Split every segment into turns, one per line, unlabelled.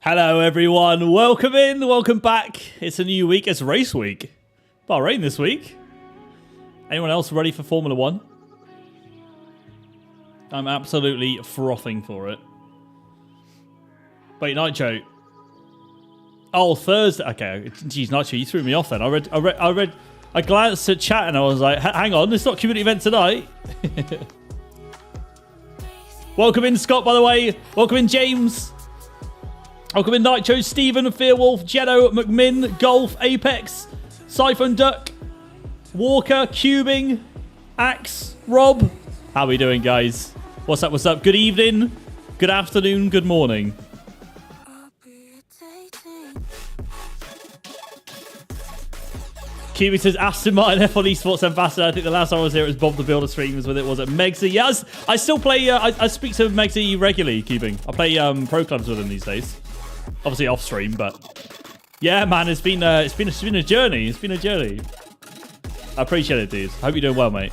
Hello everyone, welcome in, welcome back. It's a new week, it's race week. Bahrain this week. Anyone else ready for Formula 1? I'm absolutely frothing for it. Wait, Nitro. Oh, Thursday. Okay, geez, Nitro, you threw me off then. I glanced at chat and I was like, hang on, it's not community event tonight. Welcome in, Scott, by the way. Welcome in, James. Welcome in Nitro, Stephen, Fearwolf, Jeno, McMinn, Golf, Apex, Siphon Duck, Walker, Cubing, Axe, Rob. How are we doing, guys? What's up, what's up? Good evening, good afternoon, good morning. Cubing says Aston Martin F1 Esports Ambassador. I think the last time I was here it was Bob the Builder streams with it. Was it Megsy? Yes, I still play, I speak to Megsy regularly, Cubing. I play pro clubs with him these days. Obviously off stream, but yeah, man, it's been a journey. It's been a journey. I appreciate it, dude. Hope you're doing well, mate.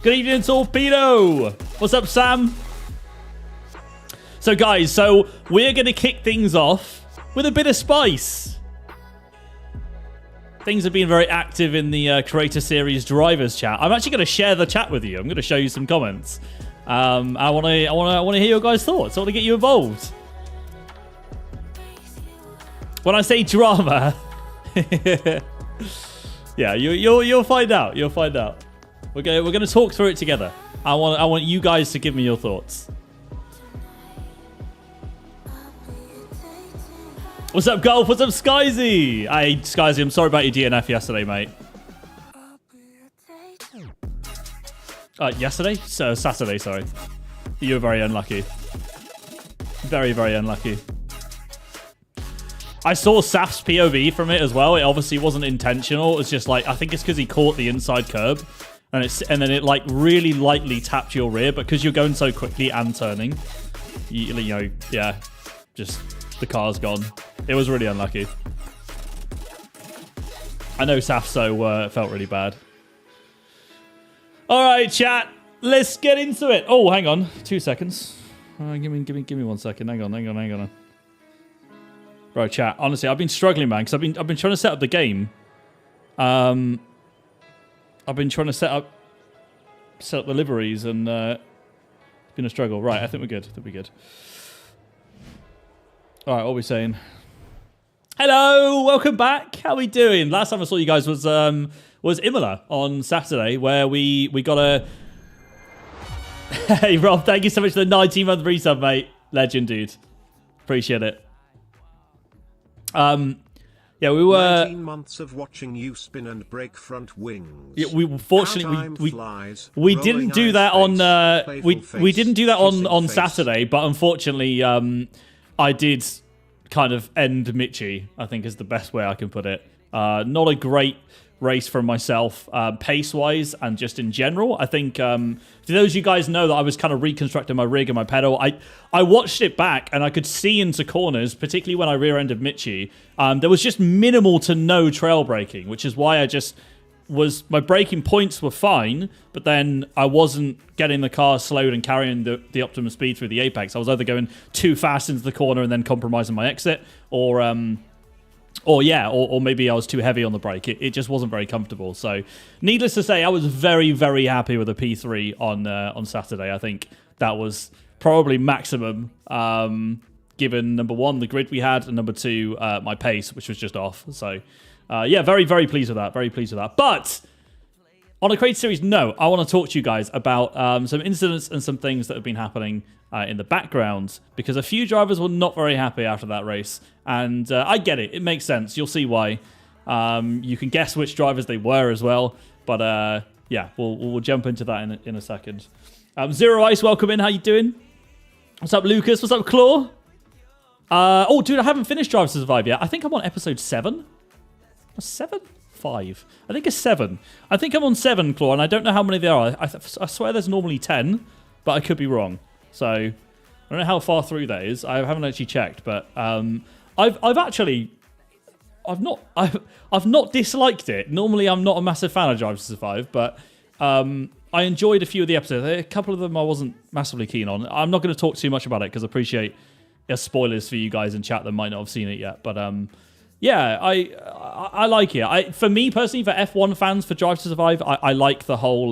Good evening, Torpedo. What's up, Sam? So, guys, we're gonna kick things off with a bit of spice. Things have been very active in the Creator Series drivers chat. I'm actually gonna share the chat with you. I'm gonna show you some comments. I want to hear your guys' thoughts. I want to get you involved. When I say drama, yeah, you'll find out. You'll find out. We're gonna talk through it together. I want you guys to give me your thoughts. What's up, Golf? What's up, Skyzy? Hey, Skyzy, I'm sorry about your DNF yesterday, mate. Yesterday? So Saturday, sorry. You were very unlucky. Very, very unlucky. I saw Saf's POV from it as well. It obviously wasn't intentional. It was just like, I think it's because he caught the inside curb. And then it like really lightly tapped your rear. But because you're going so quickly and turning, you know, yeah, just the car's gone. It was really unlucky. I know Saf so felt really bad. All right, chat. Let's get into it. Oh, hang on, 2 seconds. Give me 1 second. Hang on. Right, chat. Honestly, I've been struggling, man, because I've been trying to set up the game. I've been trying to set up the liveries, and it's been a struggle. Right, I think we're good. All right, what are we saying? Hello, welcome back. How are we doing? Last time I saw you guys was Imola on Saturday, where we got a... Hey, Rob, thank you so much for the 19-month resub, mate. Legend, dude. Appreciate it. Yeah, we were
19 months of watching you spin and break front wings.
Yeah, we didn't do that on we didn't do that on Saturday, but unfortunately I did kind of end Mitchie, I think is the best way I can put it. Not a great race for myself, pace-wise and just in general. I think for those of you guys know that I was kind of reconstructing my rig and my pedal, I watched it back and I could see into corners, particularly when I rear-ended Mitchie. There was just minimal to no trail braking, which is why my braking points were fine, but then I wasn't getting the car slowed and carrying the optimum speed through the apex. I was either going too fast into the corner and then compromising my exit, or maybe I was too heavy on the brake. It just wasn't very comfortable. So, needless to say, I was very, very happy with the P3 on Saturday. I think that was probably maximum, given number one, the grid we had, and number two, my pace, which was just off. So, yeah, very, very pleased with that. Very pleased with that. But on a Creator Series note, I want to talk to you guys about some incidents and some things that have been happening in the background, because a few drivers were not very happy after that race. And I get it. It makes sense. You'll see why. You can guess which drivers they were as well. But yeah, we'll jump into that in a second. Zero Ice, welcome in. How you doing? What's up, Lucas? What's up, Claw? Oh, dude, I haven't finished Drive to Survive yet. I think I'm on episode 7. 7? 5. I think it's 7. I think I'm on 7, Claw, and I don't know how many there are. I swear there's normally 10, but I could be wrong. So I don't know how far through that is. I haven't actually checked, but I've not disliked it. Normally, I'm not a massive fan of Drive to Survive, but I enjoyed a few of the episodes. A couple of them I wasn't massively keen on. I'm not going to talk too much about it because I appreciate spoilers for you guys in chat that might not have seen it yet. But yeah, I like it. For me personally, for F1 fans for Drive to Survive, I like the whole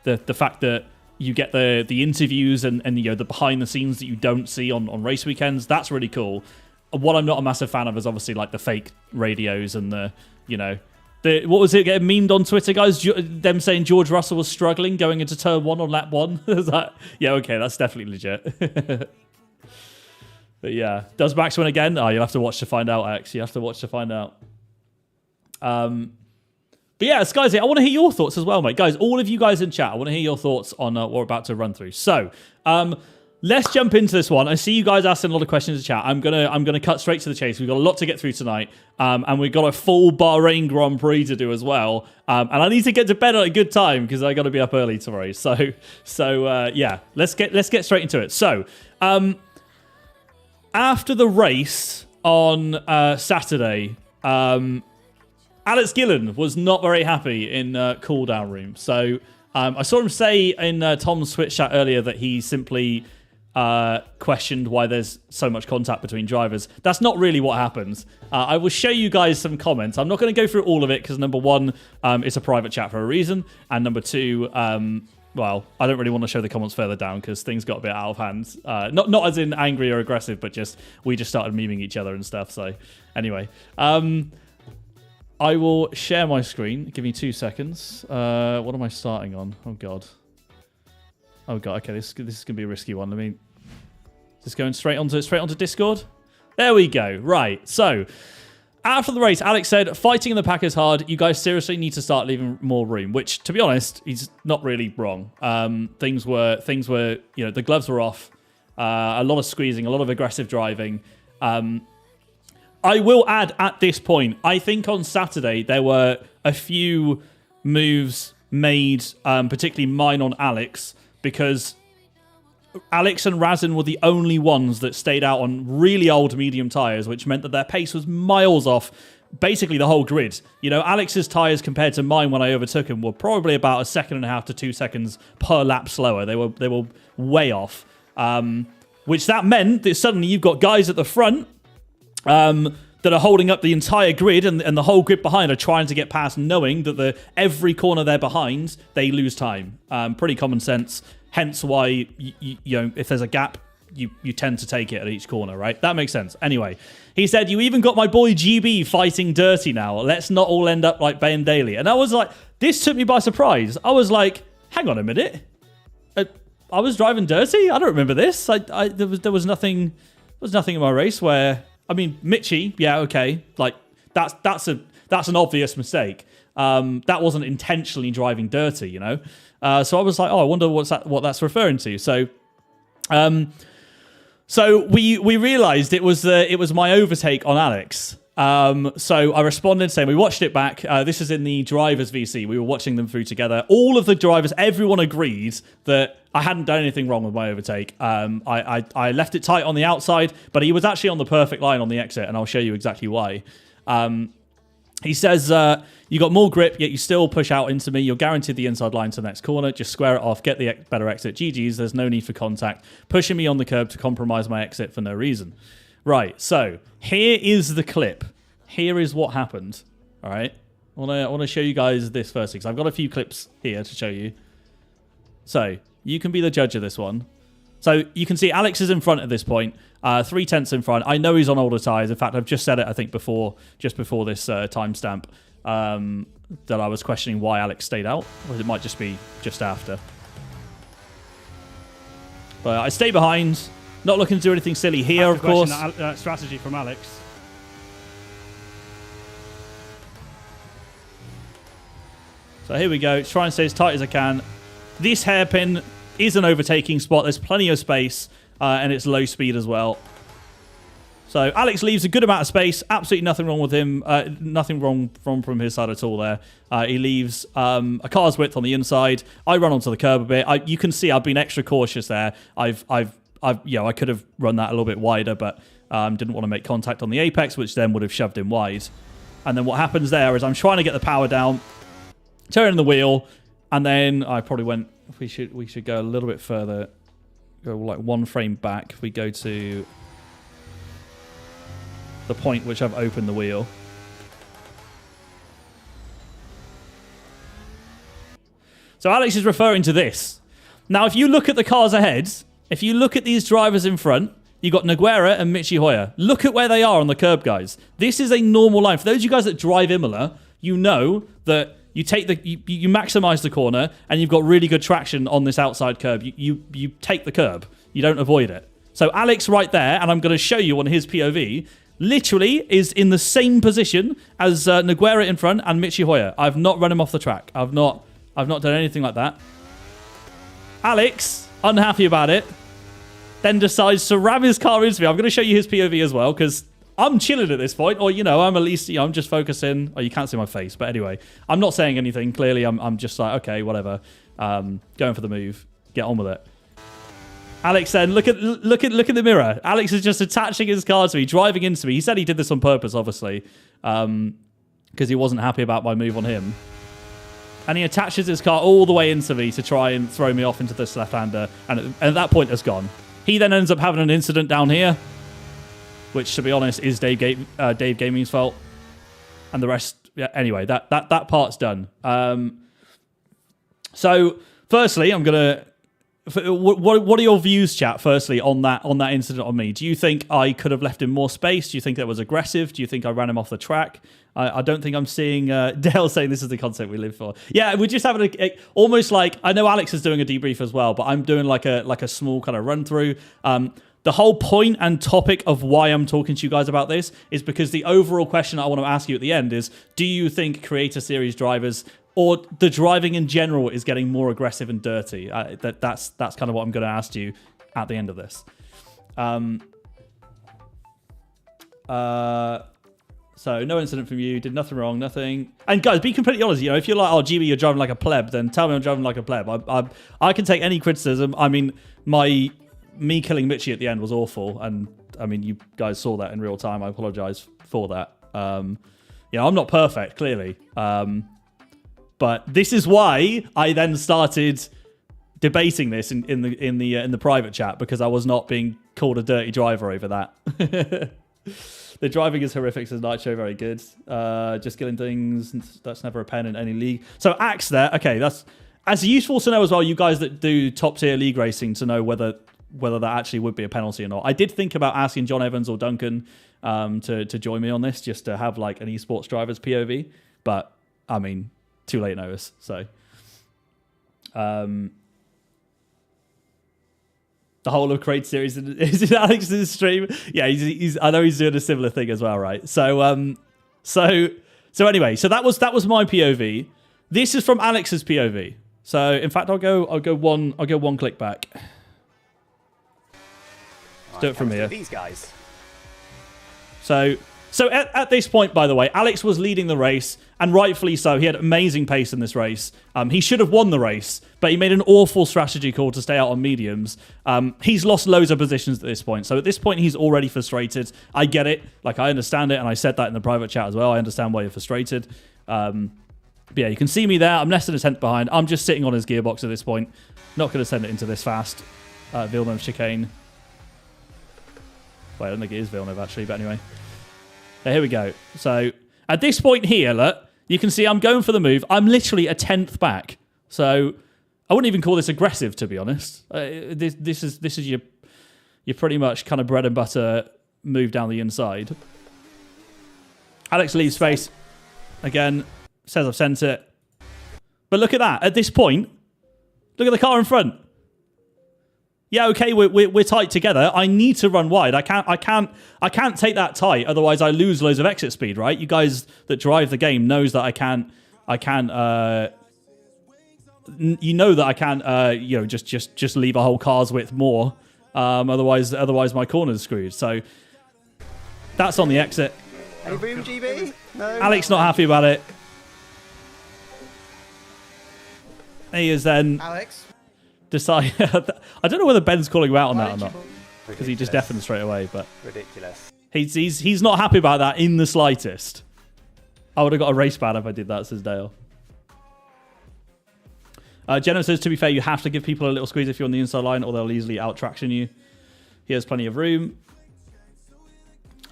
the fact that you get the interviews and the behind the scenes that you don't see on race weekends. That's really cool. What I'm not a massive fan of is obviously like the fake radios and what was it getting memed on Twitter, guys? Them saying George Russell was struggling going into turn 1 on lap 1. Yeah, okay, that's definitely legit. But yeah, does Max win again? Oh, you'll have to watch to find out, X. You have to watch to find out. But yeah, Skyzy, I want to hear your thoughts as well, mate. Guys, all of you guys in chat, I want to hear your thoughts on what we're about to run through. So, let's jump into this one. I see you guys asking a lot of questions in chat. I'm gonna cut straight to the chase. We've got a lot to get through tonight, and we've got a full Bahrain Grand Prix to do as well. And I need to get to bed at a good time because I got to be up early tomorrow. So yeah, let's get straight into it. So, after the race on Saturday, Alex Gillen was not very happy in cool down room. So I saw him say in Tom's Twitch chat earlier that he simply questioned why there's so much contact between drivers. That's not really what happens. I will show you guys some comments. I'm not going to go through all of it because number one, it's a private chat for a reason, and number two, well, I don't really want to show the comments further down because things got a bit out of hand. Not as in angry or aggressive, but we just started memeing each other and stuff. So anyway, I will share my screen. Give me 2 seconds. What am I starting on? Oh god. Okay, this is gonna be a risky one. Just going straight onto Discord. There we go. Right. So after the race, Alex said, "Fighting in the pack is hard. You guys seriously need to start leaving more room." Which, to be honest, he's not really wrong. Things were, the gloves were off. A lot of squeezing, a lot of aggressive driving. I will add at this point, I think on Saturday there were a few moves made, particularly mine on Alex, because Alex and Razin were the only ones that stayed out on really old medium tyres, which meant that their pace was miles off basically the whole grid. Alex's tyres compared to mine when I overtook him were probably about 1.5 seconds to 2 seconds per lap slower. They were way off, which that meant that suddenly you've got guys at the front that are holding up the entire grid, and the whole grid behind are trying to get past, knowing that every corner they're behind, they lose time. Pretty common sense. Hence why, if there's a gap, you tend to take it at each corner, right? That makes sense. Anyway, he said, "You even got my boy GB fighting dirty now. Let's not all end up like Ben Daly." And I was like, this took me by surprise. I was like, hang on a minute. I was driving dirty? I don't remember this. There was nothing in my race where... Mitchie, yeah, okay. Like, that's an obvious mistake. That wasn't intentionally driving dirty, So I was like, I wonder what that's referring to. So we realised it was my overtake on Alex. So I responded saying we watched it back. This is in the drivers VC. We were watching them through together. All of the drivers, everyone agreed that I hadn't done anything wrong with my overtake. I left it tight on the outside, but he was actually on the perfect line on the exit, and I'll show you exactly why. He says, "You got more grip, yet you still push out into me. You're guaranteed the inside line to the next corner. Just square it off, get the better exit. GG's, there's no need for contact. Pushing me on the curb to compromise my exit for no reason." Right, so here is the clip. Here is what happened. All right, I want to show you guys this first because I've got a few clips here to show you. So you can be the judge of this one. So you can see Alex is in front at this point, 3/10 in front. I know he's on older tyres. In fact, I've just said it, I think, just before this timestamp, that I was questioning why Alex stayed out. Or it might just be just after. But I stay behind. Not looking to do anything silly here, of course.
Strategy from Alex.
So here we go. Try and stay as tight as I can. This hairpin is an overtaking spot. There's plenty of space, and it's low speed as well. So Alex leaves a good amount of space. Absolutely nothing wrong with him. Nothing wrong from his side at all there. He leaves a car's width on the inside. I run onto the curb a bit. You can see I've been extra cautious there. I could have run that a little bit wider, but didn't want to make contact on the apex, which then would have shoved him wide. And then what happens there is I'm trying to get the power down, turning the wheel, and then I probably went. We should go a little bit further. Go like one frame back. We go to the point which I've opened the wheel. So Alex is referring to this. Now, if you look at the cars ahead, if you look at these drivers in front, you got Nogueira and Michi Hoyer. Look at where they are on the curb, guys. This is a normal line. For those of you guys that drive Imola, you know that you take you maximize the corner and you've got really good traction on this outside curb. You take the curb. You don't avoid it. So Alex right there, and I'm going to show you on his POV, literally is in the same position as Nogueira in front and Michi Hoyer. I've not run him off the track. I've not done anything like that. Alex, unhappy about it, then decides to ram his car into me. I'm going to show you his POV as well, because I'm chilling at this point, or, I'm at least, I'm just focusing. Oh, you can't see my face, but anyway, I'm not saying anything. Clearly, I'm just like, okay, whatever. Going for the move. Get on with it. Alex then, look at the mirror. Alex is just attaching his car to me, driving into me. He said he did this on purpose, obviously, because he wasn't happy about my move on him. And he attaches his car all the way into me to try and throw me off into this left-hander. And at that point, it's gone. He then ends up having an incident down here, which, to be honest, is Dave Gaming's fault. And the rest, yeah, anyway, that part's done. So, firstly, I'm going to... What are your views, chat, firstly, on that incident on me? Do you think I could have left him more space? Do you think that was aggressive? Do you think I ran him off the track? I don't think I'm seeing Dale saying this is the content we live for. Yeah, we're just having almost like, I know Alex is doing a debrief as well, but I'm doing like a small kind of run through. The whole point and topic of why I'm talking to you guys about this is because the overall question I want to ask you at the end is, do you think Creator Series drivers or the driving in general is getting more aggressive and dirty? That's kind of what I'm going to ask you at the end of this. So no incident from you, did nothing wrong, nothing. And guys, be completely honest, if you're like, oh, GB, you're driving like a pleb, then tell me I'm driving like a pleb. I can take any criticism. I mean, me killing Michi at the end was awful. And I mean, you guys saw that in real time. I apologize for that. I'm not perfect, clearly. But this is why I then started debating this in the private chat, because I was not being called a dirty driver over that. The driving is horrific, says Nitro. Very good. Just killing things. That's never a pen in any league. So Axe there. Okay, that's useful to know as well. You guys that do top tier league racing, to know whether that actually would be a penalty or not. I did think about asking John Evans or Duncan to join me on this, just to have like an esports driver's POV. But I mean, too late notice. So. The whole of Create Series is in Alex's stream. Yeah, he's. I know he's doing a similar thing as well, right? So anyway, so that was my POV. This is from Alex's POV. So in fact, I'll go one click back. Let's do it from here.
These guys.
So at this point, by the way, Alex was leading the race, and rightfully so. He had amazing pace in this race. He should have won the race, but he made an awful strategy call to stay out on mediums. He's lost loads of positions at this point. So at this point, he's already frustrated. I get it. Like, I understand it, and I said that in the private chat as well. I understand why you're frustrated. But yeah, you can see me there. I'm less than a tenth behind. I'm just sitting on his gearbox at this point. Not going to send it into this fast. Villeneuve chicane. Wait, I don't think it is Villeneuve, actually, but anyway. Here we go. So at this point here, look, you can see I'm going for the move. I'm literally a tenth back. So I wouldn't even call this aggressive, to be honest. This is your pretty much kind of bread and butter move down the inside. Alex leaves space. Again, says I've sent it. But look at that. At this point, look at the car in front. Yeah, okay, we're tight together. I need to run wide. I can't take that tight, otherwise I lose loads of exit speed, right? You guys that drive the game knows that I can't you know that I can't just leave a whole car's width more. Otherwise my corner's screwed. So That's on the exit.
Any room, GB? No.
Alex not happy about it. He is then
Alex.
decide. I don't know whether Ben's calling him out on that or not, because he just deafened straight away. But
ridiculous.
He's not happy about that in the slightest. I would have got a race ban if I did that, says Dale. Jenna says, to be fair, you have to give people a little squeeze if you're on the inside line, or they'll easily out-traction you. He has plenty of room.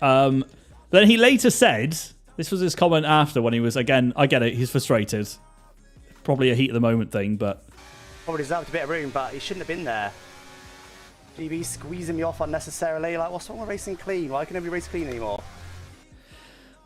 Then he later said, this was his comment after when he was, again, I get it, he's frustrated. Probably a heat of the moment thing, but...
Probably deserved a bit of room, but he shouldn't have been there. GB squeezing me off unnecessarily. Like, what's wrong with racing clean? Why can nobody race clean anymore?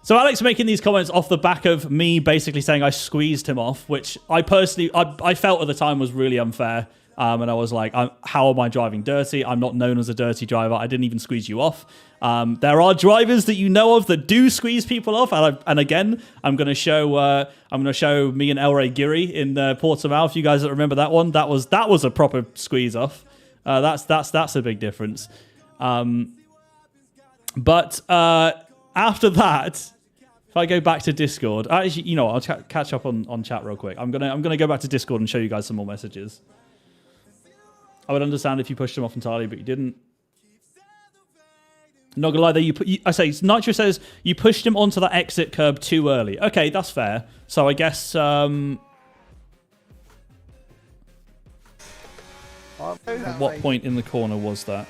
So Alex making these comments off the back of me basically saying I squeezed him off, which I personally, I felt at the time was really unfair. And I was like, how am I driving dirty? I'm not known as a dirty driver. I didn't even squeeze you off. There are drivers that you know of that do squeeze people off. And again, I'm going to show me and El Rey Giri in Portimao. You guys that remember that one, that was a proper squeeze off. That's a big difference. But after that, if I go back to Discord, actually, you know, I'll catch up on chat real quick. I'm gonna go back to Discord and show you guys some more messages. I would understand if you pushed him off entirely, but you didn't. Not gonna lie, though, I say Nitro says you pushed him onto that exit curb too early. Okay, that's fair. So I guess at what point in the corner was that?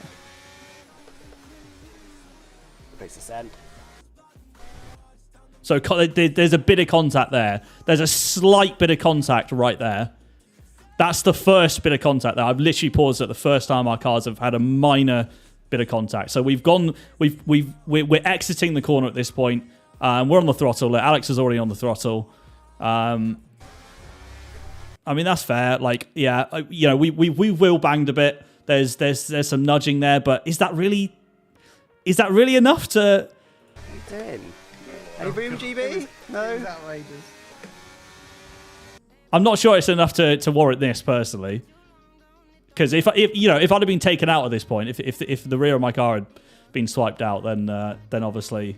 So there's a bit of contact there. There's a slight bit of contact right there. That's the first bit of contact there. I've literally paused at the first time our cars have had a minor bit of contact. So we're exiting the corner at this point. We're on the throttle. Alex is already on the throttle. I mean, that's fair. Like, yeah, you know, we wheel banged a bit. There's some nudging there, but is that really enough to?
What are you doing? Any room, GB? No.
I'm not sure it's enough to warrant this personally, because if I'd have been taken out at this point, if the rear of my car had been swiped out, then obviously,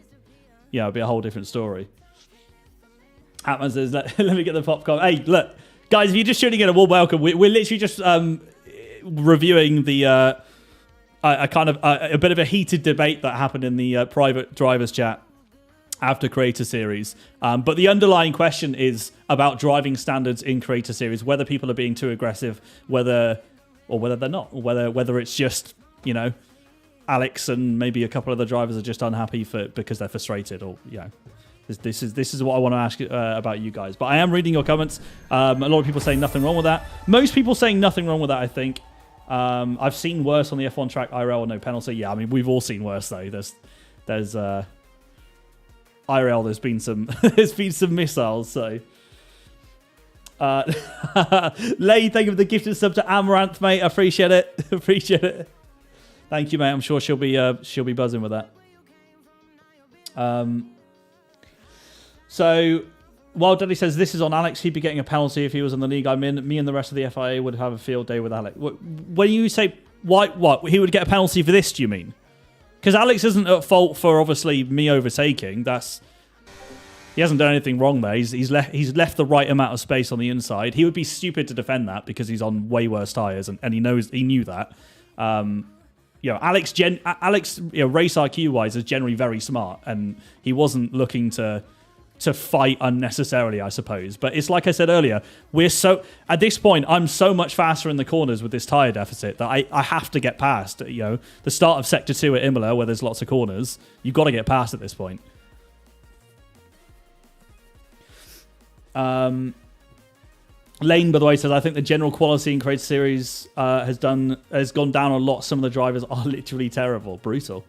yeah, it'd be a whole different story. Atman says, let me get the popcorn. Hey, look, guys, if you're just tuning in, a warm welcome. We're literally just reviewing the a bit of a heated debate that happened in the private drivers chat after Creator Series. But the underlying question is about driving standards in Creator Series, whether people are being too aggressive, whether they're not, or whether it's just, you know, Alex and maybe a couple of the drivers are just unhappy because they're frustrated, or, you know, this is what I want to ask about you guys. But I am reading your comments. A lot of people saying nothing wrong with that. Most people saying nothing wrong with that, I think. I've seen worse on the F1 track, IRL or no penalty. Yeah, I mean, we've all seen worse, though. There's IRL, there's been some missiles, so Lay, thank you for the gifted sub to Amaranth, mate. I appreciate it. Appreciate it. Thank you, mate. I'm sure she'll be buzzing with that. So Wild Daddy says this is on Alex. He'd be getting a penalty if he was in the league I'm in. Me and the rest of the FIA would have a field day with Alex. When you say what he would get a penalty for this, do you mean? Because Alex isn't at fault for obviously me overtaking. He hasn't done anything wrong there. He's left the right amount of space on the inside. He would be stupid to defend that because he's on way worse tires, and he knew that. Alex, race IQ wise, is generally very smart, and he wasn't looking to fight unnecessarily, I suppose. But it's like I said earlier, at this point, I'm so much faster in the corners with this tyre deficit that I have to get past. The start of Sector 2 at Imola, where there's lots of corners, you've got to get past at this point. Lane, by the way, says, I think the general quality in Creator Series has gone down a lot. Some of the drivers are literally terrible. Brutal.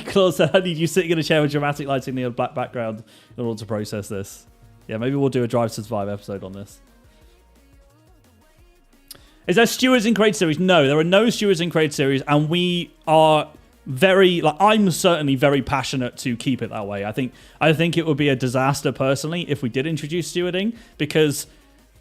Claude said, I need you sitting in a chair with dramatic lighting in the black background in order to process this. Yeah, maybe we'll do a Drive to Survive episode on this. Is there stewards in Creator Series? No, there are no stewards in Creator Series, and we are I'm certainly very passionate to keep it that way. I think it would be a disaster personally if we did introduce stewarding, because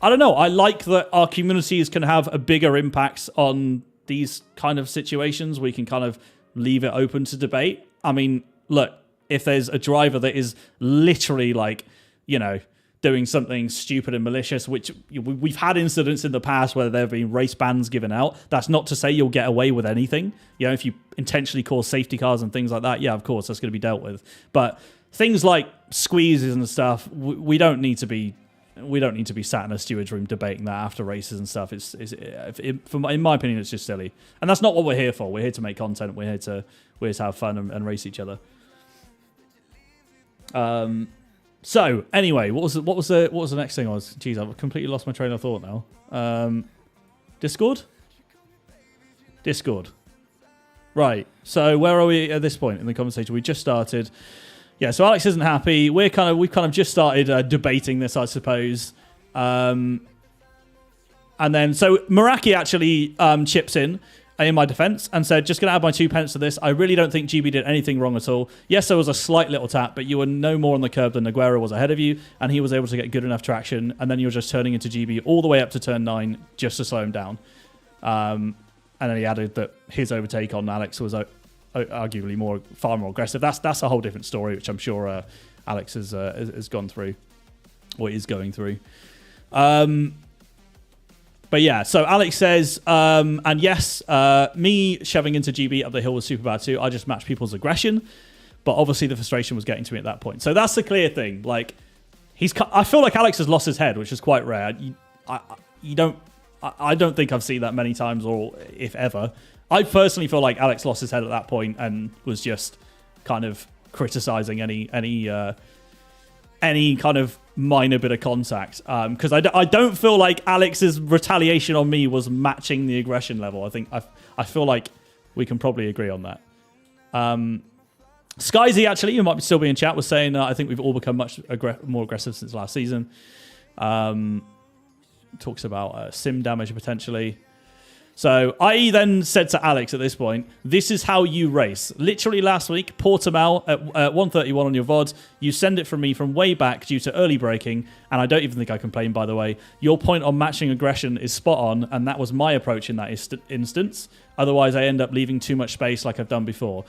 I don't know, I like that our communities can have a bigger impacts on these kind of situations. We can kind of leave it open to debate. I mean, look, if there's a driver that is literally like, you know, doing something stupid and malicious, which we've had incidents in the past where there have been race bans given out. That's not to say you'll get away with anything. You know, if you intentionally cause safety cars and things like that, yeah, of course, that's going to be dealt with. But things like squeezes and stuff, we don't need to be sat in a steward's room debating that after races and stuff. In my opinion, it's just silly, and that's not what we're here for. We're here to make content. We're here to have fun and race each other. So anyway, what was the next thing? Jeez, I've completely lost my train of thought now. Discord. Right. So where are we at this point in the conversation? We just started. Yeah. So Alex isn't happy. We've kind of just started debating this, I suppose. And then so Meraki actually chips in my defense and said, just going to add my 2 pence to this. I really don't think GB did anything wrong at all. Yes, there was a slight little tap, but you were no more on the curb than Aguero was ahead of you, and he was able to get good enough traction, and then you were just turning into GB all the way up to turn 9 just to slow him down. And then he added that his overtake on Alex was arguably far more aggressive. That's a whole different story, which I'm sure Alex has gone through, or is going through. But yeah, so Alex says, and yes, me shoving into GB up the hill was super bad too. I just matched people's aggression, but obviously the frustration was getting to me at that point. So that's the clear thing. Like, I feel like Alex has lost his head, which is quite rare. I don't think I've seen that many times, or if ever. I personally feel like Alex lost his head at that point and was just kind of criticizing any kind of minor bit of contact, because I don't feel like Alex's retaliation on me was matching the aggression level. I feel like we can probably agree on that. Skyzy, actually, you might still be in chat, was saying I think we've all become much more aggressive since last season. Talks about sim damage potentially. So I then said to Alex at this point, this is how you race. Literally last week, Portimao at 131 on your VOD. You send it from me from way back due to early braking, and I don't even think I complained, by the way. Your point on matching aggression is spot on, and that was my approach in that instance. Otherwise, I end up leaving too much space like I've done before.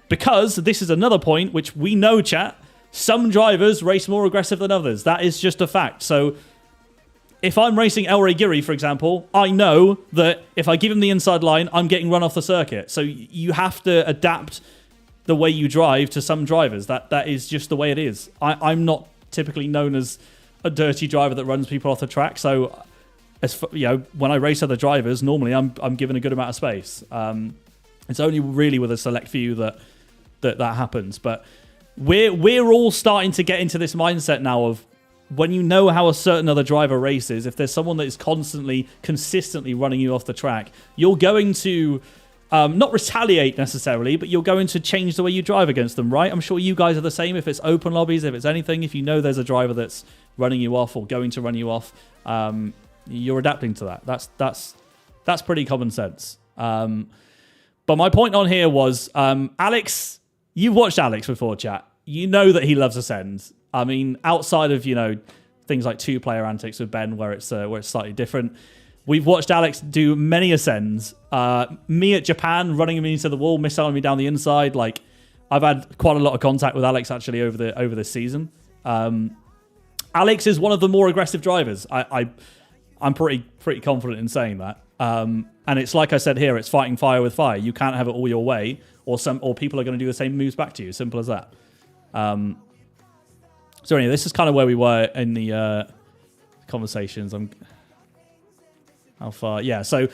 Because this is another point, which we know, chat, some drivers race more aggressive than others. That is just a fact. So if I'm racing El Rey Giri, for example, I know that if I give him the inside line, I'm getting run off the circuit. So you have to adapt the way you drive to some drivers. That is just the way it is. I'm not typically known as a dirty driver that runs people off the track. So, when I race other drivers, normally I'm given a good amount of space. It's only really with a select few that happens. But we're all starting to get into this mindset now of, when you know how a certain other driver races, if there's someone that is consistently running you off the track, you're going to not retaliate necessarily, but you're going to change the way you drive against them, right? I'm sure you guys are the same. If it's open lobbies, if it's anything, if you know there's a driver that's running you off or going to run you off, you're adapting to that. That's pretty common sense. But my point on here was, Alex, you've watched Alex before, chat. You know that he loves ascend. I mean, outside of, things like two-player antics with Ben, where it's slightly different, we've watched Alex do many ascends. Me at Japan, running me into the wall, missiling me down the inside. Like, I've had quite a lot of contact with Alex actually over this season. Alex is one of the more aggressive drivers. I'm pretty confident in saying that. And it's like I said here, it's fighting fire with fire. You can't have it all your way, or people are going to do the same moves back to you. Simple as that. So anyway, this is kind of where we were in the conversations. How far? Yeah. So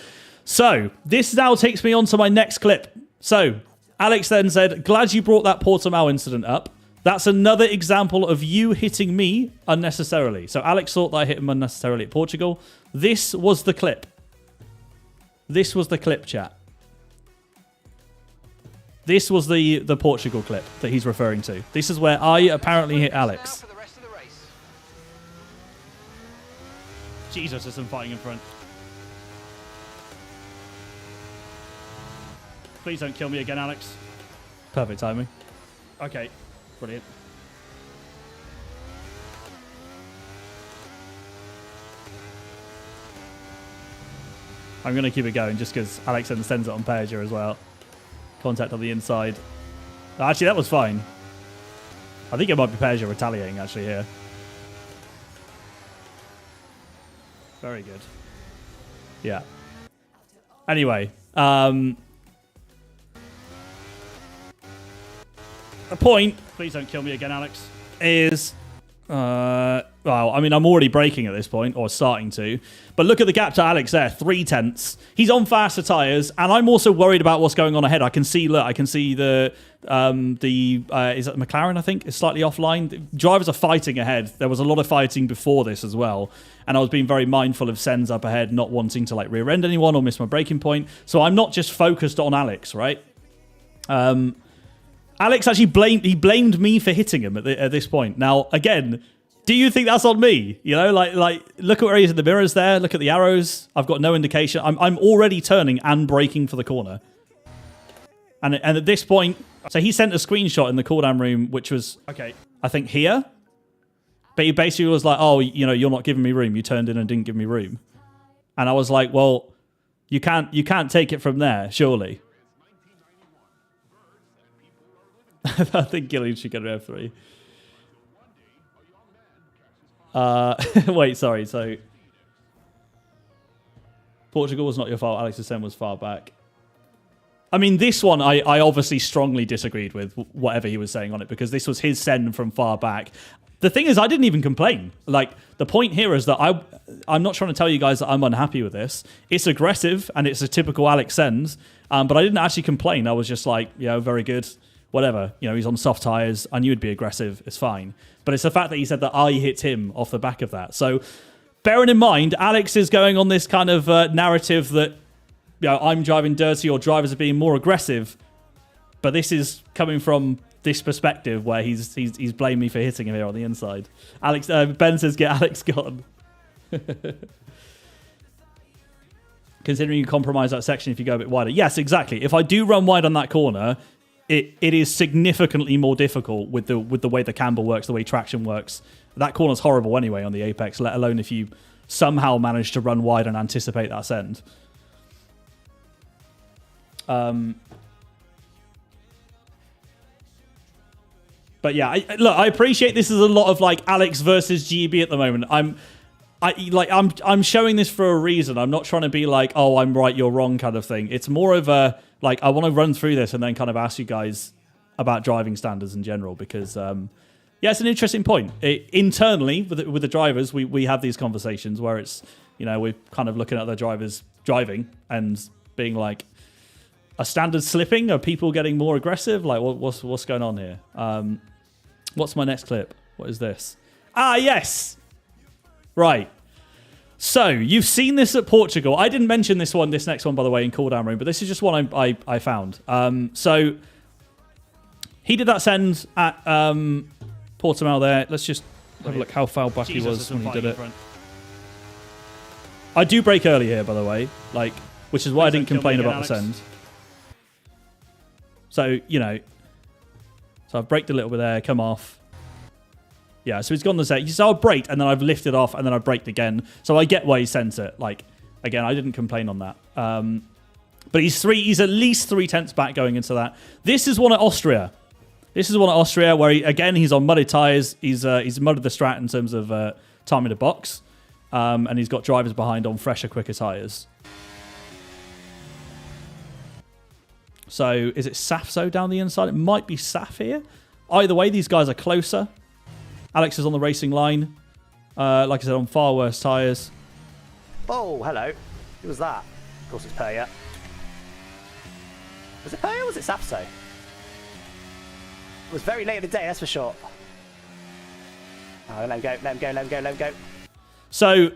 this now takes me on to my next clip. So Alex then said, "Glad you brought that Portimao incident up. That's another example of you hitting me unnecessarily." So Alex thought that I hit him unnecessarily at Portugal. This was the clip. Chat. This was the Portugal clip that he's referring to. This is where I apparently hit Alex. Jesus, there's some fighting in front. Please don't kill me again, Alex. Perfect timing. Okay, brilliant. I'm going to keep it going just because Alex then sends it on Pager as well. Contact on the inside. Actually, that was fine. I think it might be Peugeot retaliating, actually, here. Very good. Yeah. Anyway. The point, please don't kill me again, Alex, is... well, I mean, I'm already braking at this point, or starting to. But look at the gap to Alex there, 0.3. He's on faster tyres, and I'm also worried about what's going on ahead. I can see, look, I can see is that McLaren, I think, is slightly offline. Drivers are fighting ahead. There was a lot of fighting before this as well. And I was being very mindful of Sen's up ahead, not wanting to like rear-end anyone or miss my braking point. So I'm not just focused on Alex, right? Alex actually blamed me for hitting him at this point. Now, again, do you think that's on me? You know, like look at where he is in the mirrors there. Look at the arrows. I've got no indication. I'm already turning and braking for the corner. And at this point, so he sent a screenshot in the cooldown room, which was, okay, I think here. But he basically was like, oh, you know, you're not giving me room. You turned in and didn't give me room. And I was like, well, you can't take it from there, surely. I think Gillian should get an F3. Wait, sorry. So Portugal was not your fault. Alex's Sen was far back. I mean, this one I obviously strongly disagreed with whatever he was saying on it because this was his Sen from far back. The thing is, I didn't even complain. Like, the point here is that I'm not trying to tell you guys that I'm unhappy with this. It's aggressive and it's a typical Alex Sens, but I didn't actually complain. I was just like, you know, very good. Whatever, you know, he's on soft tyres. I knew he'd be aggressive. It's fine. But it's the fact that he said that I hit him off the back of that. So bearing in mind, Alex is going on this kind of narrative that, you know, I'm driving dirty or drivers are being more aggressive. But this is coming from this perspective where he's blamed me for hitting him here on the inside. Alex Ben says, get Alex gone. Considering you compromise that section if you go a bit wider. Yes, exactly. If I do run wide on that corner... It is significantly more difficult with the way the camber works, the way traction works. That corner's horrible anyway on the apex, let alone if you somehow manage to run wide and anticipate that send. But yeah, I appreciate this is a lot of like Alex versus GB at the moment. I'm showing this for a reason. I'm not trying to be like, oh, I'm right, you're wrong kind of thing. It's more of a, like, I want to run through this and then kind of ask you guys about driving standards in general because, yeah, it's an interesting point. Internally, with the drivers, we have these conversations where it's, you know, we're kind of looking at the drivers driving and being like, are standards slipping? Are people getting more aggressive? Like, what's going on here? What's my next clip? What is this? Ah, yes! Right. So, you've seen this at Portugal. I didn't mention this next one, by the way, in cooldown room, but this is just one I found. So, he did that send at Portimao there. Let's just have a look how far back he was when he did it. I do brake early here, by the way, like, which is why I didn't complain about the send. So, you know, so I've braked a little bit there, come off. Yeah, so he's gone the set. So I've braked, and then I've lifted off, and then I've braked again. So I get why he sent it. Like, again, I didn't complain on that. But he's at least 0.3 back going into that. This is one at Austria. This is one at Austria where, he's on muddy tyres. He's mudded the strat in terms of timing the box. And he's got drivers behind on fresher, quicker tyres. So is it Safso down the inside? It might be Saf here. Either way, these guys are closer. Alex is on the racing line. Like I said, on far worse tyres.
Oh, hello. Who was that? Of course it's Perrier. Was it Perrier or was it Safso? It was very late in the day, that's for sure. Oh, let him go.
So,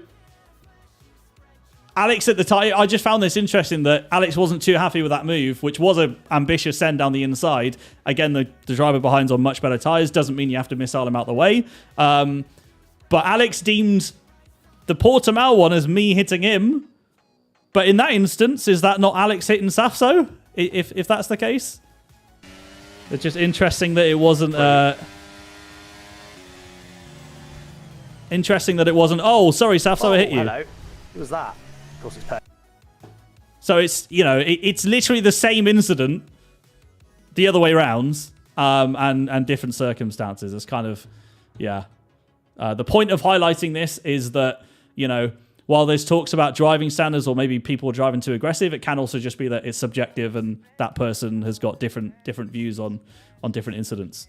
Alex at the time, I just found this interesting that Alex wasn't too happy with that move, which was an ambitious send down the inside. Again, the driver behind's on much better tyres. Doesn't mean you have to missile him out the way. But Alex deemed the Portimao one as me hitting him. But in that instance, is that not Alex hitting Safso? If that's the case? It's just interesting that it wasn't... interesting that it wasn't... Oh, sorry, Safso, I hit you.
Hello. Who was that? Of course it's Perrier.
So it's, you know, it's literally the same incident, the other way around, and different circumstances. It's kind of, yeah. The point of highlighting this is that, you know, while there's talks about driving standards or maybe people driving too aggressive, it can also just be that it's subjective and that person has got different views on different incidents.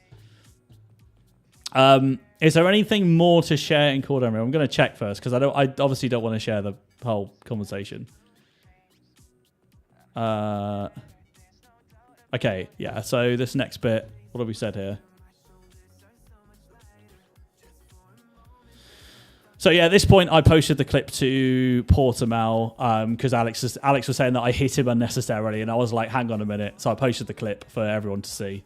Is there anything more to share in Core Demo? I'm going to check first because I obviously don't want to share the whole conversation. Okay, yeah. So this next bit, what have we said here? So yeah, at this point, I posted the clip to Portimao because Alex was saying that I hit him unnecessarily, and I was like, hang on a minute. So I posted the clip for everyone to see.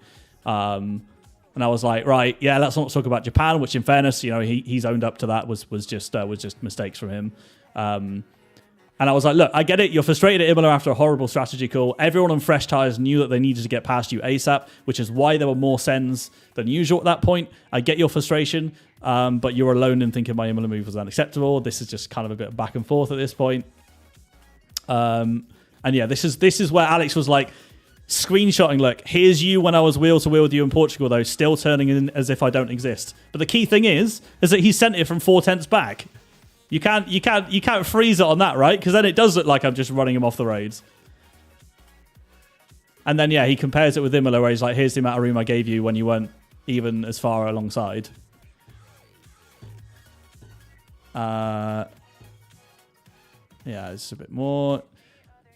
And I was like, right, yeah, let's not talk about Japan, which in fairness, you know, he's owned up to that was just mistakes from him. And I was like, look, I get it. You're frustrated at Imola after a horrible strategy call. Everyone on fresh tyres knew that they needed to get past you ASAP, which is why there were more sends than usual at that point. I get your frustration, but you're alone in thinking my Imola move was unacceptable. This is just kind of a bit of back and forth at this point. And yeah, this is where Alex was like, screenshotting, look, here's you when I was wheel to wheel with you in Portugal, though, still turning in as if I don't exist. But the key thing is that he sent it from 4/10 back. You can't freeze it on that, right? Because then it does look like I'm just running him off the roads. And then yeah, he compares it with Imola, where he's like, here's the amount of room I gave you when you weren't even as far alongside. Yeah, it's a bit more.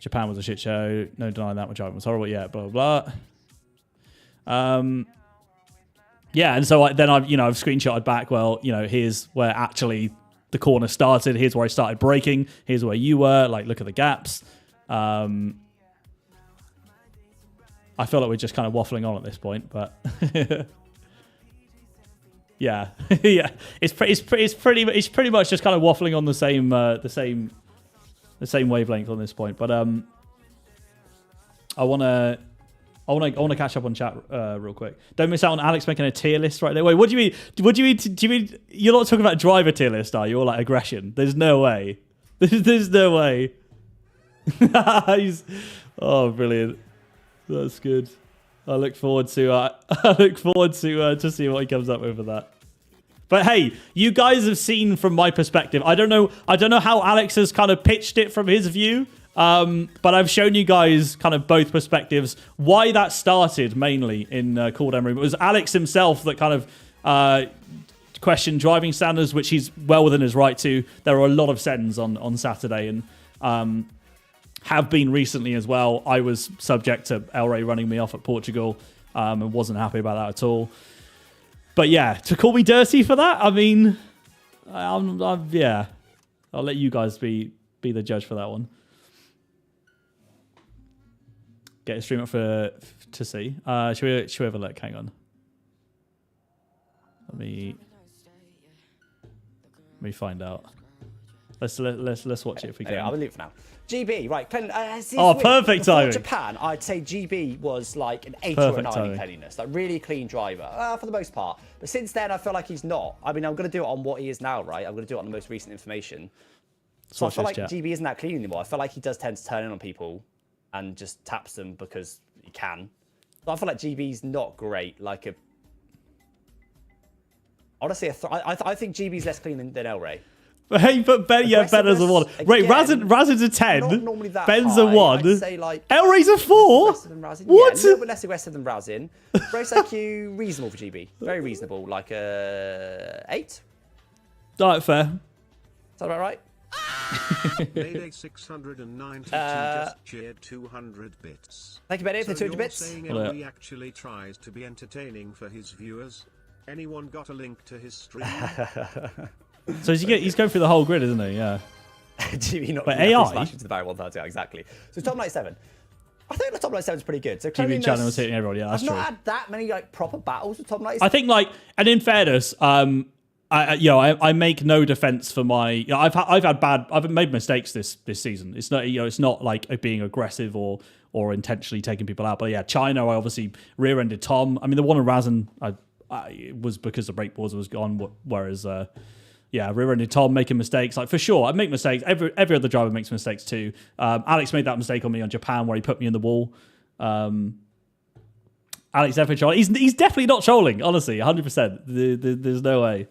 Japan was a shit show. No denying that. My driving was horrible. Yeah, blah, blah, blah. Yeah, and so I've screenshotted back, well, you know, here's where actually the corner started. Here's where I started braking. Here's where you were. Like, look at the gaps. I feel like we're just kind of waffling on at this point, but yeah, yeah, it's pretty much just kind of waffling on the same wavelength on this point. But I want to catch up on chat real quick. Don't miss out on Alex making a tier list right there. Wait, what do you mean? Do you mean you're not talking about driver tier list, are you? Or like aggression? There's no way. There's no way. Oh, brilliant. That's good. I look forward to see what he comes up with for that. But hey, you guys have seen from my perspective. I don't know how Alex has kind of pitched it from his view. But I've shown you guys kind of both perspectives. Why that started mainly in Core Demo Room. It was Alex himself that kind of questioned driving standards, which he's well within his right to. There were a lot of sends on Saturday, and have been recently as well. I was subject to El Rey running me off at Portugal, and wasn't happy about that at all. But yeah, to call me dirty for that, I mean, yeah, I'll let you guys be the judge for that one. Get a stream up to see. Should we have a look? Hang on. Let me find out. Let's watch it if we can.
Anyway, I'll leave it for now. GB, right?
Perfect timing.
For Japan, I'd say GB was like an 8
Perfect
or a 9
timing.
in cleanliness, like really clean driver for the most part. But since then, I feel like he's not. I mean, I'm going to do it on what he is now, right? I'm going to do it on the most recent information. So I feel like GB isn't that clean anymore. I feel like he does tend to turn in on people and just taps them because he can. But I feel like GB's not great. Like honestly, I think GB's less clean than El Rey.
Hey, but Ben's a 1. Wait, Razin's a 10.
Not normally that
Ben's
high.
a 1.
I'd say like
El Rey's a 4.
What? Yeah, a little bit less aggressive than Razin. Race IQ reasonable for GB. Very reasonable, like 8.
All right, fair.
Is that about right?
Mayday 692 just cheered 200 bits.
Thank you, Benny, for 200 bits.
Saying Elry actually tries to be entertaining for his viewers. Anyone got a link to his stream?
So he's going through the whole grid, isn't he? Yeah.
GB not
but AI?
Smash into the barrier 130, yeah, exactly. So top 97. I think the top 97 is pretty good. So
GB channel was hitting everybody. Yeah, that's
I've
true.
not had that many like proper battles with top 97.
I think and in fairness, I make no defense for my. I've made mistakes this season. It's not it's not like being aggressive or intentionally taking people out. But yeah, China, I obviously rear-ended Tom. I mean, the one in Razin, it was because the brake boards was gone. Whereas rear-ended Tom, making mistakes. Like for sure, I make mistakes. Every other driver makes mistakes too. Alex made that mistake on me on Japan where he put me in the wall. Alex definitely trolling. He's definitely not trolling, honestly, 100%. There's no way.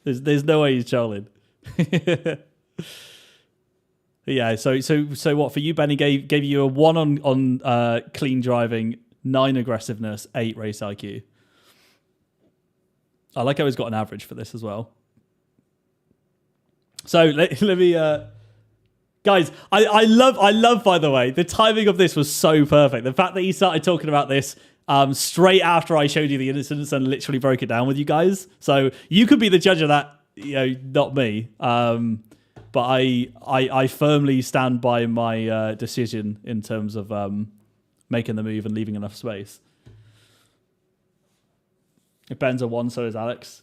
There's no way he's trolling. Yeah, so what for you, Benny? Gave you a 1 on clean driving, 9 aggressiveness, 8 race IQ. I like how he's got an average for this as well. So let me, guys. I love. By the way, the timing of this was so perfect. The fact that he started talking about this straight after I showed you the incidents and literally broke it down with you guys. So you could be the judge of that, not me. But I firmly stand by my decision in terms of making the move and leaving enough space. If Ben's a 1, so is Alex.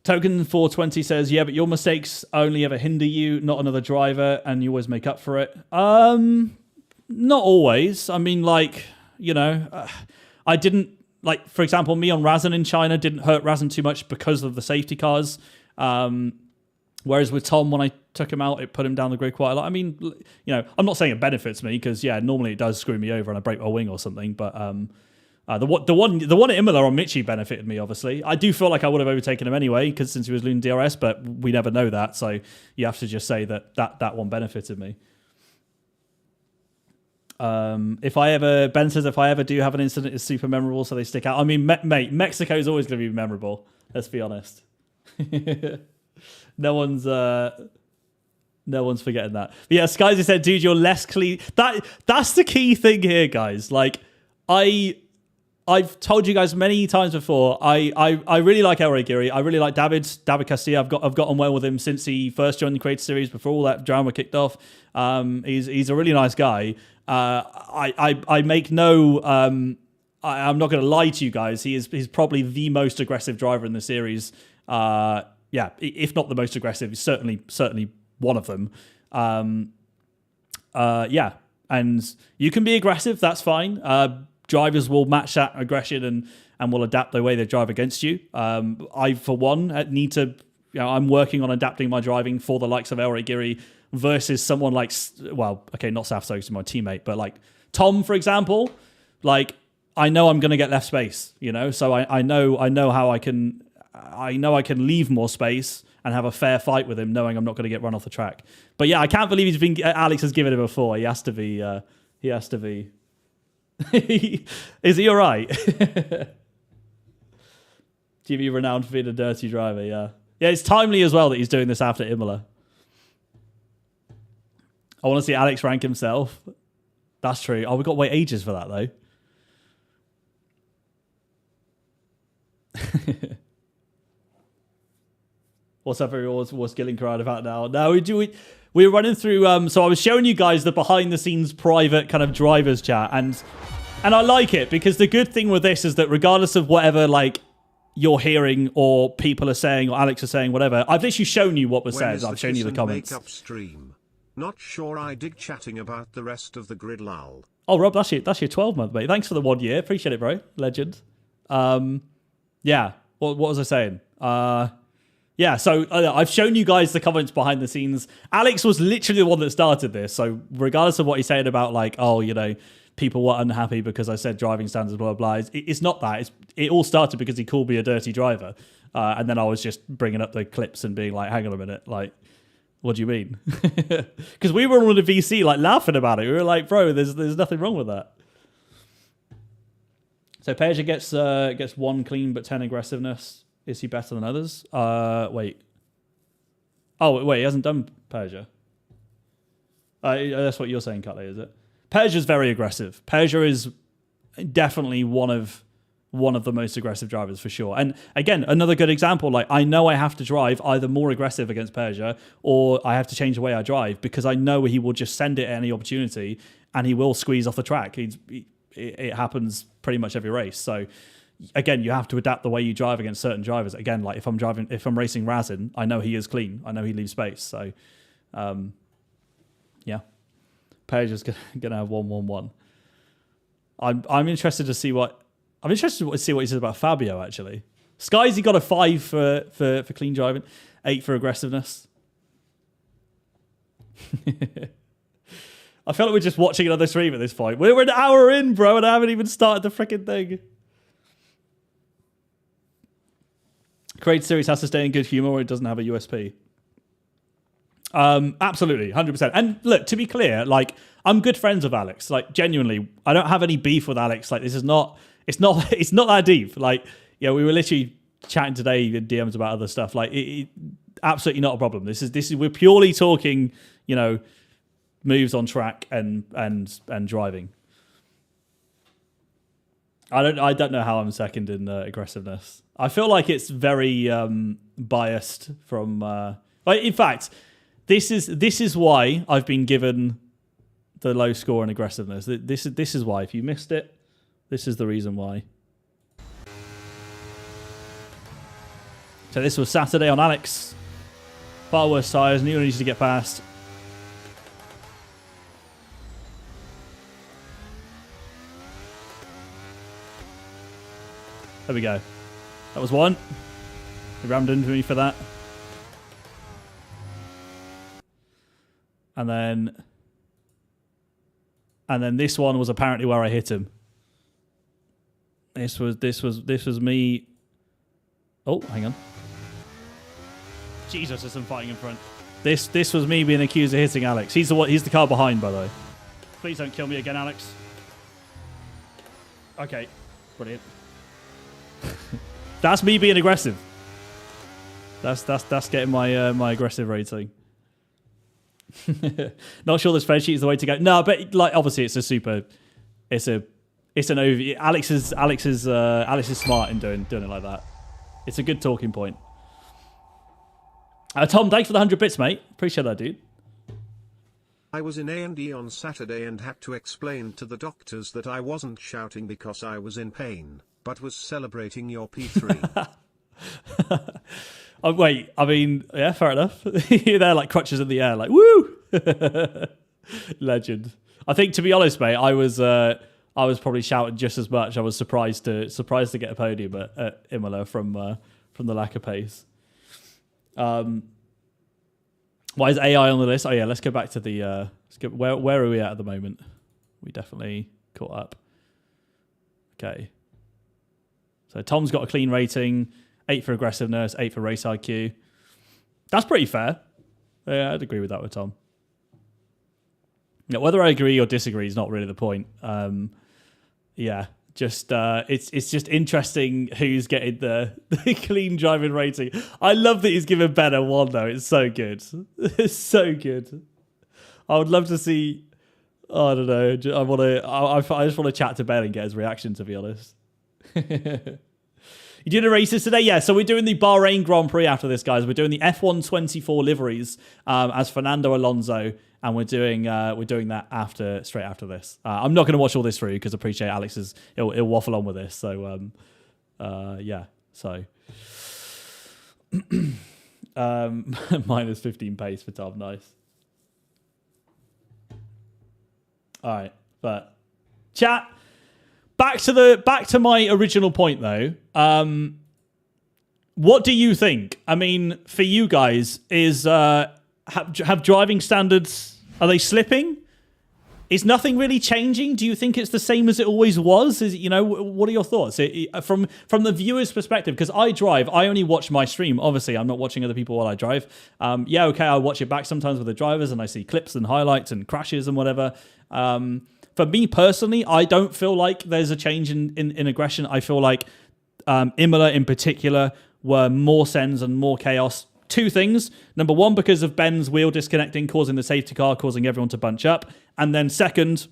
Token 420 says, yeah, but your mistakes only ever hinder you, not another driver, and you always make up for it. Not always. I mean, like, I didn't, like, for example, me on Razin in China didn't hurt Razin too much because of the safety cars. Whereas with Tom, when I took him out, it put him down the grid quite a lot. I mean, I'm not saying it benefits me because, yeah, normally it does screw me over and I break my wing or something. But the one at Imola on Mitchie benefited me, obviously. I do feel like I would have overtaken him anyway because since he was losing DRS, but we never know that. So you have to just say that one benefited me. Ben says, if I ever do have an incident, it's super memorable, so they stick out. I mean, mate, Mexico is always going to be memorable. Let's be honest. No one's forgetting that. But yeah, Skies said, dude, you're less clean. That's the key thing here, guys. Like, I've told you guys many times before, I really like El Giri. I really like David Castillo. I've gotten well with him since he first joined the Creator Series, before all that drama kicked off. He's a really nice guy. I make no... I'm not going to lie to you guys. He's probably the most aggressive driver in the series. Yeah, if not the most aggressive, he's certainly one of them. Yeah, and you can be aggressive. That's fine. Drivers will match that aggression and will adapt the way they drive against you. I, for one, need to... I'm working on adapting my driving for the likes of El Giri versus someone like... Well, okay, not Saf Stokes, my teammate, but like Tom, for example. Like, I know I'm going to get left space, so I know how I can leave more space and have a fair fight with him, knowing I'm not going to get run off the track. But yeah, I can't believe Alex has given it a 4. He has to be. Is he all right? GB renowned for being a dirty driver. Yeah, it's timely as well that he's doing this after Imola. I want to see Alex rank himself. That's true. Oh, we've got to wait ages for that though. What's up, everyone? What's Gilling crowd about now? Now we're running through. So I was showing you guys the behind-the-scenes private kind of drivers chat, and I like it because the good thing with this is that regardless of whatever like you're hearing or people are saying or Alex is saying, whatever, I've literally shown you what was said. I've shown you the comments.
Stream? Not sure I dig chatting about the rest of the grid lol.
Oh, Rob, that's your 12-month, mate. Thanks for the 1 year. Appreciate it, bro. Legend. Yeah. What was I saying? Yeah, so I've shown you guys the comments behind the scenes. Alex was literally the one that started this. So regardless of what he's saying about like, people were unhappy because I said driving standards, blah, blah, blah. It's not that. It all started because he called me a dirty driver. And then I was just bringing up the clips and being like, hang on a minute. Like, what do you mean? Because we were all in the VC like laughing about it. We were like, bro, there's nothing wrong with that. So Peja gets 1 clean but 10 aggressiveness. Is he better than others? Wait. Oh, wait, he hasn't done Persia. That's what you're saying, Cutley, is it? Persia's very aggressive. Persia is definitely one of the most aggressive drivers for sure. And again, another good example, like I know I have to drive either more aggressive against Persia or I have to change the way I drive because I know he will just send it at any opportunity and he will squeeze off the track. It happens pretty much every race. So again, you have to adapt the way you drive against certain drivers. Again, like if I'm racing Razin, I know he is clean. I know he leaves space. So, yeah, Page is gonna have 1-1-1. I'm interested to see what he says about Fabio. Actually, Skies, he got a 5 for clean driving, 8 for aggressiveness. I feel like we're just watching another stream at this point. We're an hour in, bro, and I haven't even started the freaking thing. Created series has to stay in good humor or it doesn't have a USP. Absolutely, 100%. And look, to be clear, like, I'm good friends with Alex. Like, genuinely, I don't have any beef with Alex. Like, this is not, it's not that deep. Like, yeah, we were literally chatting today in DMs about other stuff. Like, absolutely not a problem. This is we're purely talking, you know, moves on track and driving. I don't know how I'm second in aggressiveness. I feel like it's very biased from. In fact, this is why I've been given the low score in aggressiveness. This is why. If you missed it, this is the reason why. So this was Saturday on Alex. Far worse tyres. Knew I needed to get past. There we go. That was one. He rammed into me for that. And then this one was apparently where I hit him. This was me. Oh, hang on.
Jesus, there's some fighting in front.
This was me being accused of hitting Alex. He's the car behind, by the way.
Please don't kill me again, Alex. Okay, brilliant.
That's me being aggressive. That's getting my aggressive rating. Not sure the spreadsheet is the way to go. No, but like obviously it's an over. Alex is smart in doing it like that. It's a good talking point. Tom, thanks for the 100 bits, mate. Appreciate that, dude.
I was in A&E on Saturday and had to explain to the doctors that I wasn't shouting because I was in pain, but was celebrating your P3.
Oh, wait, I mean, yeah, fair enough. You're there like crutches in the air, like, woo! Legend. I think, to be honest, mate, I was probably shouting just as much. I was surprised to get a podium at Imola from the lack of pace. Why is AI on the list? Oh yeah, let's go back to the. Where are we at the moment? We definitely caught up. Okay. So Tom's got a clean rating, 8 for aggressiveness, 8 for race IQ. That's pretty fair. Yeah, I'd agree with that with Tom. Yeah, whether I agree or disagree is not really the point. Yeah, just it's just interesting who's getting the clean driving rating. I love that he's given Ben a 1 though. It's so good. It's so good. I would love to see. Oh, I don't know. I just want to chat to Ben and get his reaction. To be honest. You doing the races today? Yeah, so we're doing the Bahrain Grand Prix after this, guys. We're doing the F124 liveries as Fernando Alonso, and we're doing that straight after this. I'm not going to watch all this through because I appreciate Alex's. He'll waffle on with this. So yeah. So minus 15 pace for Tom. Nice. All right, but chat. Back to my original point though. What do you think? I mean, for you guys, is have driving standards, are they slipping? Is nothing really changing? Do you think it's the same as it always was? What are your thoughts from the viewer's perspective? Because I only watch my stream. Obviously, I'm not watching other people while I drive. Yeah, okay, I watch it back sometimes with the drivers, and I see clips and highlights and crashes and whatever. For me personally, I don't feel like there's a change in aggression. I feel like Imola in particular were more sends and more chaos. 2 things. Number 1, because of Ben's wheel disconnecting, causing the safety car, causing everyone to bunch up. And then second,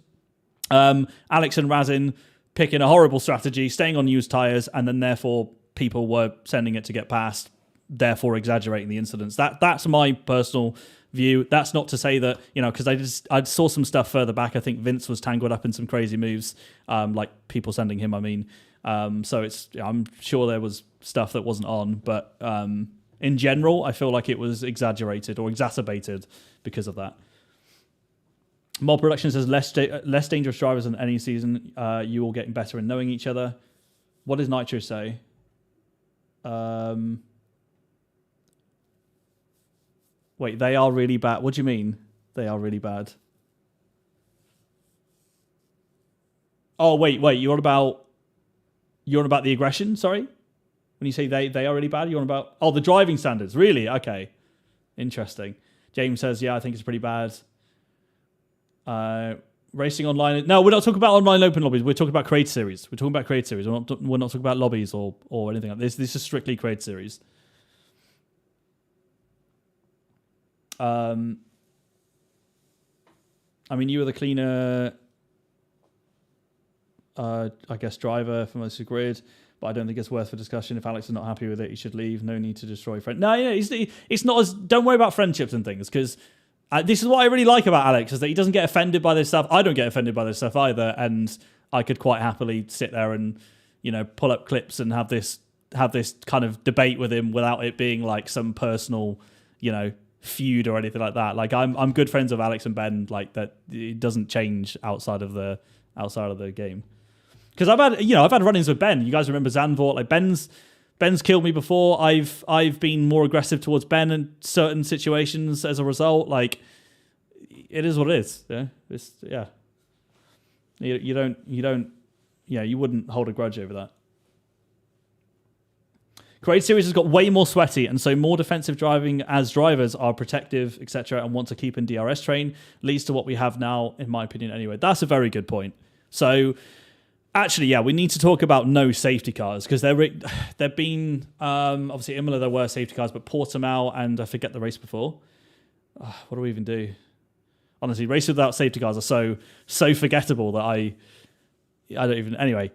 Alex and Razin picking a horrible strategy, staying on used tyres, and then therefore people were sending it to get past, therefore exaggerating the incidents. That's my personal view. That's not to say that, because I saw some stuff further back. I think Vince was tangled up in some crazy moves, like people sending him, so I'm sure there was stuff that wasn't on, but in general, I feel like it was exaggerated or exacerbated because of that. Mob Production says less dangerous drivers than any season. You all getting better and knowing each other. What does Nitro say? Wait, they are really bad. What do you mean? They are really bad. Oh, wait. You're on about the aggression, sorry? When you say they are really bad, you're on about... Oh, the driving standards. Really? Okay. Interesting. James says, yeah, I think it's pretty bad. Racing online... No, we're not talking about online open lobbies. We're talking about Create Series. We're talking not talking about lobbies or anything like this. This is strictly Create Series. I mean, you were the cleaner... I guess driver for most of the grid, but I don't think it's worth a discussion. If Alex is not happy with it, he should leave. No need to destroy friends. No, it's not as. Don't worry about friendships and things, because this is what I really like about Alex, is that he doesn't get offended by this stuff. I don't get offended by this stuff either, and I could quite happily sit there and pull up clips and have this kind of debate with him without it being like some personal feud or anything like that. Like I'm good friends with Alex and Ben. Like that, it doesn't change outside of the game. Because I've had run-ins with Ben. You guys remember Zandvoort? Like Ben's killed me before. I've been more aggressive towards Ben in certain situations as a result. Like it is what it is. Yeah, you wouldn't hold a grudge over that. Create Series has got way more sweaty, and so more defensive driving as drivers are protective, etc., and want to keep in DRS train leads to what we have now, in my opinion. Anyway, that's a very good point. So. Actually, yeah, we need to talk about no safety cars, because there've been obviously Imola there were safety cars, but Portimao and I forget the race before. What do we even do? Honestly, races without safety cars are so forgettable that I don't even. Anyway,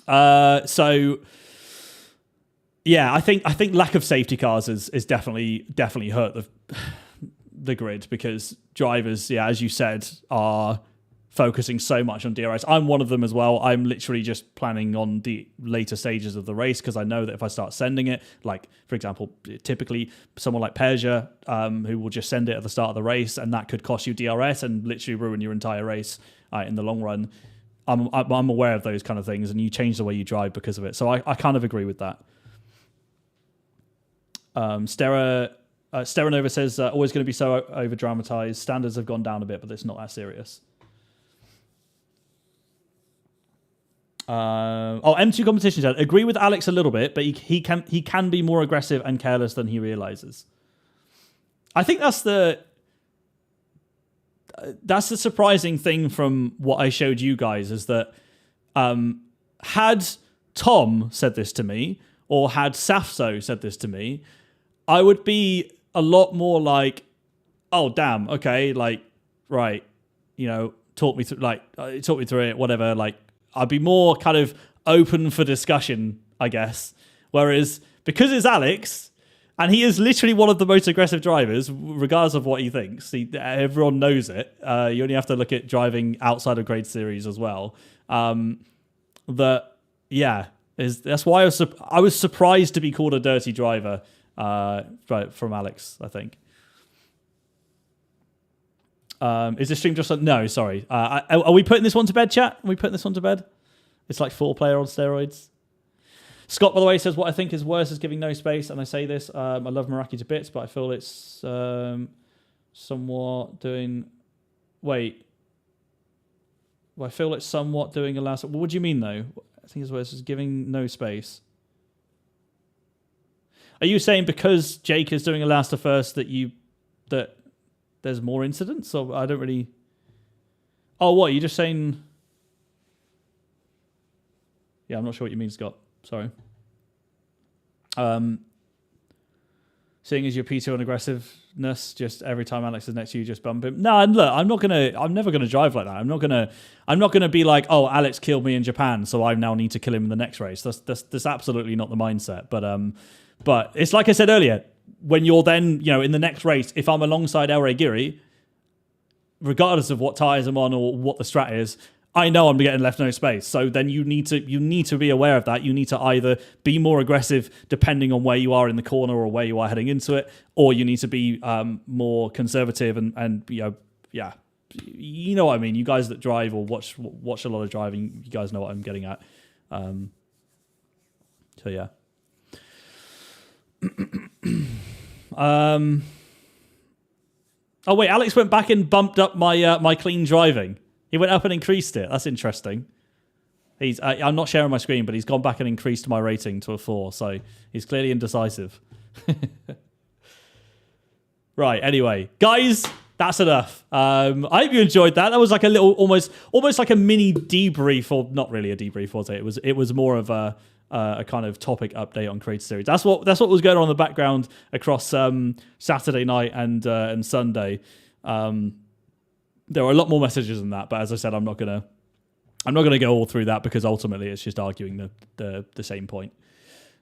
so yeah, I think lack of safety cars is definitely hurt the grid, because drivers, yeah, as you said, are focusing so much on DRS. I'm one of them as well. I'm literally just planning on the later stages of the race, because I know that if I start sending it, like, for example, typically someone like Persia, who will just send it at the start of the race, and that could cost you DRS and literally ruin your entire race in the long run. I'm aware of those kind of things, and you change the way you drive because of it. So I kind of agree with that. Steranova says, always going to be so over-dramatized. Standards have gone down a bit, but it's not that serious. M2 competition said, agree with Alex a little bit, but he can be more aggressive and careless than he realizes. I think that's the surprising thing from what I showed you guys, is that had Tom said this to me, or had Safso said this to me, I would be a lot more like, oh damn, okay, like, right, talk me through it, whatever, like, I'd be more kind of open for discussion, I guess. Whereas, because it's Alex, and he is literally one of the most aggressive drivers, regardless of what he thinks, everyone knows it. You only have to look at driving outside of Grade Series as well. That's why I was surprised to be called a dirty driver from Alex, I think. Is this stream just... No, sorry. Are we putting this one to bed, chat? Are we putting this one to bed? It's like 4-player on steroids. Scott, by the way, says, what I think is worse is giving no space. And I say this, I love Meraki to bits, but I feel it's somewhat doing... Wait. Well, I feel it's somewhat doing a last... What do you mean, though? I think it's worse is giving no space. Are you saying because Jake is doing a last to first that there's more incidents? Or I don't really... Oh, what? You're just saying... Yeah, I'm not sure what you mean, Scott. Sorry. Seeing as your P2 on aggressiveness, just every time Alex is next to you, just bump him. No, and look, I'm never gonna drive like that. I'm not gonna be like, oh, Alex killed me in Japan, so I now need to kill him in the next race. That's absolutely not the mindset. But it's like I said earlier, when you're then, in the next race, if I'm alongside El Giri, regardless of what tyres I'm on or what the strat is, I know I'm getting left no space. So then you need to be aware of that. You need to either be more aggressive depending on where you are in the corner or where you are heading into it, or you need to be more conservative and yeah. You know what I mean. You guys that drive or watch a lot of driving, you guys know what I'm getting at. So yeah. Oh wait, Alex went back and bumped up my clean driving. He went up and increased it. That's interesting. I'm not sharing my screen, but he's gone back and increased my rating to a 4. So he's clearly indecisive. Right. Anyway, guys, that's enough. I hope you enjoyed that. That was like a little, almost like a mini debrief, or not really a debrief, was it? It was more of a kind of topic update on Creator Series. That's what was going on in the background across Saturday night and Sunday. There were a lot more messages than that, but as I said, I'm not gonna go all through that because ultimately it's just arguing the same point.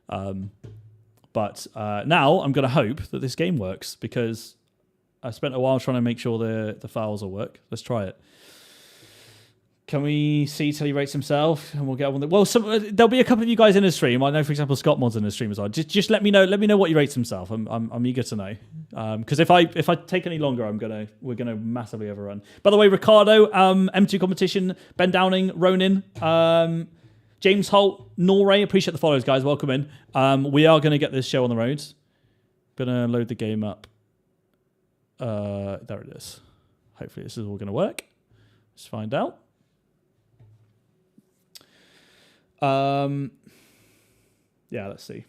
But now I'm gonna hope that this game works because I spent a while trying to make sure the files will work. Let's try it. Can we see till he rates himself, and we'll get on with it? Well, there'll be a couple of you guys in the stream. I know, for example, Scott Mod's in the stream as well. Just let me know. Let me know what he rates himself. I'm eager to know. Because if I take any longer, we're gonna massively overrun. By the way, Ricardo, M2 competition, Ben Downing, Ronin, James Holt, Norway. Appreciate the follows, guys. Welcome in. We are gonna get this show on the road. Gonna load the game up. There it is. Hopefully this is all gonna work. Let's find out. Yeah, let's see.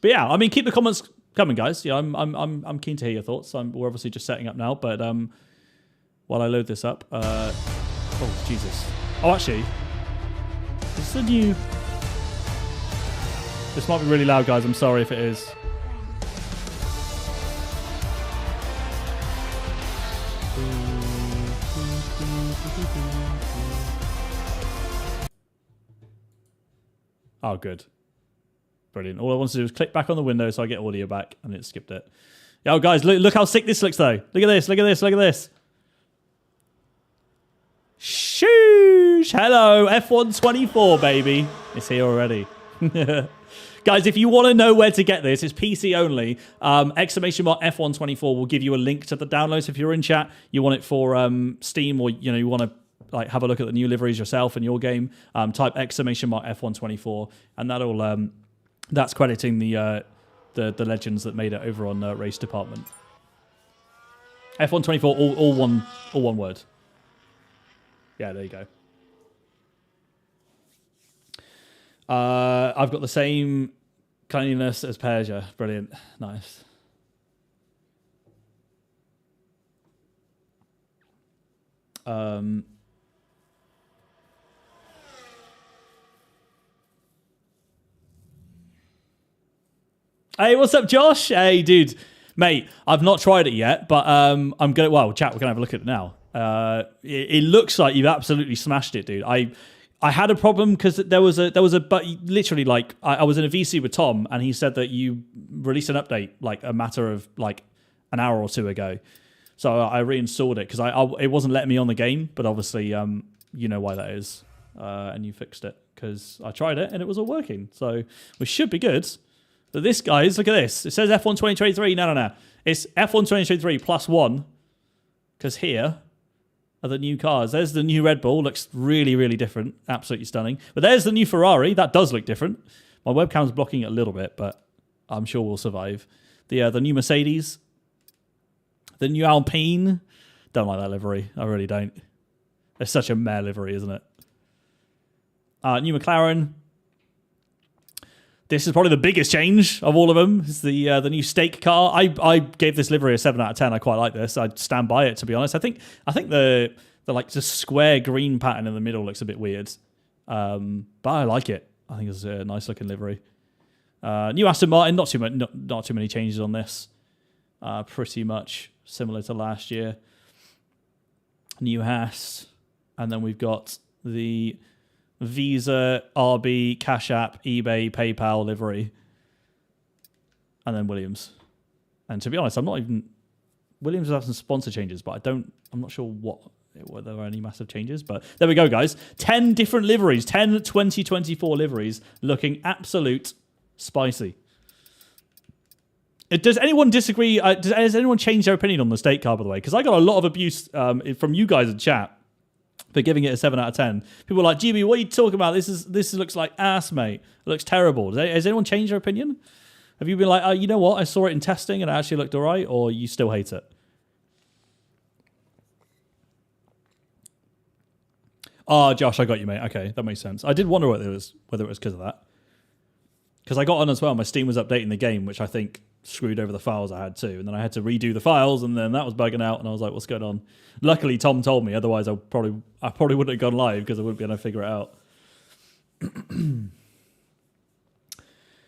But yeah, I mean, keep the comments coming, guys. Yeah, I'm keen to hear your thoughts. We're obviously just setting up now, but while I load this up, oh Jesus! Oh, actually, this is a new. This might be really loud, guys. I'm sorry if it is. Oh, good. Brilliant. All I want to do is click back on the window so I get audio back, and it skipped it. Yo, guys, look how sick this looks, though. Look at this, look at this, look at this. Shoosh! Hello, F124, baby. It's here already. Guys, if you want to know where to get this, it's PC only. Exclamation mark F124 will give you a link to the downloads if you're in chat. You want it for Steam, or you want to like have a look at the new liveries yourself in your game. Type exclamation mark F124, and that'll that's crediting the legends that made it over on Race Department. F124, all one word. Yeah, there you go. I've got the same cleanliness as Persia. Brilliant. Nice. Hey, what's up, Josh? Hey, dude. Mate, I've not tried it yet, but I'm going to... Well, chat, we're going to have a look at it now. It looks like you've absolutely smashed it, dude. I had a problem because there was a but literally like I was in a VC with Tom, and he said that you released an update like a matter of like an hour or two ago. So I reinstalled it because it wasn't letting me on the game, but obviously you know why that is, and you fixed it because I tried it and it was all working. So we should be good. But this, guys, look at this. It says F1 2023. No. It's F1 2023 +1 because here are the new cars. There's the new Red Bull. Looks really, really different. Absolutely stunning. But there's the new Ferrari. That does look different. My webcam's blocking it a little bit, but I'm sure we'll survive. The new Mercedes. The new Alpine. Don't like that livery. I really don't. It's such a meh livery, isn't it? New McLaren. This is probably the biggest change of all of them. It's the new steak car. I gave this livery a 7 out of 10. I quite like this. I'd stand by it, to be honest. I think the like just square green pattern in the middle looks a bit weird, but I like it. I think it's a nice looking livery. New Aston Martin. Not too many changes on this. Pretty much similar to last year. New Haas, and then we've got the Visa, RB, Cash App, eBay, PayPal livery, and then Williams. And to be honest, I'm not even... Williams will have some sponsor changes, but I'm not sure whether there are any massive changes. But there we go, guys. 10 different liveries, 10 2024 liveries, looking absolute spicy. Does anyone disagree? Has anyone changed their opinion on the state car, by the way? Because I got a lot of abuse from you guys in chat for giving it a 7 out of 10. People are like, GB, what are you talking about? This looks like ass, mate. It looks terrible. Has anyone changed their opinion? Have you been like, you know what? I saw it in testing and it actually looked all right, or you still hate it? Oh, Josh, I got you, mate. Okay, that makes sense. I did wonder whether it was because of that. Because I got on as well. My Steam was updating the game, which I think screwed over the files I had too. And then I had to redo the files, and then that was bugging out. And I was like, what's going on? Luckily, Tom told me. Otherwise, I probably wouldn't have gone live because I wouldn't be able to figure it out.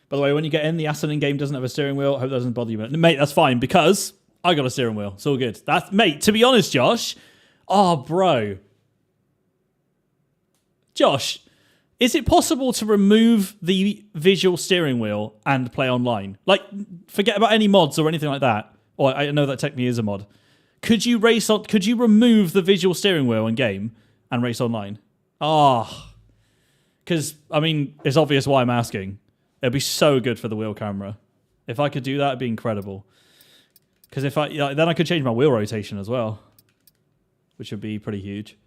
By the way, when you get in, the Aston game doesn't have a steering wheel. I hope that doesn't bother you. Mate, that's fine because I got a steering wheel. It's all good. Mate, to be honest, Josh. Oh, bro. Josh, is it possible to remove the visual steering wheel and play online? Like, forget about any mods or anything like that. Or I know that technically is a mod. Could you remove the visual steering wheel in game and race online? Because, I mean, it's obvious why I'm asking. It'd be so good for the wheel camera. If I could do that, it'd be incredible. Because then I could change my wheel rotation as well, which would be pretty huge.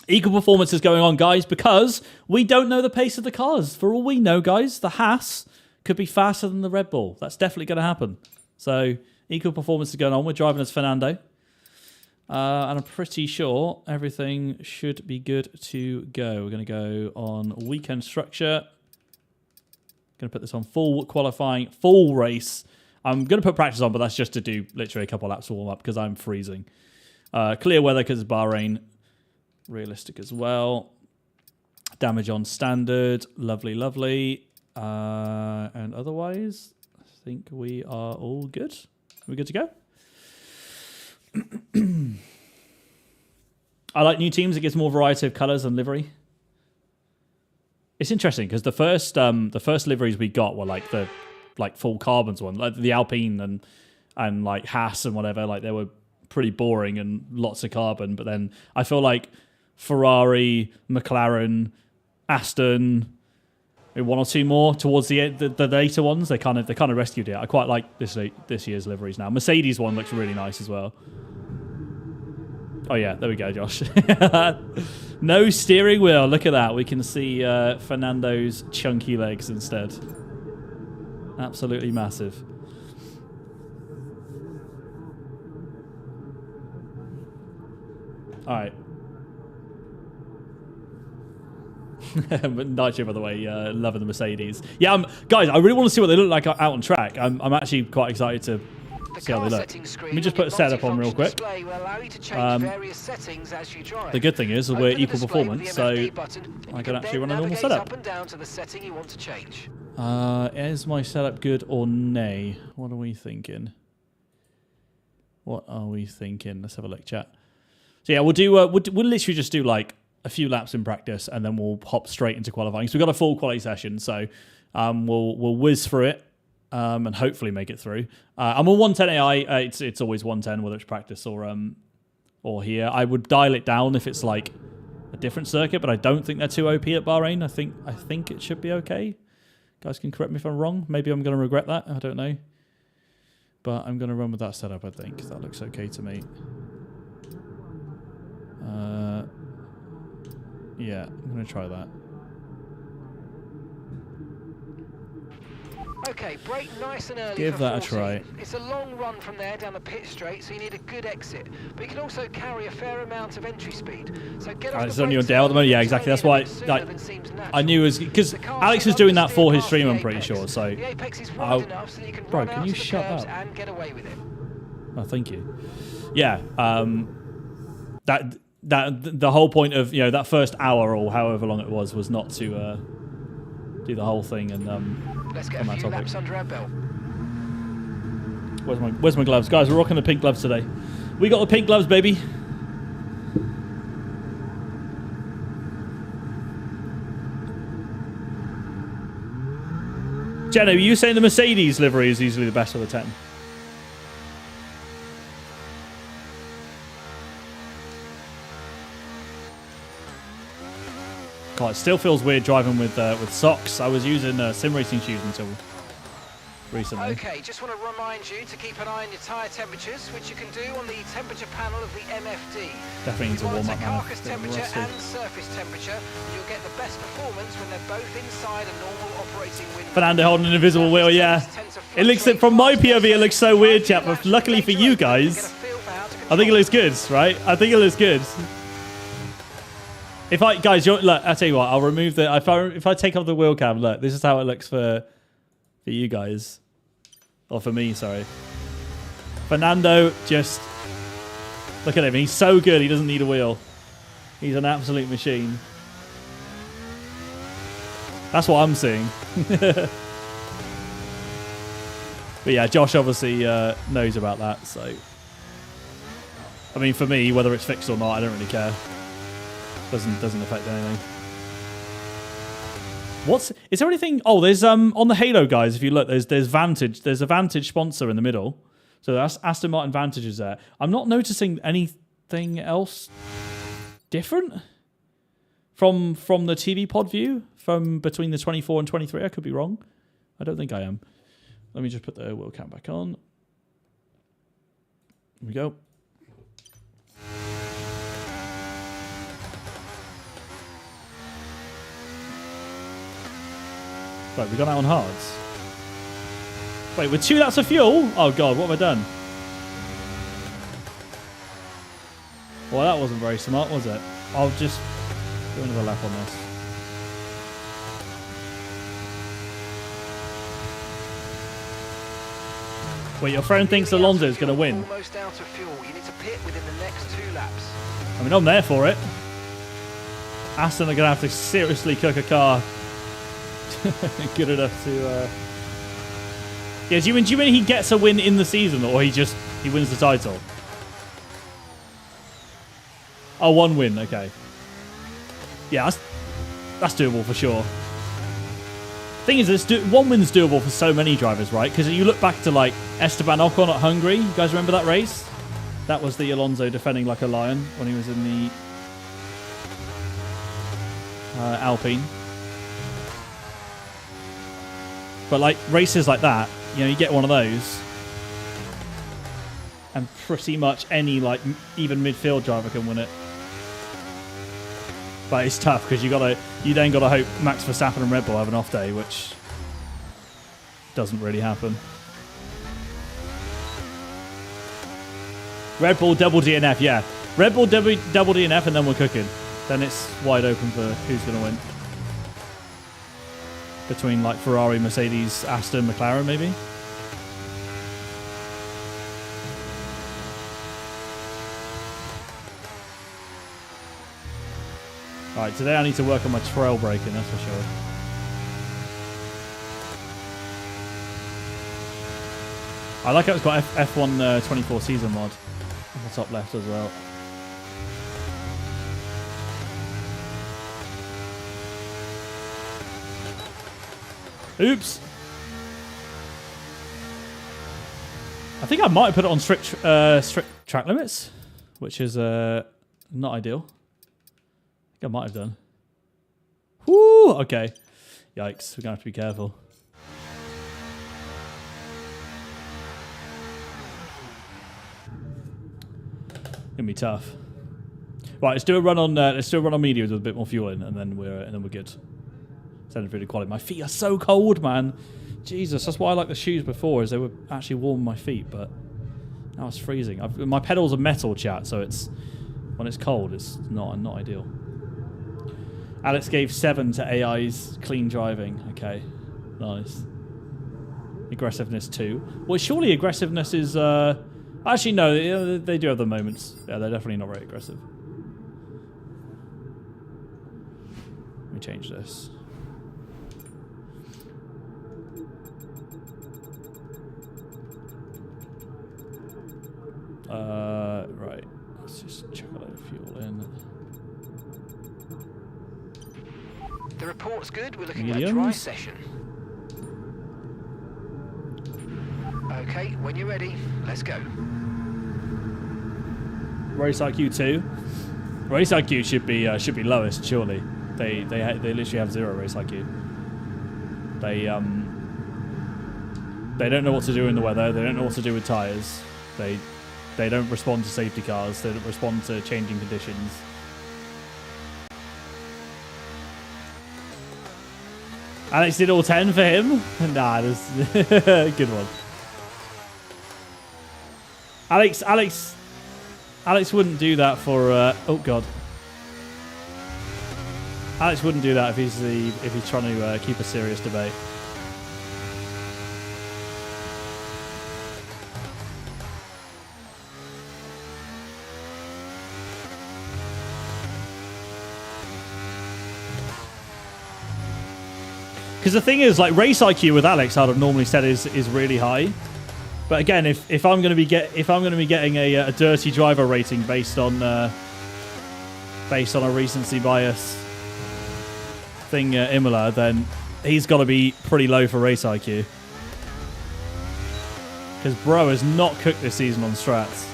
Equal performance is going on, guys, because we don't know the pace of the cars. For all we know, guys, the Haas could be faster than the Red Bull. That's definitely going to happen. So, equal performance is going on. We're driving as Fernando. And I'm pretty sure everything should be good to go. We're going to go on weekend structure. Going to put this on full qualifying, full race. I'm going to put practice on, but that's just to do literally a couple laps to warm up because I'm freezing. Clear weather because it's Bahrain. Realistic as well. Damage on standard. Lovely, lovely. And otherwise, I think we are all good. Are we good to go? I like new teams. It gives more variety of colours and livery. It's interesting because the first liveries we got were like the full carbons one, like the Alpine and like Haas and whatever. Like they were pretty boring and lots of carbon. But then I feel like Ferrari, McLaren, Aston, maybe one or two more towards the later ones. They kind of rescued it. I quite like this year's liveries now. Mercedes one looks really nice as well. Oh yeah, there we go, Josh. No steering wheel. Look at that. We can see Fernando's chunky legs instead. Absolutely massive. All right. Nitro, by the way, loving the Mercedes. Yeah, guys, I really want to see what they look like out on track. I'm actually quite excited to see how they look. Let me just put a setup on real quick. The good thing is we're equal performance, so I can actually run a normal setup. Is my setup good or nay? What are we thinking? What are we thinking? Let's have a look, chat. So yeah, we'll do. We'll literally just do like a few laps in practice, and then we'll hop straight into qualifying. So we've got a full quality session, so we'll whiz through it. And hopefully make it through. I'm on 110 AI. It's always 110, whether it's practice or here. I would dial it down if it's like a different circuit, but I don't think they're too OP at Bahrain. I think it should be okay. Guys can correct me if I'm wrong. Maybe I'm going to regret that. I don't know. But I'm going to run with that setup, I think. That looks okay to me. Yeah, I'm going to try that.
Okay, brake nice and early.
Give that a try.
It's a long run from there down the pit straight, so you need a good exit. But you can also carry a fair amount of entry speed. So get off
it's only on Dale at the moment. Yeah, exactly. That's why I knew it was because Alex is doing that for his stream. I'm pretty sure. So, bro, can you shut up?
And get away with it.
Oh, thank you. Yeah. That the whole point of that first hour or however long it was not to do the whole thing and
Let's get a few laps under our belt.
Where's my gloves? Guys, we're rocking the pink gloves today. We got the pink gloves, baby. Jenna, are you saying the Mercedes livery is usually the best of the 10? God, it still feels weird driving with socks. I was using sim racing shoes until recently.
Okay, just want to remind you to keep an eye on your tyre temperatures, which you can do on the temperature panel of the MFD.
Definitely need to warm up now.
Carcass temperature and surface temperature, you'll get the best performance when they're both inside a normal operating window.
Fernando holding an invisible wheel, yeah. It looks from my POV, it looks so weird, chat. But luckily for you guys, I think it looks good, right? I think it looks good. If I guys, look, I tell you what, I'll remove the. If I take off the wheel cam, look, this is how it looks for you guys, or for me. Sorry, Fernando, just look at him. He's so good. He doesn't need a wheel. He's an absolute machine. That's what I'm seeing. But yeah, Josh obviously knows about that. So, I mean, for me, whether it's fixed or not, I don't really care. Doesn't affect anything. Is there anything? Oh, there's on the Halo guys. If you look, there's Vantage. There's a Vantage sponsor in the middle. So that's Aston Martin Vantage is there. I'm not noticing anything else different from the TV pod view from between the 24 and 23. I could be wrong. I don't think I am. Let me just put the wheel cam back on. Here we go. Right, we got out on hards. Wait, with 2 laps of fuel? Oh god, what have I done? Well, that wasn't very smart, was it? I'll just do another lap on this. Wait, your friend thinks Alonso is going to win.
Almost out of fuel. You need to pit within the next 2 laps.
I mean, I'm there for it. Aston are going to have to seriously cook a car good enough to. Yeah, do you mean he gets a win in the season, or he wins the title? Oh, 1 win. Okay. Yeah, that's doable for sure. Thing is, 1 win's doable for so many drivers, right? Because you look back to like Esteban Ocon at Hungary. You guys remember that race? That was the Alonso defending like a lion when he was in the Alpine. But like races like that, you know, you get one of those, and pretty much any like even midfield driver can win it. But it's tough because you then gotta hope Max Verstappen and Red Bull have an off day, which doesn't really happen. Red Bull double DNF, yeah. Red Bull double DNF, and then we're cooking. Then it's wide open for who's gonna win. Between like Ferrari, Mercedes, Aston, McLaren, maybe. Alright, today I need to work on my trail braking, that's for sure. I like how it's got F1 24 season mod on the top left as well. Oops. I think I might have put it on strict track limits, which is not ideal. I think I might have done. Woo! Okay. Yikes. We're going to have to be careful. Gonna be tough. Right, let's do a run on media with a bit more fuel in, and then we're good. Sending through the quality. My feet are so cold, man. Jesus, that's why I like the shoes before, is they were actually warming my feet, but now it's freezing. My pedals are metal, chat, so it's when it's cold, it's not ideal. Alex gave 7 to AI's clean driving. Okay, nice. Aggressiveness 2. Well, surely aggressiveness is. Actually, no, they do have the moments. Yeah, they're definitely not very aggressive. Let me change this. Right. Let's just chuck a load of fuel in.
The report's good. We're looking at a dry session. Okay, when you're ready, let's go.
Race IQ 2. Race IQ should be lowest, surely. They literally have 0 race IQ. They don't know what to do in the weather. They don't know what to do with tires. They don't respond to safety cars. They don't respond to changing conditions. Alex did all 10 for him. Nah, this good one. Alex wouldn't do that for. Oh god. Alex wouldn't do that if he's trying to keep a serious debate. Because the thing is, like, race IQ with Alex, I'd have normally said is really high. But again, if I'm going to be getting a dirty driver rating based on a recency bias thing, Imola, then he's got to be pretty low for race IQ. Because bro has not cooked this season on strats.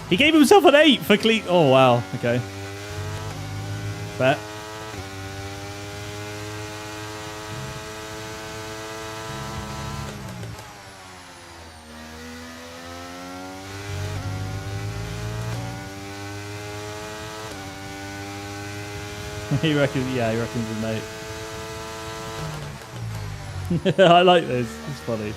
He gave himself an 8 for clean. Oh wow, okay. Bet. He reckons an 8. I like this. It's funny.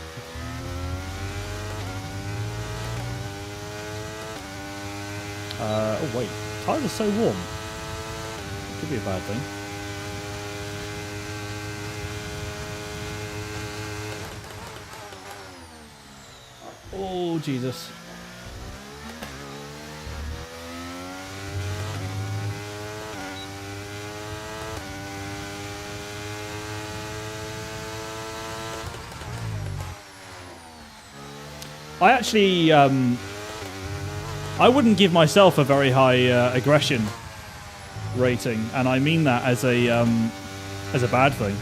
Oh wait, tires are so warm. Could be a bad thing. Oh Jesus. I actually, I wouldn't give myself a very high aggression rating, and I mean that as a bad thing.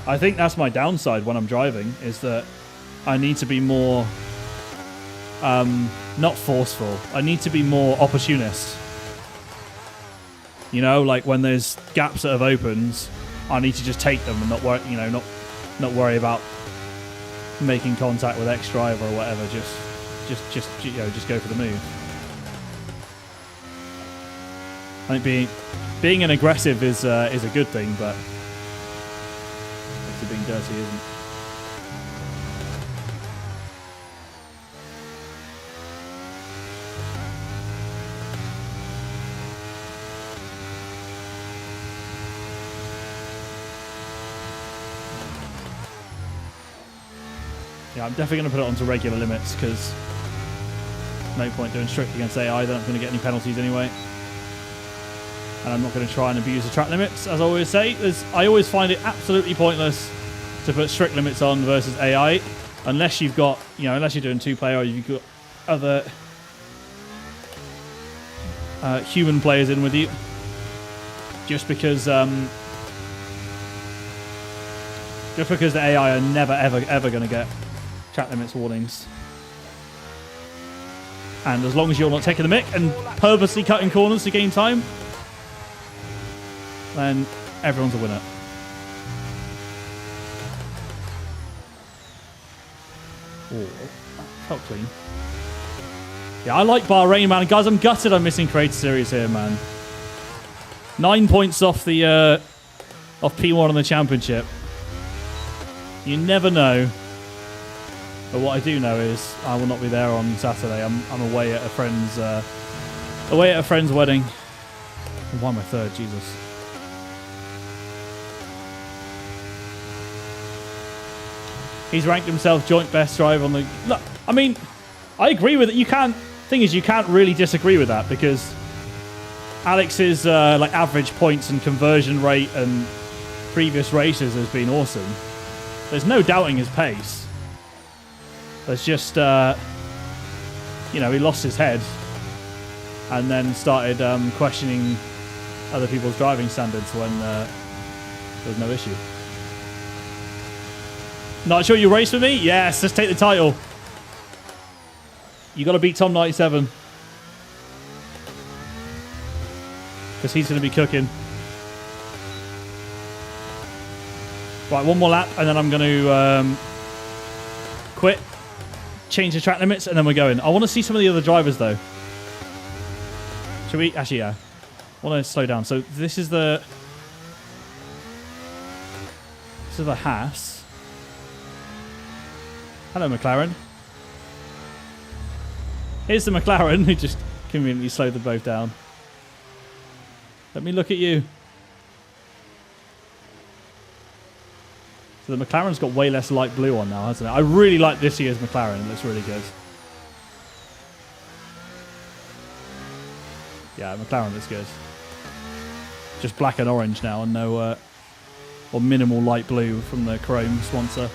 I think that's my downside when I'm driving, is that I need to be more, not forceful. I need to be more opportunist. You know, like when there's gaps that have opened, I need to just take them and not worry, you know, not worry about making contact with X driver or whatever. Just you know, just go for the move. I think being an aggressive is a good thing, but obviously being dirty isn't. Yeah, I'm definitely going to put it onto regular limits because no point doing strict against AI. They're not going to get any penalties anyway. And I'm not going to try and abuse the track limits, as I always say. I always find it absolutely pointless to put strict limits on versus AI, unless you've got, you know, unless you're doing two-player or you've got other human players in with you. Just because the AI are never ever going to get track limits warnings. And as long as you're not taking the mick and purposely cutting corners to gain time, then everyone's a winner. Oh, that felt clean. Yeah, I like Bahrain, man. Guys, I'm gutted I'm missing Creator Series here, man. 9 points off the off P1 in the championship. You never know. But what I do know is I will not be there on Saturday. I'm away at a friend's wedding. Why am I third? Jesus. He's ranked himself joint best driver on the. Look, I mean, I agree with it. You can't. Thing is, you can't really disagree with that because Alex's like average points and conversion rate and previous races has been awesome. There's no doubting his pace. There's just, you know, he lost his head and then started questioning other people's driving standards when there was no issue. Not sure you race with me? Yes, let's take the title. You got to beat Tom 97 because he's going to be cooking. Right, one more lap and then I'm going to quit. Change the track limits and then we're going. I want to see some of the other drivers though. Should we? Actually, yeah. I want to slow down. So this is the Haas. Hello, McLaren. Here's the McLaren who just conveniently slowed them both down. Let me look at you. So the McLaren's got way less light blue on now, hasn't it? I really like this year's McLaren. It looks really good. Yeah, McLaren looks good. Just black and orange now, and no, or minimal light blue from the chrome sponsor.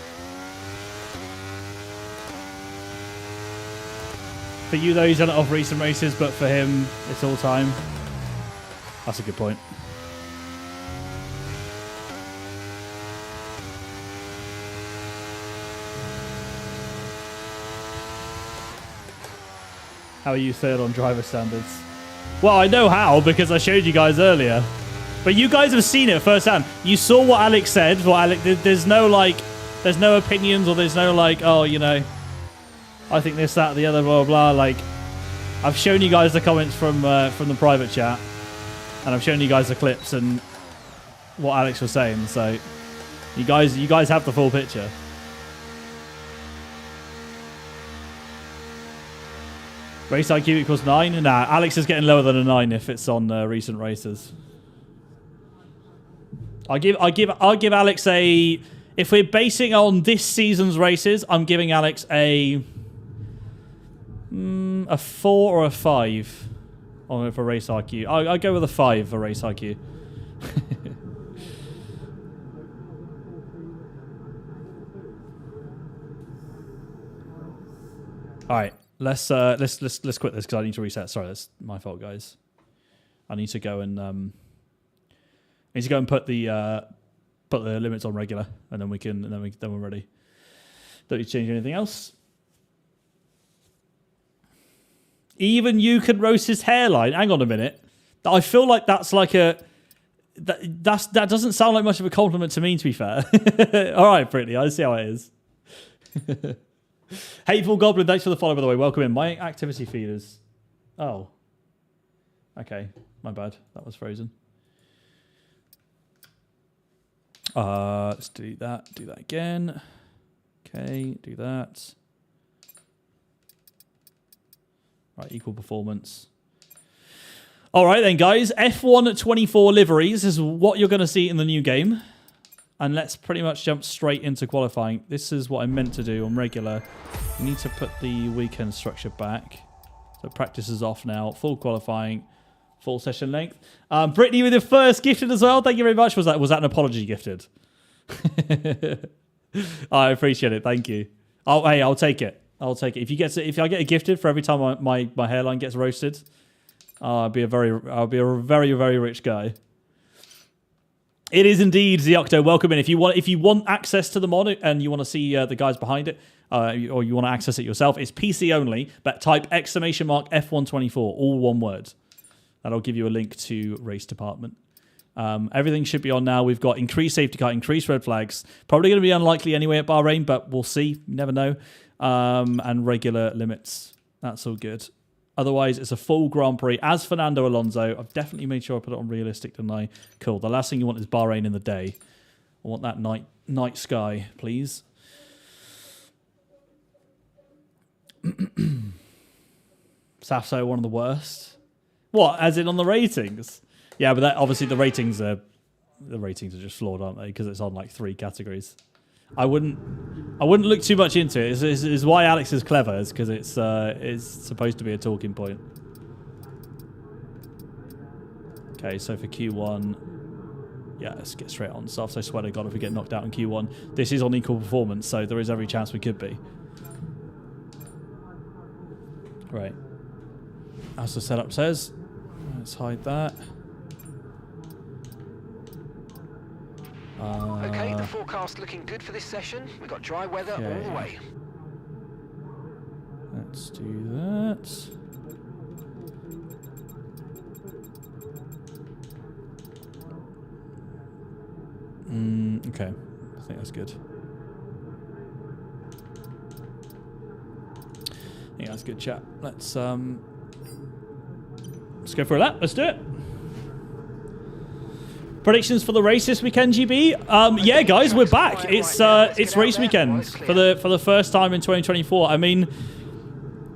For you, though, he's done it off recent races, but for him, it's all time. That's a good point. How are you third on driver standards? Well, I know how because I showed you guys earlier. But you guys have seen it firsthand. You saw what Alex said. There's no opinions, or there's no like, oh, you know, I think this, that, the other, blah, blah, blah. Like, I've shown you guys the comments from the private chat, and I've shown you guys the clips and what Alex was saying. So you guys have the full picture. Race IQ equals 9? Nah, Alex is getting lower than a 9 if it's on recent races. I'll give Alex a... If we're basing on this season's races, I'm giving Alex a 4 or a 5 for race IQ. I'll go with a 5 for race IQ. All right. Let's quit this because I need to reset. Sorry, that's my fault, guys. I need to go and put the limits on regular, and then we're ready. Don't need to change anything else. Even you can roast his hairline. Hang on a minute. I feel like that's like that doesn't sound like much of a compliment to me, to be fair. All right, Brittany, I see how it is. Hateful Goblin, thanks for the follow, by the way. Welcome in. My activity feed is... Oh. Okay. My bad. That was frozen. Let's do that. Do that again. Okay. Do that. Right. Equal performance. All right then, guys. F124 liveries is what you're going to see in the new game. And let's pretty much jump straight into qualifying. This is what I meant to do on regular. We need to put the weekend structure back. So practice is off now. Full qualifying, full session length. Brittany with the first gifted as well. Thank you very much. Was that an apology gifted? I appreciate it. Thank you. Hey, I'll take it. I'll take it. If I get a gifted for every time my hairline gets roasted, I'll be a very, very rich guy. It is indeed the Octo. Welcome in. If you want access to the mod and you want to see the guys behind it, or you want to access it yourself, it's PC only. But type !F124, all one word. That'll give you a link to race department. Everything should be on now. We've got increased safety car, increased red flags. Probably going to be unlikely anyway at Bahrain, but we'll see. You never know. And regular limits. That's all good. Otherwise, it's a full Grand Prix. As Fernando Alonso, I've definitely made sure I put it on realistic, didn't I? Cool. The last thing you want is Bahrain in the day. I want that night sky, please. Safso, one of the worst. What? As in on the ratings? Yeah, but obviously the ratings are just flawed, aren't they? Because it's on like 3 categories. I wouldn't look too much into it. It's why Alex is clever, is because it's supposed to be a talking point. Okay, so for Q1, yeah, let's get straight on stuff. So I swear to God, if we get knocked out in Q1, this is on equal performance, so there is every chance we could be. Right. As the setup says, let's hide that.
Okay, the forecast looking good for this session. We've got dry weather all the way.
Let's do that. Okay, I think that's good. I think that's good chat. Let's go for that. Let's do it. Predictions for the race this weekend, GB? Yeah, guys, we're back. It's race weekend for the first time in 2024. I mean,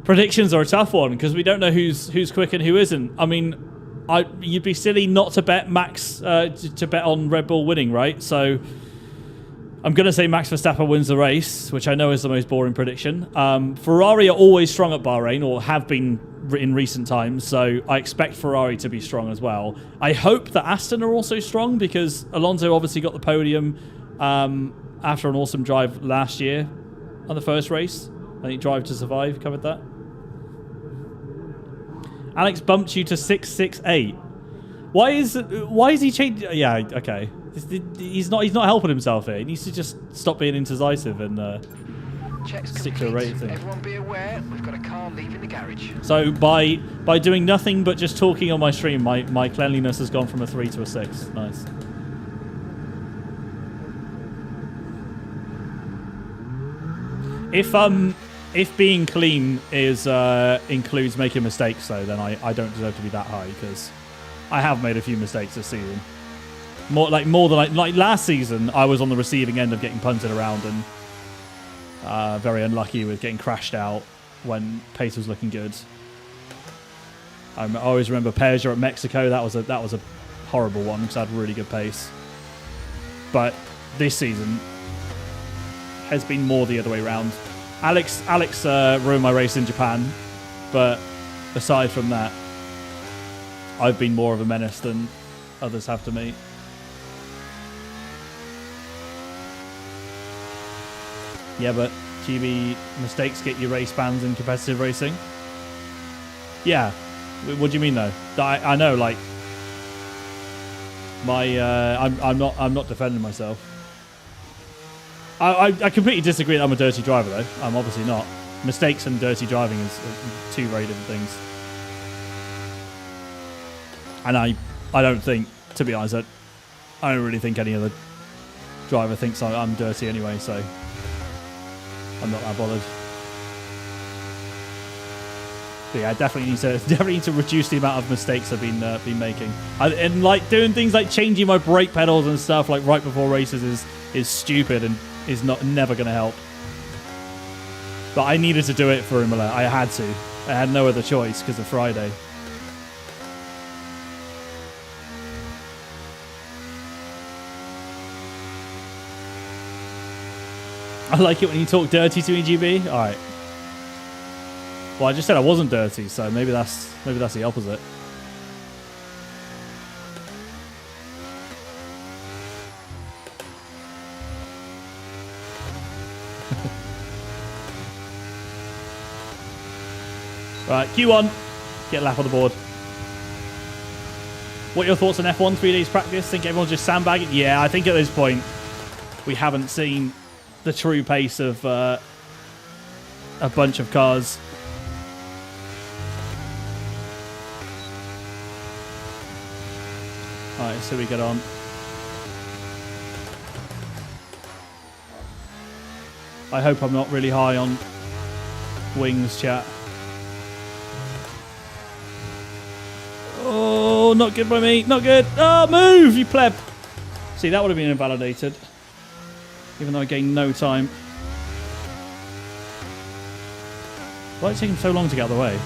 predictions are a tough one because we don't know who's quick and who isn't. I mean, you'd be silly not to bet Max to bet on Red Bull winning, right? So I'm going to say Max Verstappen wins the race, which I know is the most boring prediction. Ferrari are always strong at Bahrain, or have been in recent times, so I expect Ferrari to be strong as well. I hope that Aston are also strong because Alonso obviously got the podium after an awesome drive last year on the first race. I think Drive to Survive covered that. Alex bumped you to 668. Why is he changing? Yeah, okay. He's not helping himself here. He needs to just stop being indecisive and stick to a rating.
Everyone be aware, we've got a car leaving the garage.
So by doing nothing but just talking on my stream, my cleanliness has gone from a 3 to a 6. Nice. If being clean is includes making mistakes, though, then I don't deserve to be that high because I have made a few mistakes this season. More than like last season, I was on the receiving end of getting punted around and very unlucky with getting crashed out when pace was looking good. I always remember Peugeot at Mexico. That was a horrible one because I had really good pace. But this season has been more the other way around. Alex ruined my race in Japan, but aside from that, I've been more of a menace than others have to me. Yeah, but GB mistakes get you race bans in competitive racing. Yeah, what do you mean though? I know, like my I'm not defending myself. I completely disagree that I'm a dirty driver though. I'm obviously not. Mistakes and dirty driving is two very different things. And I don't think, to be honest, I don't really think any other driver thinks I'm dirty anyway, so I'm not that bothered. But yeah, I definitely need to reduce the amount of mistakes I've been making. And like doing things like changing my brake pedals and stuff like right before races is stupid and is never going to help. But I needed to do it for Imola. I had to. I had no other choice because of Friday. I like it when you talk dirty to me, GB. All right. Well, I just said I wasn't dirty, so maybe that's the opposite. Right, Q1. Get a lap on the board. What are your thoughts on F1 3 days practice? Think everyone's just sandbagging? Yeah, I think at this point we haven't seen the true pace of a bunch of cars. Alright, so we get on. I hope I'm not really high on wings, chat. Oh, not good by me. Not good. Oh, move, you pleb. See, that would have been invalidated. Even though I gained no time. Why did it take him so long to get out of the way?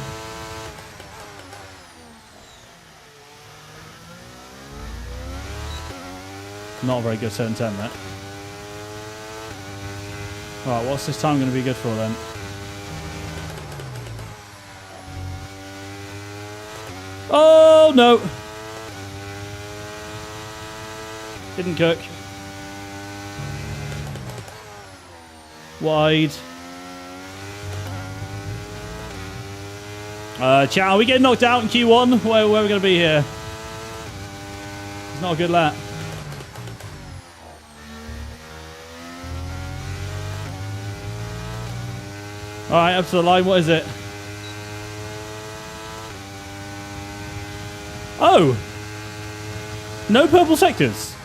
Not a very good turn 10, that. Alright, what's this time going to be good for then? Oh, no. Didn't cook. Wide. Chat, are we getting knocked out in Q1? Where are we going to be here? It's not a good lap. Alright, up to the line. What is it? Oh! No purple sectors.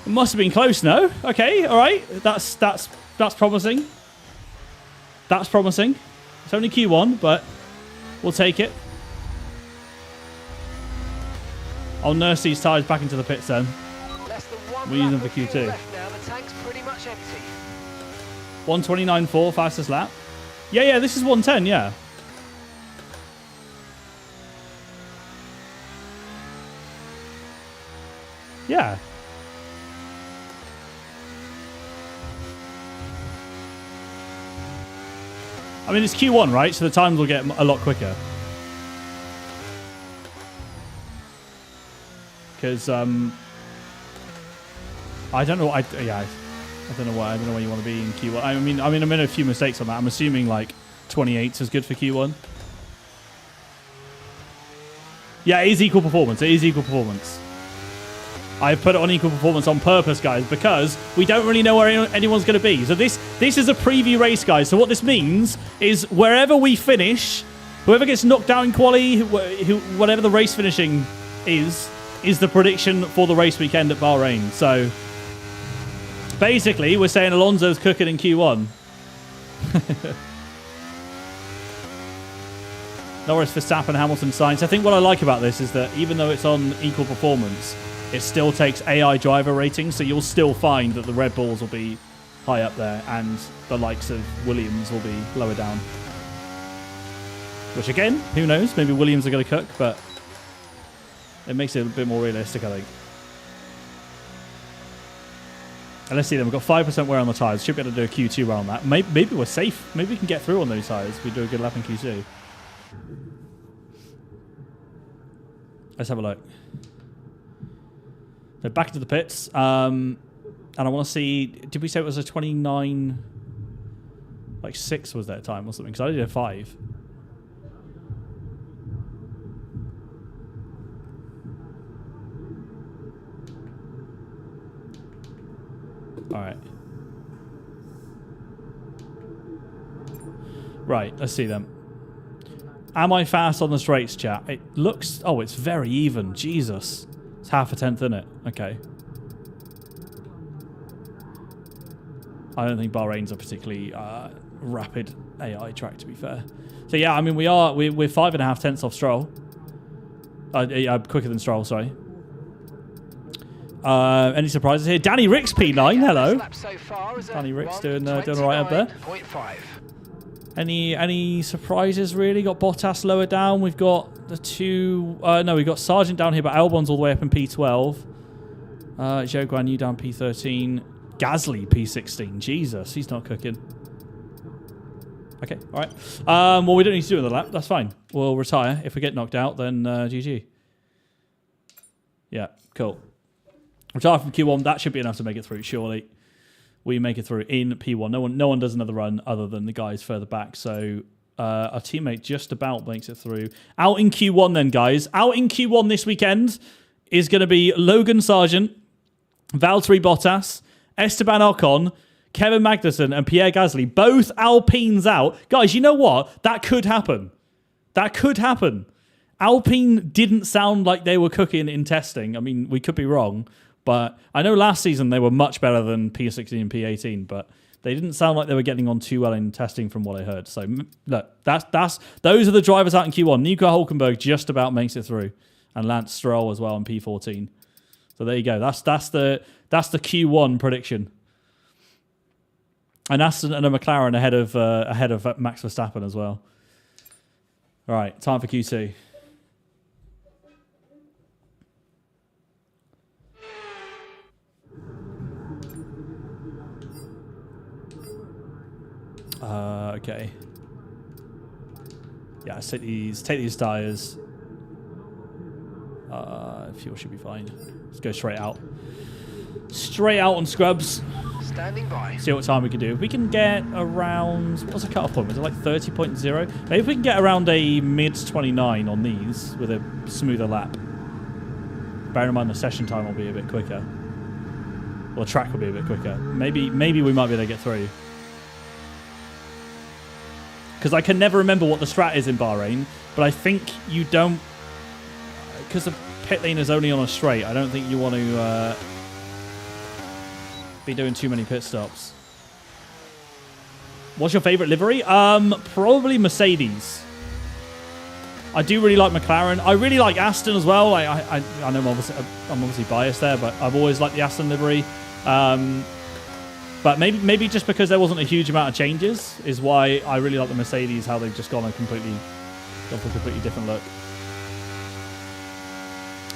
It must have been close, no? Okay, alright. That's promising. That's promising. It's only Q1, but we'll take it. I'll nurse these tyres back into the pits then. We'll use them for Q2.
129.4,
fastest lap. Yeah, this is 110, yeah. Yeah. I mean, it's Q1, right? So the times will get a lot quicker. Because, I don't know. I don't know why you want to be in Q1. I mean, I made a few mistakes on that. I'm assuming like 28 is good for Q1. Yeah, it is equal performance. It is equal performance. I've put it on equal performance on purpose, guys, because we don't really know where anyone's going to be. So this is a preview race, guys. So what this means is wherever we finish, whoever gets knocked out in quali, whatever the race finishing is the prediction for the race weekend at Bahrain. So basically, we're saying Alonso's cooking in Q1. Norris, Verstappen, Hamilton, Sainz. I think what I like about this is that even though it's on equal performance, it still takes AI driver ratings, so you'll still find that the Red Bulls will be high up there and the likes of Williams will be lower down. Which again, who knows? Maybe Williams are going to cook, but it makes it a bit more realistic, I think. And let's see then, we've got 5% wear on the tyres. Should be able to do a Q2 round that. Maybe we're safe. Maybe we can get through on those tyres if we do a good lap in Q2. Let's have a look. So back into the pits. And I want to see, did we say it was a 29, like 6 was that time or something? Because I did a 5. All right. Right, let's see them. Am I fast on the straights, chat? It looks... Oh, it's very even. Jesus. It's half a tenth, isn't it? Okay. I don't think Bahrain's a particularly rapid AI track, to be fair. So, yeah, I mean, we're 5.5 tenths off Stroll. Quicker than Stroll, sorry. Any surprises here? Danny Rick's P9, hello. Danny Rick's doing all right up there. Any surprises really? Got Bottas lower down. We've got the two. No, we've got Sargent down here, but Albon's all the way up in P12. Zhou Guanyu down P13. Gasly P16. Jesus, he's not cooking. Okay, all right. Well, we don't need to do another lap. That's fine. We'll retire. If we get knocked out, then GG. Yeah, cool. Retire from Q1. That should be enough to make it through, surely. We make it through in P1. No one does another run other than the guys further back. So our teammate just about makes it through. Out in Q1 then, guys. Out in Q1 this weekend is going to be Logan Sargent, Valtteri Bottas, Esteban Ocon, Kevin Magnussen, and Pierre Gasly. Both Alpines out. Guys, you know what? That could happen. That could happen. Alpine didn't sound like they were cooking in testing. I mean, we could be wrong. But I know last season they were much better than P16 and P18, but they didn't sound like they were getting on too well in testing from what I heard. So look, those are the drivers out in Q1. Nico Hulkenberg just about makes it through, and Lance Stroll as well in P14. So there you go. That's the Q1 prediction. And Aston and a McLaren ahead of Max Verstappen as well. All right, time for Q2. Okay. Yeah, let's take these tires. Fuel should be fine. Let's go straight out. Straight out on scrubs.
Standing by.
See what time we can do. If we can get around... What's the cut-off point? Is it like 30.0? Maybe if we can get around a mid-29 on these with a smoother lap. Bearing in mind the session time will be a bit quicker. Well, the track will be a bit quicker. Maybe we might be able to get through. Because I can never remember what the strat is in Bahrain, but I think you don't... Because the pit lane is only on a straight, I don't think you want to be doing too many pit stops. What's your favourite livery? Probably Mercedes. I do really like McLaren. I really like Aston as well. I know I'm obviously biased there, but I've always liked the Aston livery. But maybe just because there wasn't a huge amount of changes is why I really like the Mercedes, how they've just gone for a completely different look.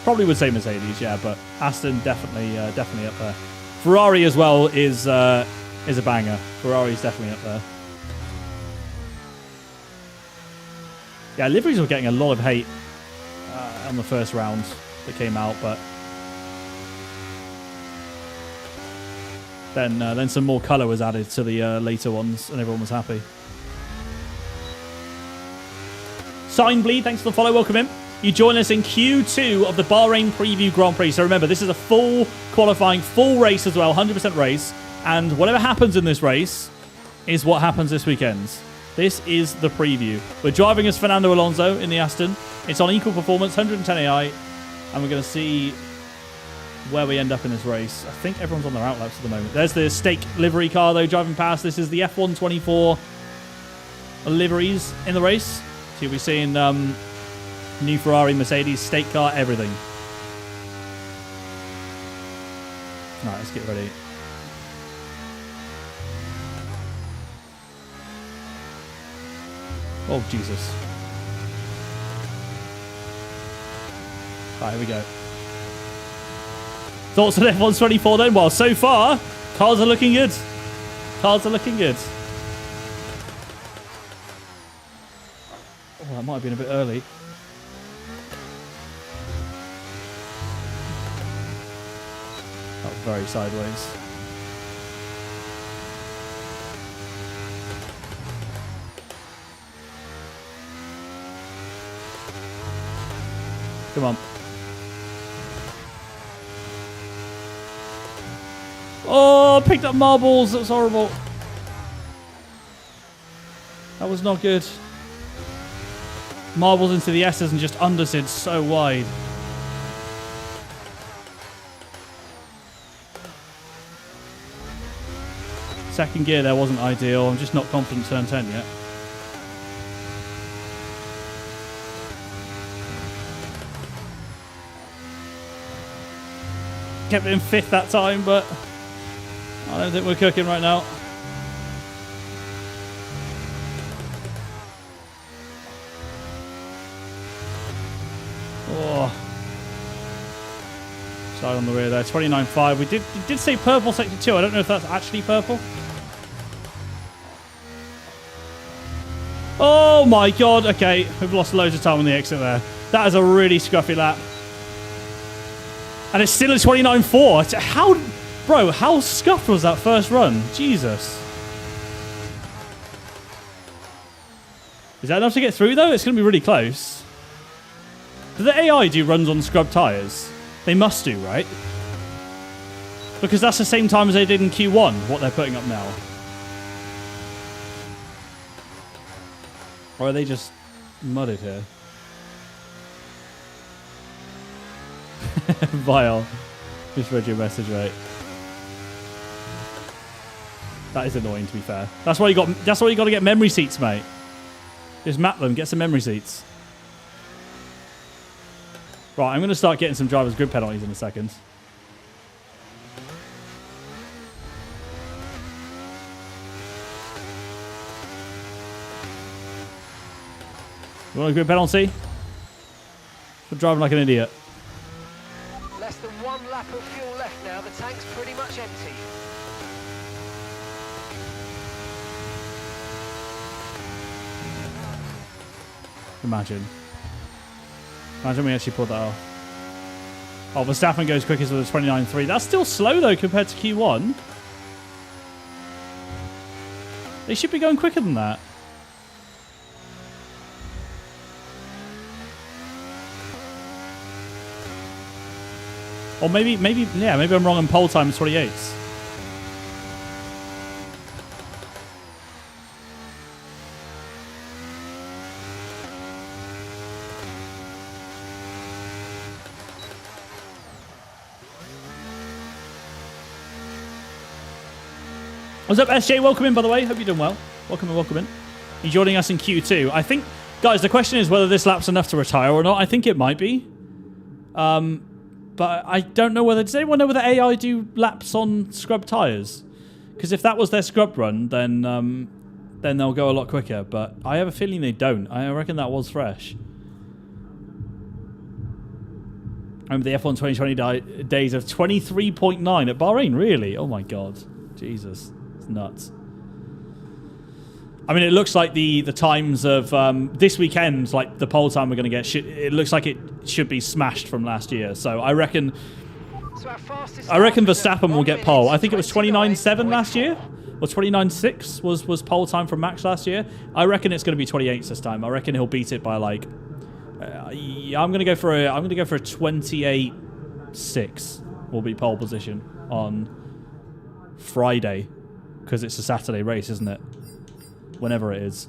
Probably would say Mercedes, yeah, but Aston definitely up there. Ferrari as well is a banger. Ferrari's definitely up there. Yeah, liveries were getting a lot of hate on the first round that came out, but then some more colour was added to the later ones, and everyone was happy. Sign Bleed, thanks for the follow. Welcome in. You join us in Q2 of the Bahrain Preview Grand Prix. So remember, this is a full qualifying, full race as well, 100% race. And whatever happens in this race is what happens this weekend. This is the preview. We're driving as Fernando Alonso in the Aston. It's on equal performance, 110 AI. And we're going to see where we end up in this race. I think everyone's on their outlaps at the moment. There's the stake livery car, though, driving past. This is the F124 liveries in the race. So you'll be seeing new Ferrari, Mercedes, stake car, everything. All right, let's get ready. Oh, Jesus. All right, here we go. Thoughts on F124 then? Well, so far, cars are looking good. Cars are looking good. Oh, that might have been a bit early. That was very sideways. Come on. Oh, picked up marbles. That was horrible. That was not good. Marbles into the S's and just undersid so wide. Second gear there wasn't ideal. I'm just not confident turn 10 yet. Kept it in 5th that time, but I don't think we're cooking right now. Oh. Side on the rear there, 29.5. We did say purple sector 2. I don't know if that's actually purple. Oh my god, okay. We've lost loads of time on the exit there. That is a really scruffy lap. And it's still at 29.4. How, bro, how scuffed was that first run? Jesus. Is that enough to get through, though? It's going to be really close. Do the AI do runs on scrub tyres? They must do, right? Because that's the same time as they did in Q1, what they're putting up now. Or are they just mudded here? Vile. Just read your message, right? That is annoying, to be fair. That's why you got to get memory seats, mate. Just map them, get some memory seats. Right, I'm going to start getting some driver's grid penalties in a second. You want a grid penalty? For driving like an idiot.
Less than 1 lap of fuel left now. The tank's pretty much empty.
Imagine we actually pulled that off. Oh, Verstappen goes quickest with a 29.3. That's still slow, though, compared to Q1. They should be going quicker than that. Or maybe I'm wrong on pole time, it's 28s. What's up, SJ? Welcome in, by the way. Hope you're doing well. Welcome in. You're joining us in Q2. I think, guys, the question is whether this lap's enough to retire or not. I think it might be. But I don't know whether... Does anyone know whether AI do laps on scrub tyres? Because if that was their scrub run, then they'll go a lot quicker. But I have a feeling they don't. I reckon that was fresh. I remember the F1 2020 days of 23.9 at Bahrain. Really? Oh my god. Jesus. It's nuts. I mean, it looks like the times of this weekend, like the pole time we're going to get, it looks like it should be smashed from last year. So I reckon Verstappen will get pole. I think it was 29.7 last year, or 29.6 was pole time from Max last year. I reckon it's going to be 28 this time. I reckon he'll beat it by like. I'm going to go for a 28.6 will be pole position on Friday, because it's a Saturday race, isn't it? Whenever it is.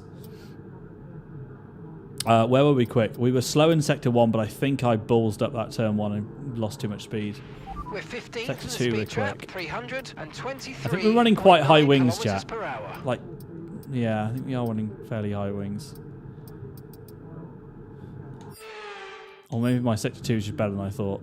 Where were we quick? We were slow in Sector 1, but I think I ballsed up that Turn 1 and lost too much speed.
We're 15
Sector
from
2
the
we're
speed trap,
quick.
323.
I think we're running quite high wings, chat.
Per hour.
Like, yeah, I think we are running fairly high wings. Or maybe my Sector 2 is just better than I thought.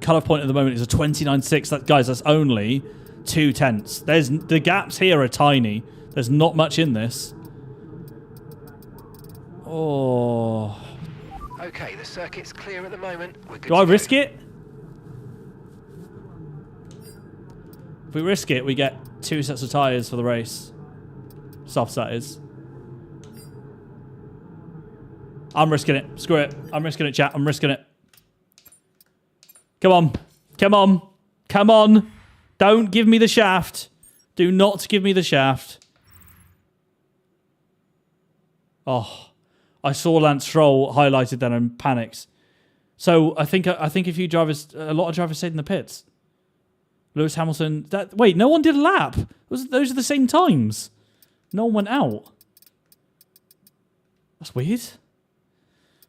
Cut-off point at the moment is a 29.6. That, guys, that's only 0.2. The gaps here are tiny. There's not much in this. Oh.
Okay, the circuit's clear at the moment. We're good.
Do I risk it? If we risk it, we get 2 sets of tyres for the race. Softs, that is. I'm risking it. Screw it. I'm risking it, chat. I'm risking it. Come on. Come on. Come on. Don't give me the shaft. Do not give me the shaft. Oh. I saw Lance Stroll highlighted then and panics. So I think a lot of drivers stayed in the pits. Lewis Hamilton. Wait, no one did a lap. Those are the same times. No one went out. That's weird.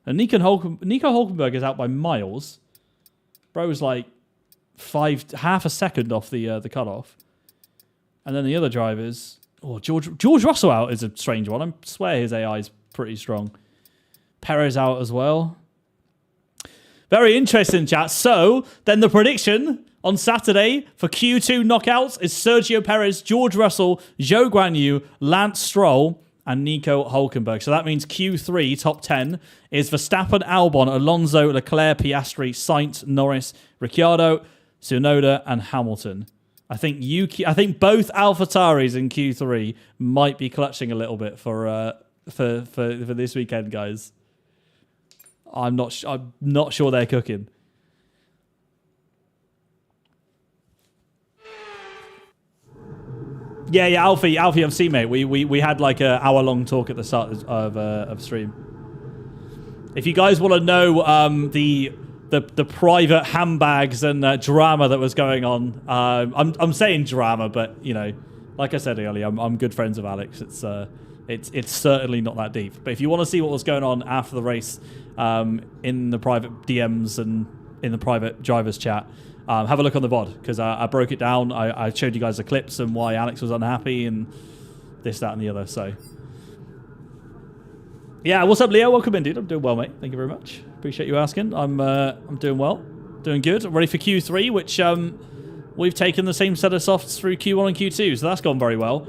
And Nico Hulkenberg is out by miles. Bro's like half a second off the cutoff. And then the other drivers. Oh, George Russell out is a strange one. I swear his AI is pretty strong. Perez out as well. Very interesting, chat. So, then the prediction on Saturday for Q2 knockouts is Sergio Perez, George Russell, Zhou Guanyu, Lance Stroll, and Nico Hulkenberg. So that means Q3 top 10 is Verstappen, Albon, Alonso, Leclerc, Piastri, Sainz, Norris, Ricciardo, Tsunoda, and Hamilton. I think both AlphaTauris in Q3 might be clutching a little bit for this weekend, guys. I'm not sure they're cooking. Yeah, Alfie, I've seen, mate. We had like an hour-long talk at the start of stream. If you guys want to know the private handbags and drama that was going on, I'm saying drama, but you know, like I said earlier, I'm good friends with Alex. It's certainly not that deep. But if you want to see what was going on after the race, in the private DMs and in the private drivers chat, have a look on the VOD, because I broke it down. I showed you guys the clips and why Alex was unhappy and this, that, and the other. So, yeah, what's up, Leo? Welcome in, dude. I'm doing well, mate. Thank you very much. Appreciate you asking. I'm doing well, doing good. I'm ready for Q3, which we've taken the same set of softs through Q1 and Q2, so that's gone very well.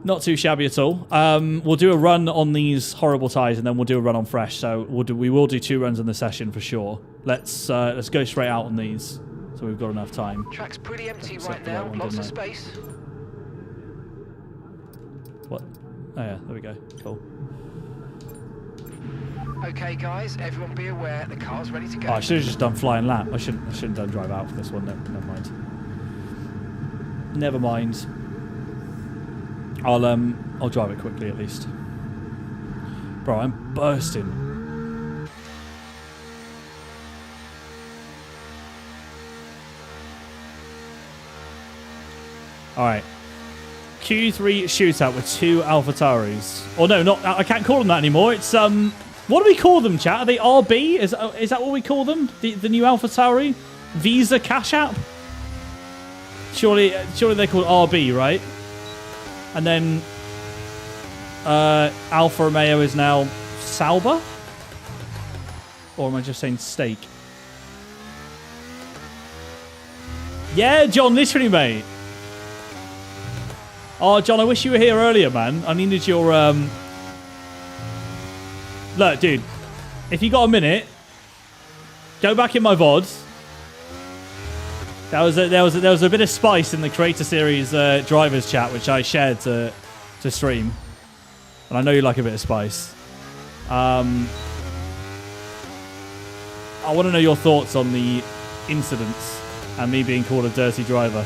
Not too shabby at all. We'll do a run on these horrible tyres, and then we'll do a run on fresh. So we will do 2 runs in the session for sure. Let's go straight out on these, so we've got enough time.
Track's pretty empty right now. Lots of space.
What? Oh yeah, there we go. Cool.
Okay, guys, everyone be aware the car's ready to go.
Oh, I should have just done flying lap. I shouldn't have done drive out for this one. No, never mind. Never mind. I'll drive it quickly at least. Bro, I'm bursting. Alright. Q3 shootout with 2 AlphaTauris. Or no, not. I can't call them that anymore. It's what do we call them, chat? Are they RB? Is that what we call them? The new AlphaTauri? Visa Cash App? Surely they're called RB, right? And then Alfa Romeo is now Sauber? Or am I just saying steak? Yeah, John, literally, mate. Oh, John, I wish you were here earlier, man. I needed your... Look, dude, if you got a minute, go back in my VODs. There was a bit of spice in the Creator Series drivers chat, which I shared to stream. And I know you like a bit of spice. I want to know your thoughts on the incidents and me being called a dirty driver.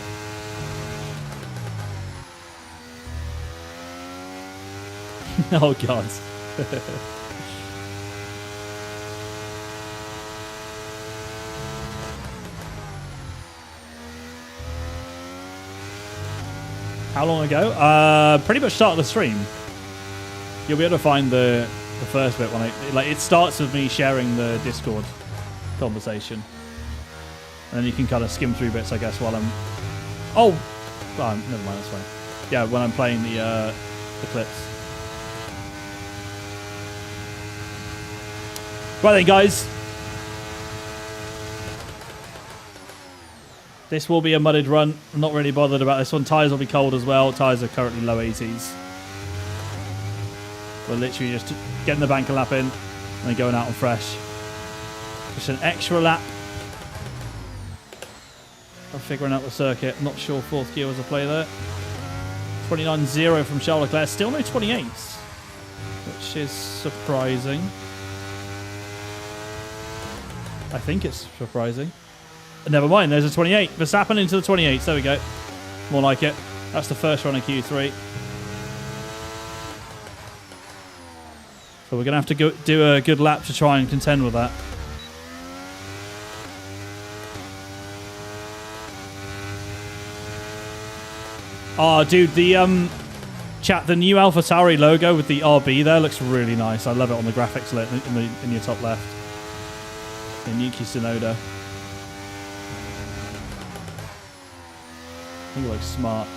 Oh, God. How long ago? Pretty much start of the stream. You'll be able to find the first bit when it starts with me sharing the Discord conversation, and then you can kind of skim through bits, I guess, while I'm. Oh, never mind. That's fine. Yeah, when I'm playing the clips. Right then, guys. This will be a mudded run. I'm not really bothered about this one. Tyres will be cold as well. Tyres are currently low 80s. We're literally just getting the banker lap in and then going out on fresh. Just an extra lap of figuring out the circuit. Not sure fourth gear was a play there. 29.0 from Charles Leclerc. Still no 28s, which is surprising. I think it's surprising. Never mind, there's a 28. Verstappen into the 28s. There we go. More like it. That's the first run of Q3. So we're going to have to do a good lap to try and contend with that. Oh, dude, the new AlphaTauri logo with the RB there looks really nice. I love it on the graphics in your top left. The Yuki Tsunoda. I think it looks smart.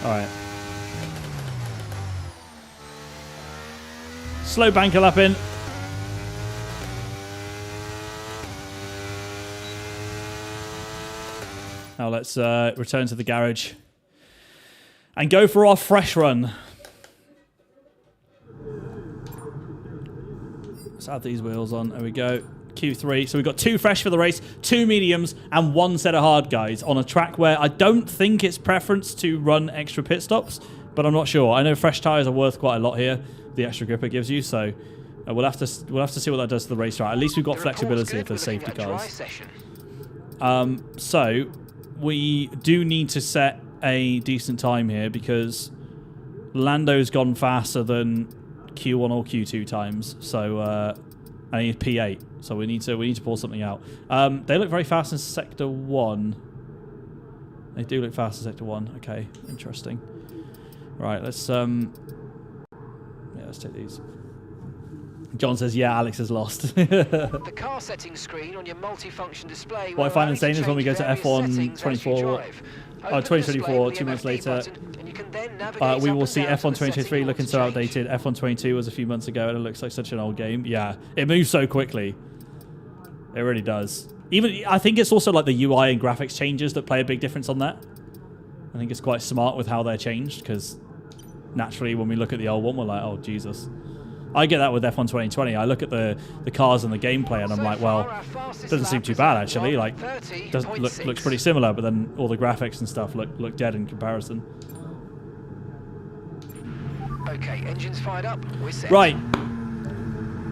Alright. Slow banker lap in. Now let's return to the garage and go for our fresh run. Let's add these wheels on. There we go. Q3. So we've got 2 fresh for the race, 2 mediums, and 1 set of hard guys on a track where I don't think it's preference to run extra pit stops, but I'm not sure. I know fresh tyres are worth quite a lot here, the extra grip it gives you, so we'll have to see what that does to the racetrack. At least we've got flexibility if there's safety cars. So we do need to set a decent time here because Lando's gone faster than Q1 or Q2 times, so I need P8, so we need to pull something out. They look very fast in Sector 1. They do look fast in Sector 1. Okay, interesting. Right, let's let's take these. John says, yeah, Alex has lost.
The car settings screen on your multifunction display.
What I find insane is when we go to F1 24, 2024, 2 months later, we will see F1 2023 looking so outdated. F1 22 was a few months ago, and it looks like such an old game. Yeah, it moves so quickly. It really does. Even I think it's also like the UI and graphics changes that play a big difference on that. I think it's quite smart with how they're changed, because naturally when we look at the old one, we're like, oh, Jesus. I get that with F1 2020. I look at the cars and the gameplay, and I'm like, well, it doesn't seem too bad actually. Like, looks pretty similar, but then all the graphics and stuff look dead in comparison.
Okay, engines fired up. We're set.
Right,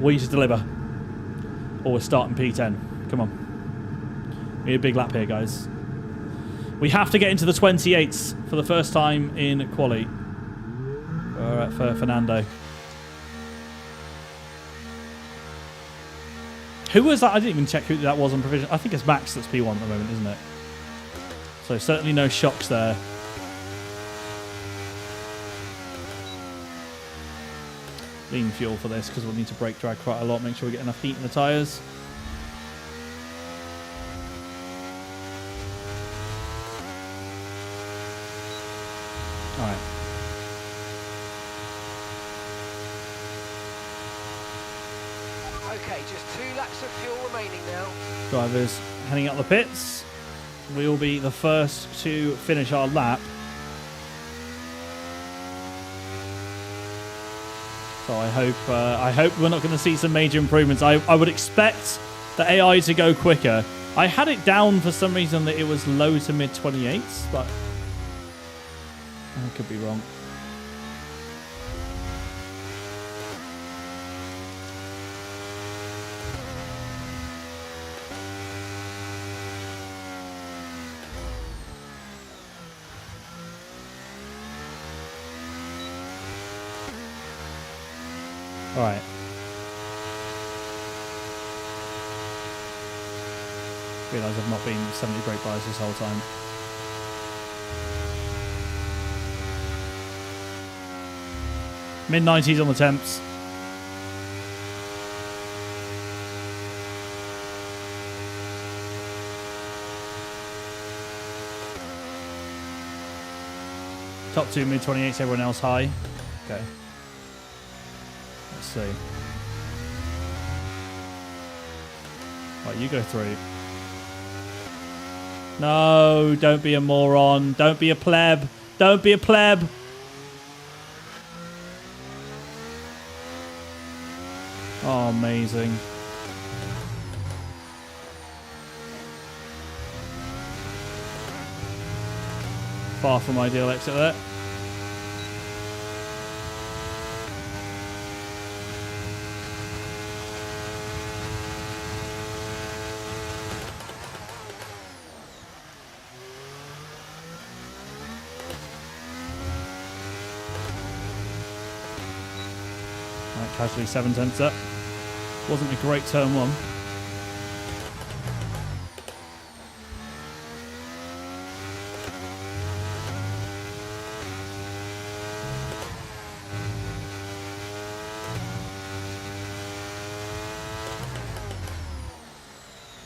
we need to deliver, or we're starting P10. Come on, we need a big lap here, guys. We have to get into the 28s for the first time in quali. For Fernando. Who was that? I didn't even check who that was on provision. I think it's Max that's P1 at the moment, isn't it? So certainly no shocks there. Lean fuel for this because we'll need to brake drag quite a lot. Make sure we get enough heat in the tyres. Alright.
laps of fuel remaining now.
Drivers heading up the pits. We'll be the first to finish our lap. So I hope we're not going to see some major improvements. I would expect the AI to go quicker. I had it down for some reason that it was low to mid 28s, but I could be wrong. All right. Realise I've not been 70 brake bias this whole time. Mid-90s on the temps. Top 2 mid-28s, everyone else high. Okay. Let's see. Right, you go through. No, don't be a moron. Don't be a pleb. Don't be a pleb. Oh, amazing. Far from ideal exit there. Casually 7/10 up. Wasn't a great turn one.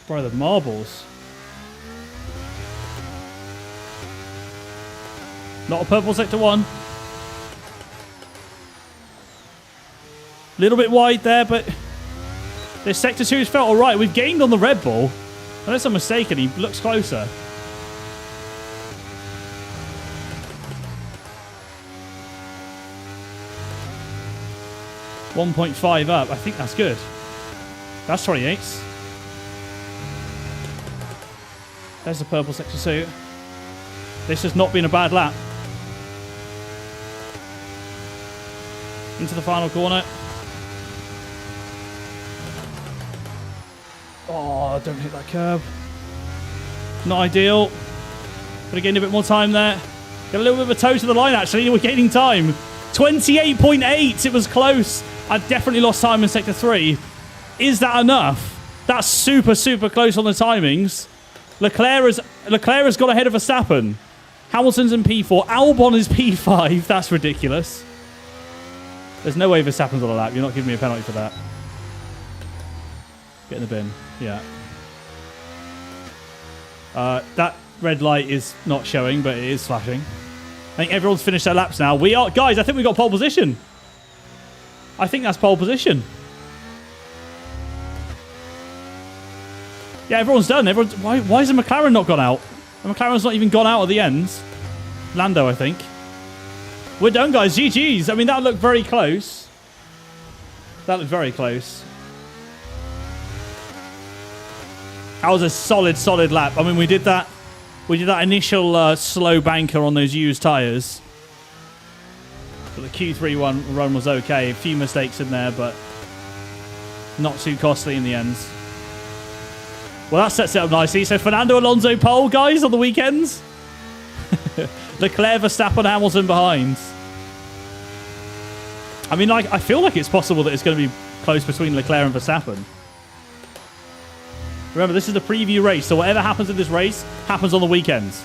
Bro, the marbles. Not a purple sector one. Little bit wide there, but this sector 2 has felt all right. We've gained on the Red Bull. Unless I'm mistaken, he looks closer. .5 up. I think that's good. That's 28s. There's the purple sector 2. This has not been a bad lap. Into the final corner. Oh, don't hit that curb. Not ideal. But again, a bit more time there. Got a little bit of a toe to the line, actually. We're gaining time. 28.8. It was close. I definitely lost time in Sector 3. Is that enough? That's super, super close on the timings. Leclerc has got ahead of Verstappen. Hamilton's in P4. Albon is P5. That's ridiculous. There's no way Verstappen's on a lap. You're not giving me a penalty for that. Get in the bin. Yeah. That red light is not showing, but it is flashing. I think everyone's finished their laps now. We are, guys, I think we got pole position. I think that's pole position. Yeah, everyone's done. Why has the McLaren not gone out? The McLaren's not even gone out at the end. Lando, I think. We're done, guys. GG's. I mean, that looked very close. That looked very close. That was a solid, solid lap. I mean, we did that initial slow banker on those used tyres. But the Q3 run was okay. A few mistakes in there, but not too costly in the end. Well, that sets it up nicely. So Fernando Alonso pole, guys, on the weekends. Leclerc, Verstappen, Hamilton behind. I mean, I feel like it's possible that it's going to be close between Leclerc and Verstappen. Remember, this is the preview race, so whatever happens in this race happens on the weekends.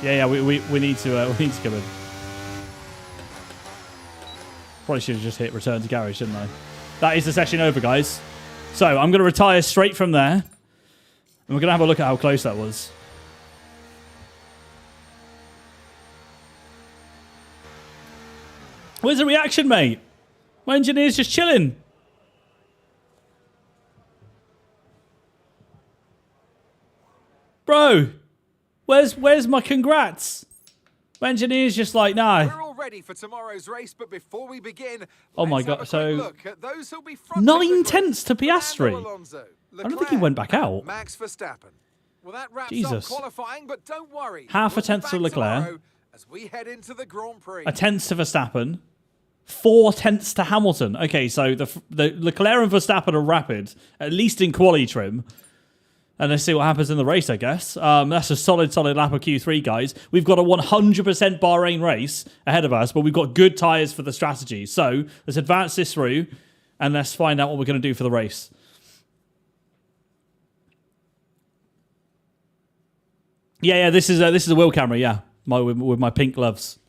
Yeah, we need to come in. Probably should have just hit return to garage, shouldn't I? That is the session over, guys. So I'm going to retire straight from there. And we're going to have a look at how close that was. Where's the reaction, mate? My engineer's just chilling. Bro, where's my congrats? My engineer's just like, nah.
We're all ready for tomorrow's race, but before we begin,
Oh my
let's have
God,
a
so
quick look at those who'll be fronting
9
the grid.
tenths to Piastri.
Fernando, Alonso,
I don't think he went back out.
Max Verstappen. Well, that wraps
Jesus.
up qualifying, but don't worry.
Half a
We'll be
tenth to
back
Leclerc.
tomorrow as we head into the Grand Prix.
A tenth to Verstappen. 4 tenths to Hamilton. Okay, so the Leclerc and Verstappen are rapid, at least in quali trim. And let's see what happens in the race, I guess. That's a solid lap of Q3, guys. We've got a 100% Bahrain race ahead of us, but we've got good tyres for the strategy. So let's advance this through, and let's find out what we're going to do for the race. Yeah, this is a wheel camera, yeah, with my pink gloves.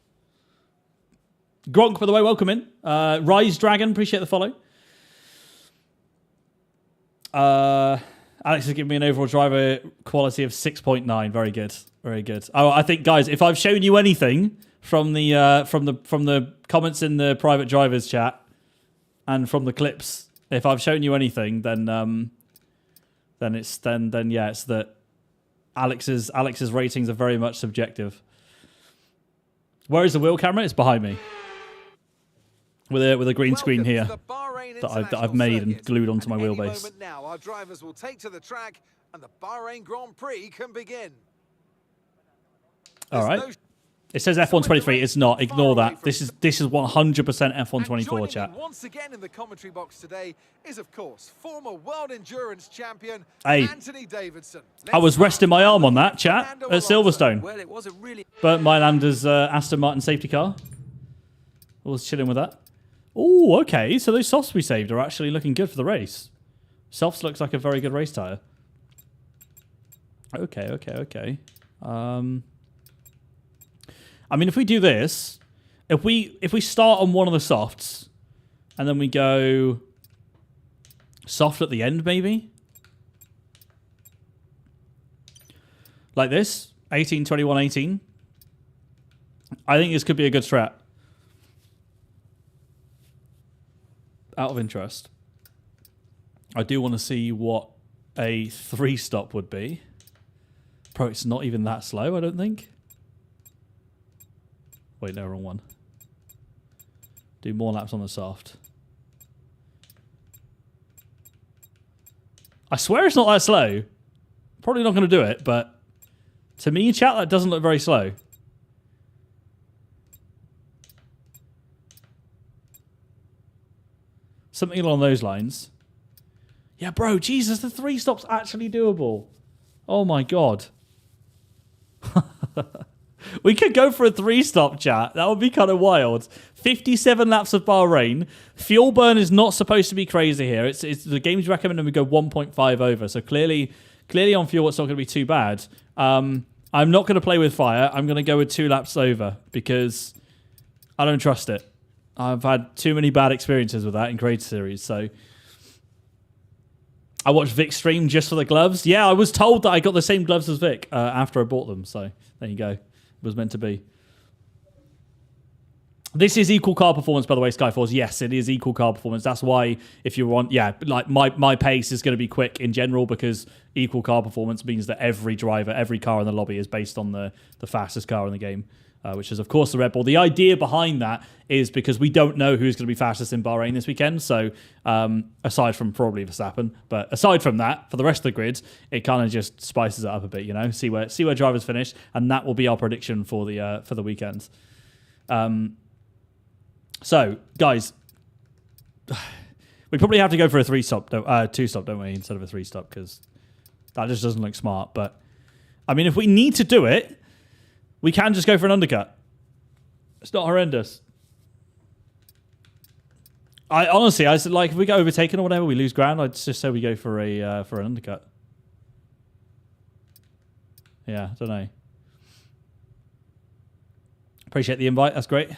Gronk, by the way, welcome in. Rise Dragon, appreciate the follow. Alex has given me an overall driver quality of 6.9. Very good, very good. Oh, I think, guys, if I've shown you anything from the comments in the private drivers chat and from the clips, if I've shown you anything, then it's that Alex's ratings are very much subjective. Where is the wheel camera? It's behind me. With a green screen here that I've made and glued onto my wheelbase.
Now our drivers will take to the track and the Bahrain Grand Prix can begin.
All right. It says F123. It's not. Ignore that. This is 100% F124 chat.
Once again in the commentary box today is of course former world endurance champion
Hey,
Anthony Davidson.
I was resting my arm on that chat
Fernando
at
Alonso.
Silverstone.
Well, it wasn't really.
Burnt my Landers Aston Martin safety car. I was chilling with that. Oh, okay. So those softs we saved are actually looking good for the race. Softs looks like a very good race tyre. Okay. I mean, if we do this, if we start on one of the softs, and then we go soft at the end, maybe? Like this. 18, 21, 18. I think this could be a good strat. Out of interest, I do want to see what a 3-stop would be. Bro, it's not even that slow, I don't think. Wait, no, wrong one. Do more laps on the soft. I swear it's not that slow. Probably not going to do it, but to me, chat, that doesn't look very slow. Something along those lines. Yeah, bro, Jesus, the 3-stop's actually doable. Oh my God. We could go for a 3-stop, chat. That would be kind of wild. 57 laps of Bahrain. Fuel burn is not supposed to be crazy here. It's the game's recommending we go 1.5 over. So clearly on fuel, it's not going to be too bad. I'm not going to play with fire. I'm going to go with 2 laps over because I don't trust it. I've had too many bad experiences with that in Creator Series, so... I watched Vic stream just for the gloves. Yeah, I was told that I got the same gloves as Vic after I bought them, so there you go. It was meant to be. This is equal car performance, by the way, Skyforce. Yes, it is equal car performance. That's why if you want... Yeah, like my pace is going to be quick in general because equal car performance means that every driver, every car in the lobby is based on the fastest car in the game. Which is, of course, the Red Bull. The idea behind that is because we don't know who's going to be fastest in Bahrain this weekend. So, aside from probably Verstappen, but aside from that, for the rest of the grid, it kind of just spices it up a bit. You know, see where drivers finish, and that will be our prediction for the weekend. So, guys, we probably have to go for a 2-stop, don't we, instead of a 3-stop because that just doesn't look smart. But I mean, if we need to do it. We can just go for an undercut. It's not horrendous. I honestly, I said, like, if we get overtaken or whatever, we lose ground. I'd just say we go for an undercut. Yeah, I don't know. Appreciate the invite. That's great.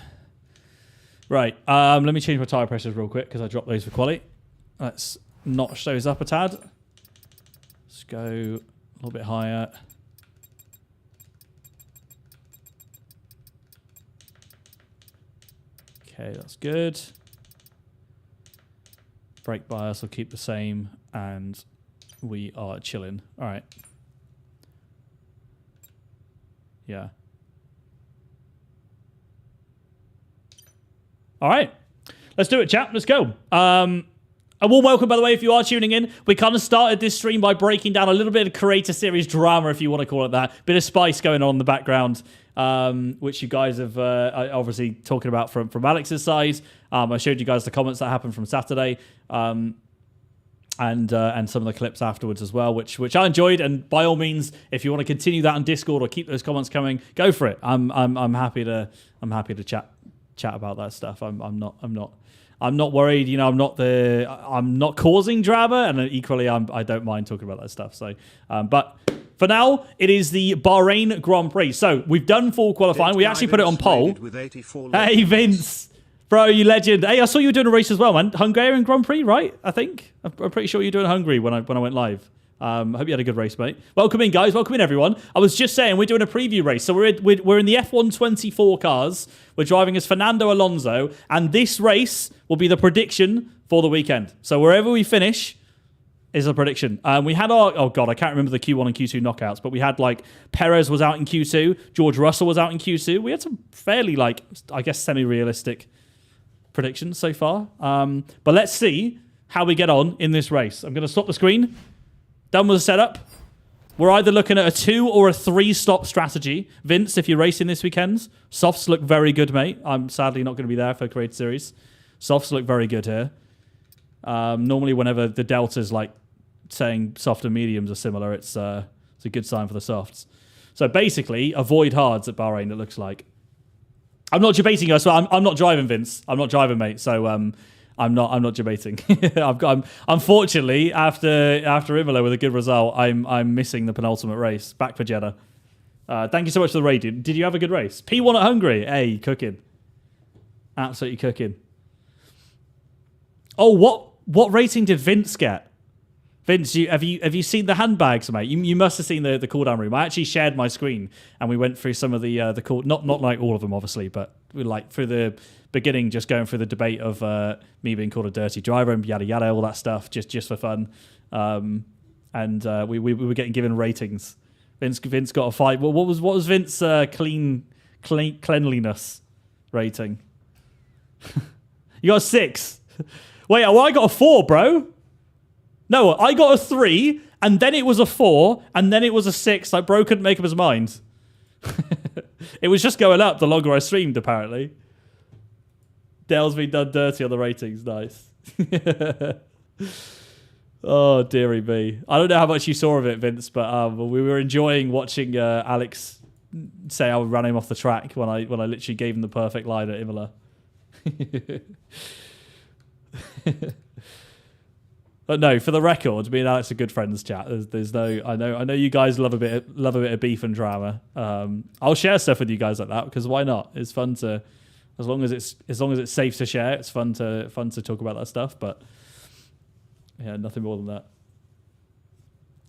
Right. Let me change my tire pressures real quick because I dropped those for quality. Let's notch those up a tad. Let's go a little bit higher. Okay, that's good. Brake bias will keep the same, and we are chilling. All right. Yeah. All right. Let's do it, chat. Let's go. A warm welcome, by the way, if you are tuning in. We kind of started this stream by breaking down a little bit of Creator Series drama, if you want to call it that. Bit of spice going on in the background, which you guys have obviously talking about from Alex's side. I showed you guys the comments that happened from Saturday, and some of the clips afterwards as well, which I enjoyed. And by all means, if you want to continue that on Discord or keep those comments coming, go for it. I'm happy to chat about that stuff. I'm not worried. You know, I'm not causing drama, and equally, I don't mind talking about that stuff. So, but for now, it is the Bahrain Grand Prix. So we've done full qualifying. We actually put it on poll. Hey, Vince, bro, you legend. Hey, I saw you were doing a race as well, man. Hungarian Grand Prix, right? I think I'm pretty sure you're doing Hungary when I went live. Hope you had a good race, mate. Welcome in, guys. Welcome in, everyone. I was just saying we're doing a preview race. So we're in the F124 cars. We're driving as Fernando Alonso. And this race will be the prediction for the weekend. So wherever we finish is a prediction. We had our... Oh, God, I can't remember the Q1 and Q2 knockouts. But we had, like, Perez was out in Q2. George Russell was out in Q2. We had some fairly, like, I guess, semi-realistic predictions so far. But let's see how we get on in this race. I'm going to stop the screen. Done with the setup. We're either looking at a 2 or a 3-stop strategy. Vince, if you're racing this weekend, softs look very good, mate. I'm sadly not going to be there for Creator Series. Softs look very good here. Normally, whenever the delta's like saying soft and mediums are similar, it's a good sign for the softs. So basically, avoid hards at Bahrain, it looks like. I'm not debating us, so I'm not driving, Vince. I'm not driving, mate. So I'm not debating. Unfortunately, after Imola with a good result, I'm missing the penultimate race. Back for Jeddah. Thank you so much for the raid, dude. Did you have a good race? P1 at Hungary. Hey, cooking. Absolutely cooking. Oh, what rating did Vince get? Vince, have you seen the handbags, mate? You must have seen the cooldown room. I actually shared my screen and we went through some of the cool, not like all of them, obviously, but we like through the beginning, just going through the debate of me being called a dirty driver and yada yada, all that stuff, just for fun. And we were getting given ratings. Vince got a 5. What was Vince cleanliness rating? You got a 6. Wait, well, I got a 4, bro. No, I got a 3, and then it was a 4, and then it was a 6. Like, bro couldn't make up his mind. It was just going up the longer I streamed, apparently. Dale's been done dirty on the ratings. Nice. Oh, dearie me. I don't know how much you saw of it, Vince, but we were enjoying watching Alex say I ran him off the track when I literally gave him the perfect line at Imola. But no, for the record, me and Alex are good friends, chat. There's no. I know you guys love a bit of beef and drama. I'll share stuff with you guys like that because why not? It's fun to, as long as it's safe to share. It's fun to talk about that stuff. But yeah, nothing more than that.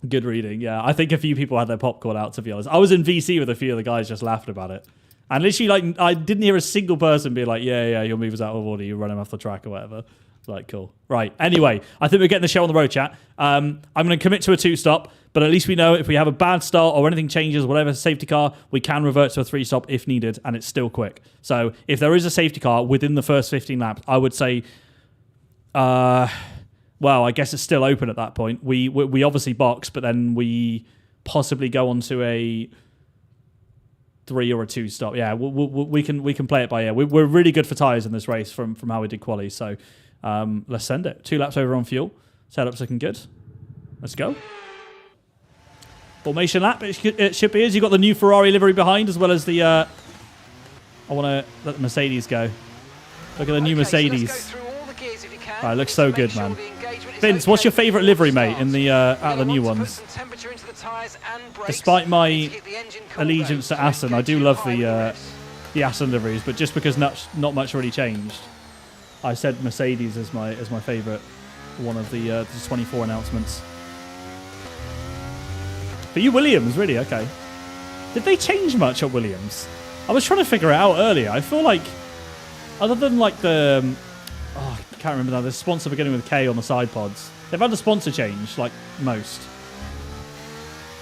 Good reading. Yeah, I think a few people had their popcorn out. To be honest, I was in VC with a few of the guys just laughing about it, and literally like I didn't hear a single person be like, yeah, your move is out of order. You run him off the track or whatever. Like, cool. Right. Anyway, I think we're getting the show on the road, chat. I'm going to commit to a 2-stop, but at least we know if we have a bad start or anything changes, whatever safety car, we can revert to a 3-stop if needed, and it's still quick. So if there is a safety car within the first 15 laps, I would say, well, I guess it's still open at that point. We obviously box, but then we possibly go on to a 3 or a 2-stop. Yeah, we can play it by ear. We're really good for tyres in this race from how we did quali, so... let's send it. 2 laps over on fuel. Setup's looking good. Let's go. Formation lap. It should be. You've got the new Ferrari livery behind as well as the... I want to let the Mercedes go. Look at the new Mercedes. Right, looks so good, man. Vince, what's your favourite livery, mate, in the out of the new ones? Despite my allegiance to Aston, I do love the Aston liveries, but just because not much really changed. I said Mercedes as my favourite one of the 24 announcements. For you, Williams, really? Okay. Did they change much at Williams? I was trying to figure it out earlier. I feel like Other than like the... oh, I can't remember now. The sponsor beginning with K on the side pods. They've had a sponsor change, like most.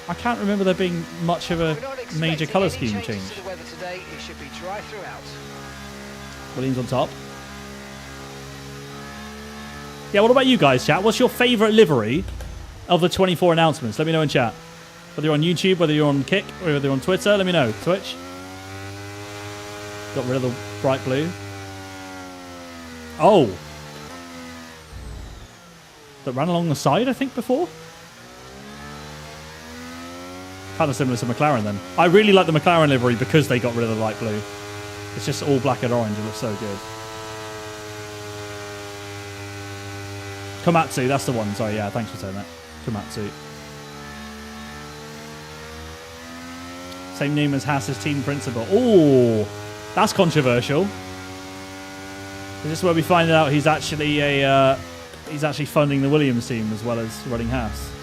I can't remember there being much of a major colour scheme change.
To the weather today, it should be dry throughout.
Williams on top. Yeah, what about you guys, chat? What's your favourite livery of the 24 announcements? Let me know in chat. Whether you're on YouTube, whether you're on Kick, or whether you're on Twitter, let me know. Twitch. Got rid of the bright blue. Oh. That ran along the side, I think, before? Kind of similar to McLaren, then. I really like the McLaren livery because they got rid of the light blue. It's just all black and orange. It looks so good. Komatsu, that's the one. Sorry, yeah, thanks for saying that. Komatsu. Same name as Haas's team principal. Oh, that's controversial. Is this where we find out he's actually he's actually funding the Williams team as well as running Haas?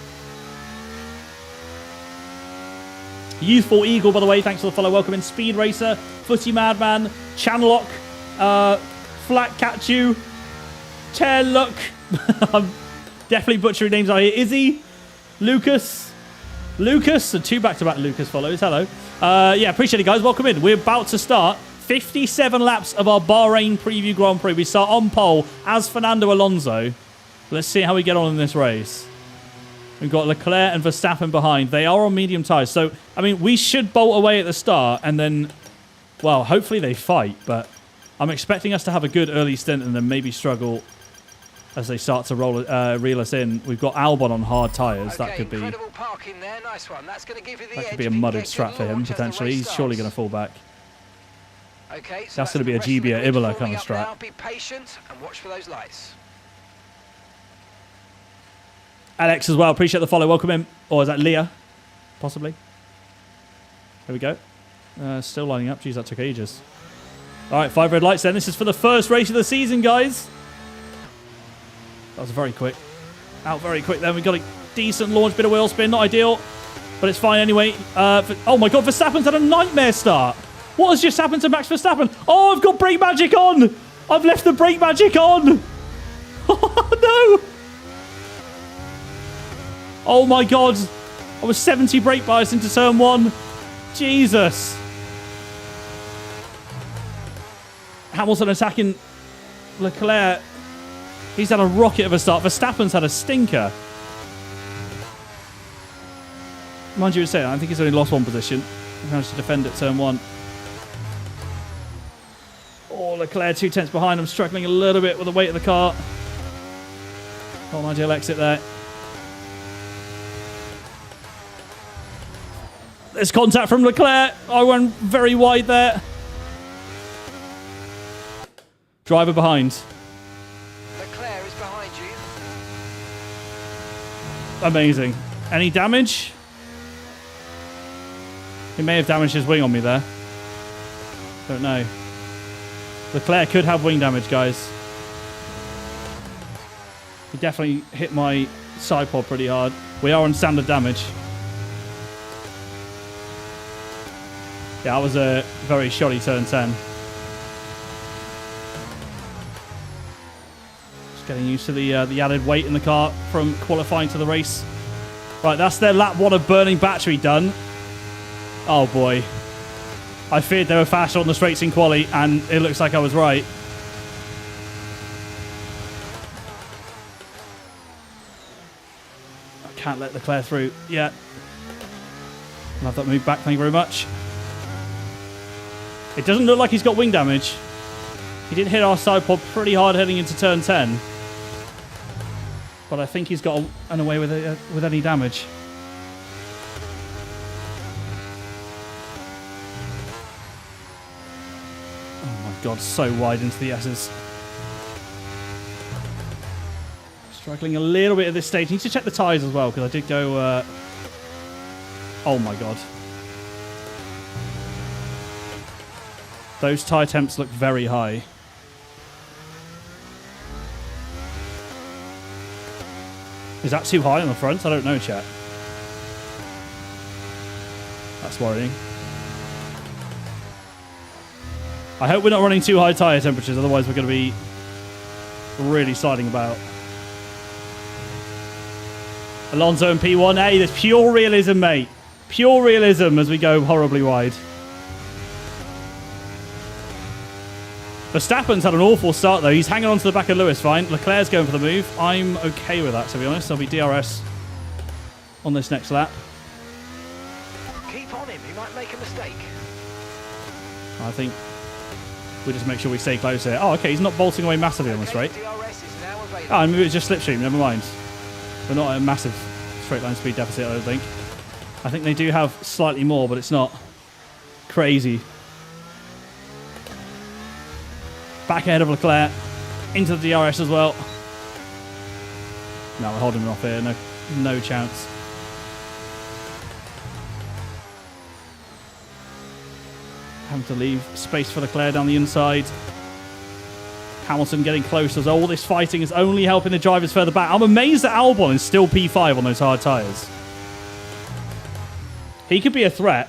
Youthful Eagle, by the way, thanks for the follow. Welcome in. Speed Racer, Footy Madman, Chanlock, Flat Catchu, Chairlook. I'm definitely butchering names out here. Izzy, Lucas, and 2 back-to-back Lucas follows. Hello. Yeah, appreciate it, guys. Welcome in. We're about to start 57 laps of our Bahrain Preview Grand Prix. We start on pole as Fernando Alonso. Let's see how we get on in this race. We've got Leclerc and Verstappen behind. They are on medium tyres. So, I mean, we should bolt away at the start and then, well, hopefully they fight. But I'm expecting us to have a good early stint and then maybe struggle as they start to reel us in. We've got Albon on hard tyres.
Okay,
that could be
incredible parking there. Nice one. That's going to give you the
that
edge
could be a
if you
mudded
get
strat
good
for him,
launch as the
potentially.
race
He's surely
starts.
going to fall back.
Okay, so
That's going to be
the
a
rest of the
Gibia
grid
Imola kind
forming
of
up
strat.
now. Be patient and watch for those lights.
Alex as well. Appreciate the follow. Welcome in. Or is that Leah? Possibly. There we go. Still lining up. Jeez, that took ages. All right, 5 red lights then. This is for the first race of the season, guys. That was very quick. Out very quick then. We got a decent launch, bit of wheel spin. Not ideal, but it's fine anyway. Oh my God, Verstappen's had a nightmare start. What has just happened to Max Verstappen? Oh, I've got brake magic on. I've left the brake magic on. Oh, no. Oh my God. I was 70 brake bias into turn 1. Jesus. Hamilton attacking Leclerc. He's had a rocket of a start. Verstappen's had a stinker. Mind you, I think he's only lost 1 position. He managed to defend at turn 1. Oh, Leclerc 2 tenths behind. I'm struggling a little bit with the weight of the car. Oh, an ideal exit there. There's contact from Leclerc. I went very wide there. Driver behind.
Leclerc is behind you.
Amazing. Any damage? He may have damaged his wing on me there. Don't know. Leclerc could have wing damage, guys. He definitely hit my side pod pretty hard. We are on standard damage. Yeah, that was a very shoddy turn 10. Just getting used to the added weight in the car from qualifying to the race. Right, that's their lap 1 of burning battery done. Oh boy. I feared they were faster on the straights in quali, and it looks like I was right. I can't let Leclerc through yet. I'll have that move back, thank you very much. It doesn't look like he's got wing damage. He did hit our side pod pretty hard heading into turn 10. But I think he's got an away with any damage. Oh my God, so wide into the S's. Struggling a little bit at this stage. Need to check the tyres as well, because I did go... Oh my God. Those tyre temps look very high. Is that too high on the front? I don't know, chat. That's worrying. I hope we're not running too high tyre temperatures, otherwise we're going to be really sliding about. Alonso in P1. Hey, there's pure realism, mate. Pure realism as we go horribly wide. Verstappen's had an awful start, though. He's hanging on to the back of Lewis, fine. Leclerc's going for the move. I'm okay with that, to be honest. There'll be DRS on this next lap.
Keep on him, he might make a mistake.
I think we just make sure we stay close here. Oh, okay, he's not bolting away massively on this rate.
DRS is now available.
Oh, maybe it's just slipstream, never mind. We're not at a massive straight line speed deficit, I don't think. I think they do have slightly more, but it's not crazy. Back ahead of Leclerc. Into the DRS as well. No, we're holding him off here. No chance. Having to leave space for Leclerc down the inside. Hamilton getting close as all this fighting is only helping the drivers further back. I'm amazed that Albon is still P5 on those hard tyres. He could be a threat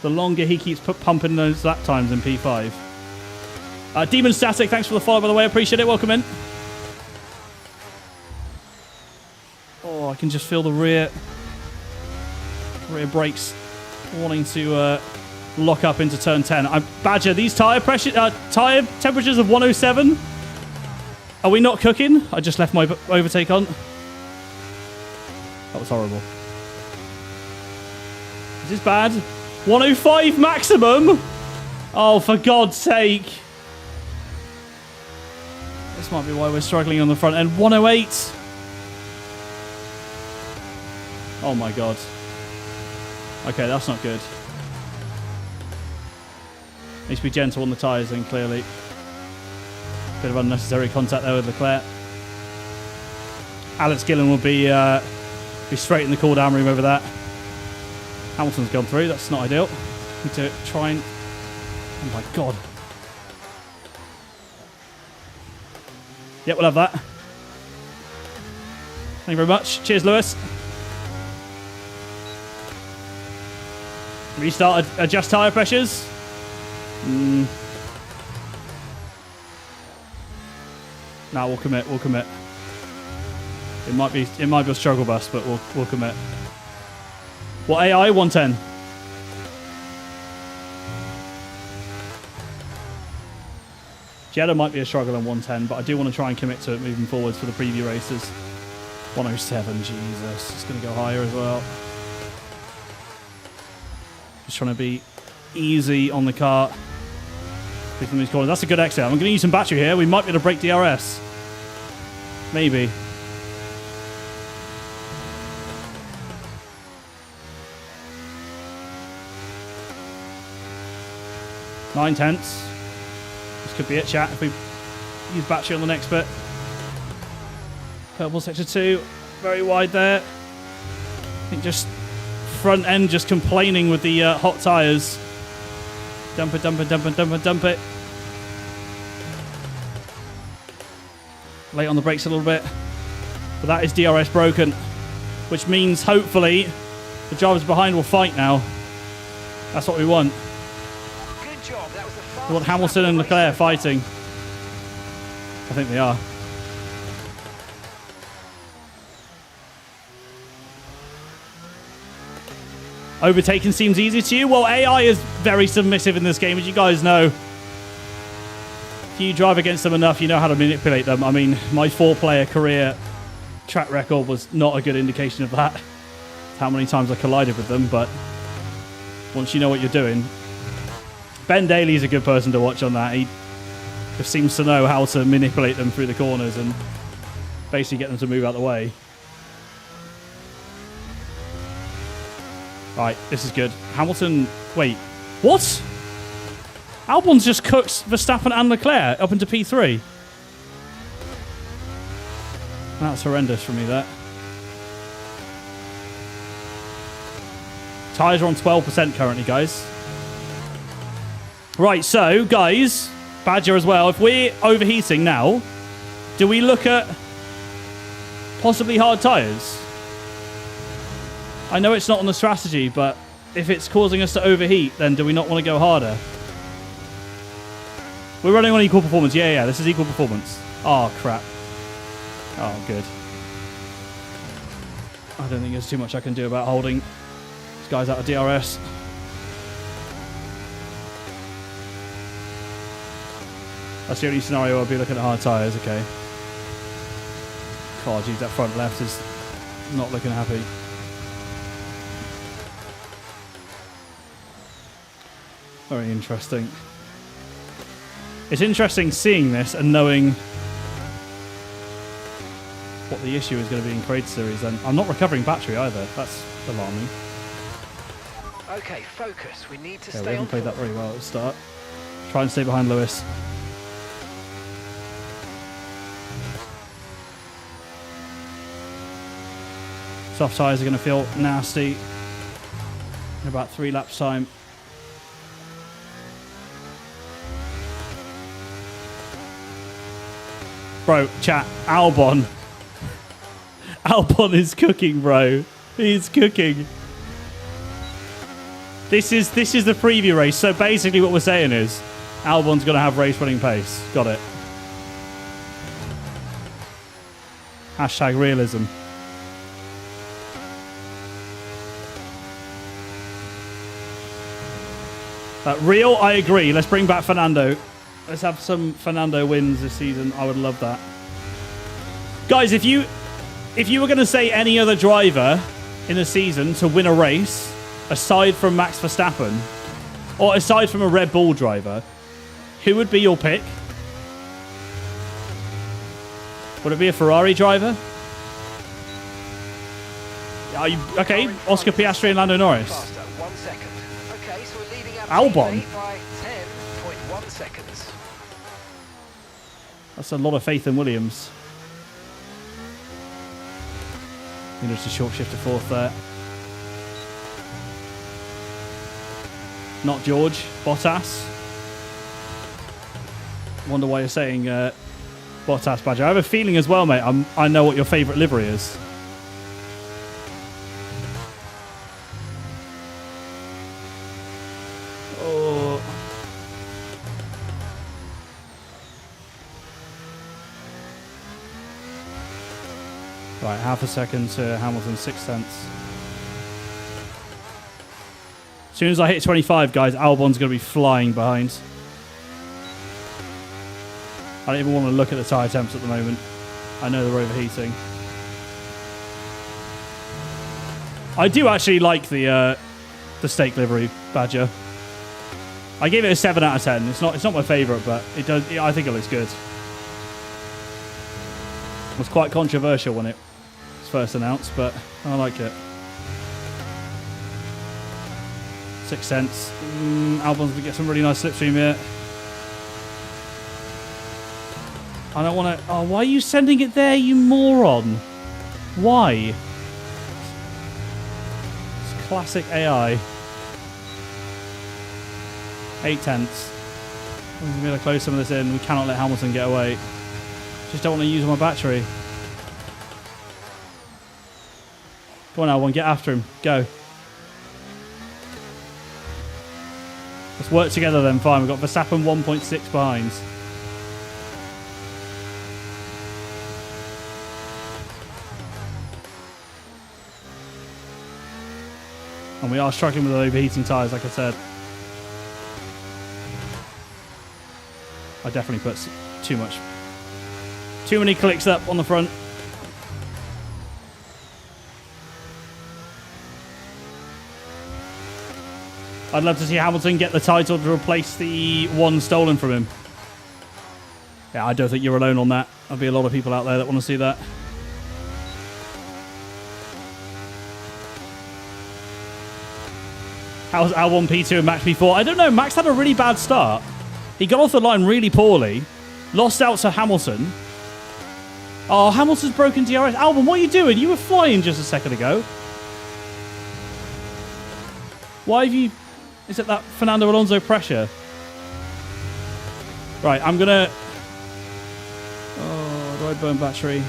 the longer he keeps pumping those lap times in P5. Demon Static, thanks for the follow, by the way. Appreciate it. Welcome in. Oh, I can just feel the rear brakes wanting to lock up into turn 10. Badger, these tyre temperatures of 107. Are we not cooking? I just left my overtake on. That was horrible. Is this bad? 105 maximum? Oh, for God's sake. This might be why we're struggling on the front end. 108. Oh my God. Okay, that's not good. Needs to be gentle on the tyres then, clearly. Bit of unnecessary contact there with Leclerc. Alex Gillen will be straight in the cool down room over that. Hamilton's gone through. That's not ideal. Need to try and... Oh my God. Yep, we'll have that. Thank you very much. Cheers, Lewis. Restart, adjust tyre pressures. Nah, we'll commit. It might be a struggle bus, but we'll commit. What AI? 110. Jeddah might be a struggle on 110, but I do want to try and commit to it moving forwards for the preview races. 107, Jesus. It's going to go higher as well. Just trying to be easy on the car. From these corners. That's a good exit. I'm going to use some battery here. We might be able to break DRS. Maybe. Nine tenths. This could be it, chat, if we use battery on the next bit. Purple sector 2. Very wide there. I think just front end just complaining with the hot tyres. Dump it. Late on the brakes a little bit. But that is DRS broken. Which means, hopefully, the drivers behind will fight now. That's what we want.
Good job. That was the fastest
We want Hamilton and Leclerc fighting. I think they are. Overtaking seems easy to you? Well, AI is very submissive in this game, as you guys know. If you drive against them enough, you know how to manipulate them. I mean, my 4-player career track record was not a good indication of that. How many times I collided with them, but once you know what you're doing. Ben Daly's a good person to watch on that. He just seems to know how to manipulate them through the corners and basically get them to move out the way. Right, this is good. Hamilton... Wait. What? Albon's just cooked Verstappen and Leclerc up into P3. That's horrendous from me, that. Tyres are on 12% currently, guys. Right, so, guys, Badger as well. If we're overheating now, do we look at possibly hard tyres? I know it's not on the strategy, but if it's causing us to overheat, then do we not want to go harder? We're running on equal performance. Yeah, this is equal performance. Oh, crap. Oh, good. I don't think there's too much I can do about holding this guy's out of DRS. That's the only scenario I'd be looking at hard tyres, okay. Oh, geez, that front left is not looking happy. Very interesting. It's interesting seeing this and knowing what the issue is going to be in Creator Series. And I'm not recovering battery either. That's alarming.
Okay, focus. We need to
Yeah, we
stay
haven't
on
played that
form.
very well at the start. Try and stay behind Lewis. Soft tyres are going to feel nasty in about 3 laps time. Bro, chat, Albon. Albon is cooking, bro. He's cooking. This is the preview race. So basically what we're saying is Albon's going to have race running pace. Got it. Hashtag realism. Real, I agree. Let's bring back Fernando. Let's have some Fernando wins this season. I would love that. Guys, if you were going to say any other driver in the season to win a race, aside from Max Verstappen, or aside from a Red Bull driver, who would be your pick? Would it be a Ferrari driver? Are you okay? Oscar Piastri and Lando Norris.
Faster, 1 second. Okay, so we're leading out
Albon.
by 10.1 seconds.
That's a lot of faith in Williams. Just a short shift to 4th there. Not George. Bottas. Wonder why you're saying Bottas, Badger. I have a feeling as well, mate. I know what your favourite livery is. Oh. Right, half a second to Hamilton, 6 tenths. As soon as I hit 25, guys, Albon's going to be flying behind. I don't even want to look at the tyre temps at the moment. I know they're overheating. I do actually like the steak livery, Badger. I gave it a 7 out of 10. It's not my favourite, but it does. I think it looks good. It was quite controversial when it was first announced, but I like it. 6 cents. Albon's going to get some really nice slipstream here. I don't want to... Oh, why are you sending it there, you moron? Why? It's classic AI. 8 tenths. I'm going to close some of this in. We cannot let Hamilton get away. Just don't want to use my battery. Go on, Albon. Get after him. Go. Let's work together then. Fine. We've got Verstappen 1.6 behind. And we are struggling with overheating tyres, like I said. I definitely put too many clicks up on the front. I'd love to see Hamilton get the title to replace the one stolen from him. Yeah, I don't think you're alone on that. There'll be a lot of people out there that want to see that. How's Albon P2 and Max P4? I don't know. Max had a really bad start. He got off the line really poorly. Lost out to Hamilton. Oh, Hamilton's broken DRS. Albon, what are you doing? You were flying just a second ago. Why have you... Is it that Fernando Alonso pressure? Right, I'm going to... Oh, do I burn battery?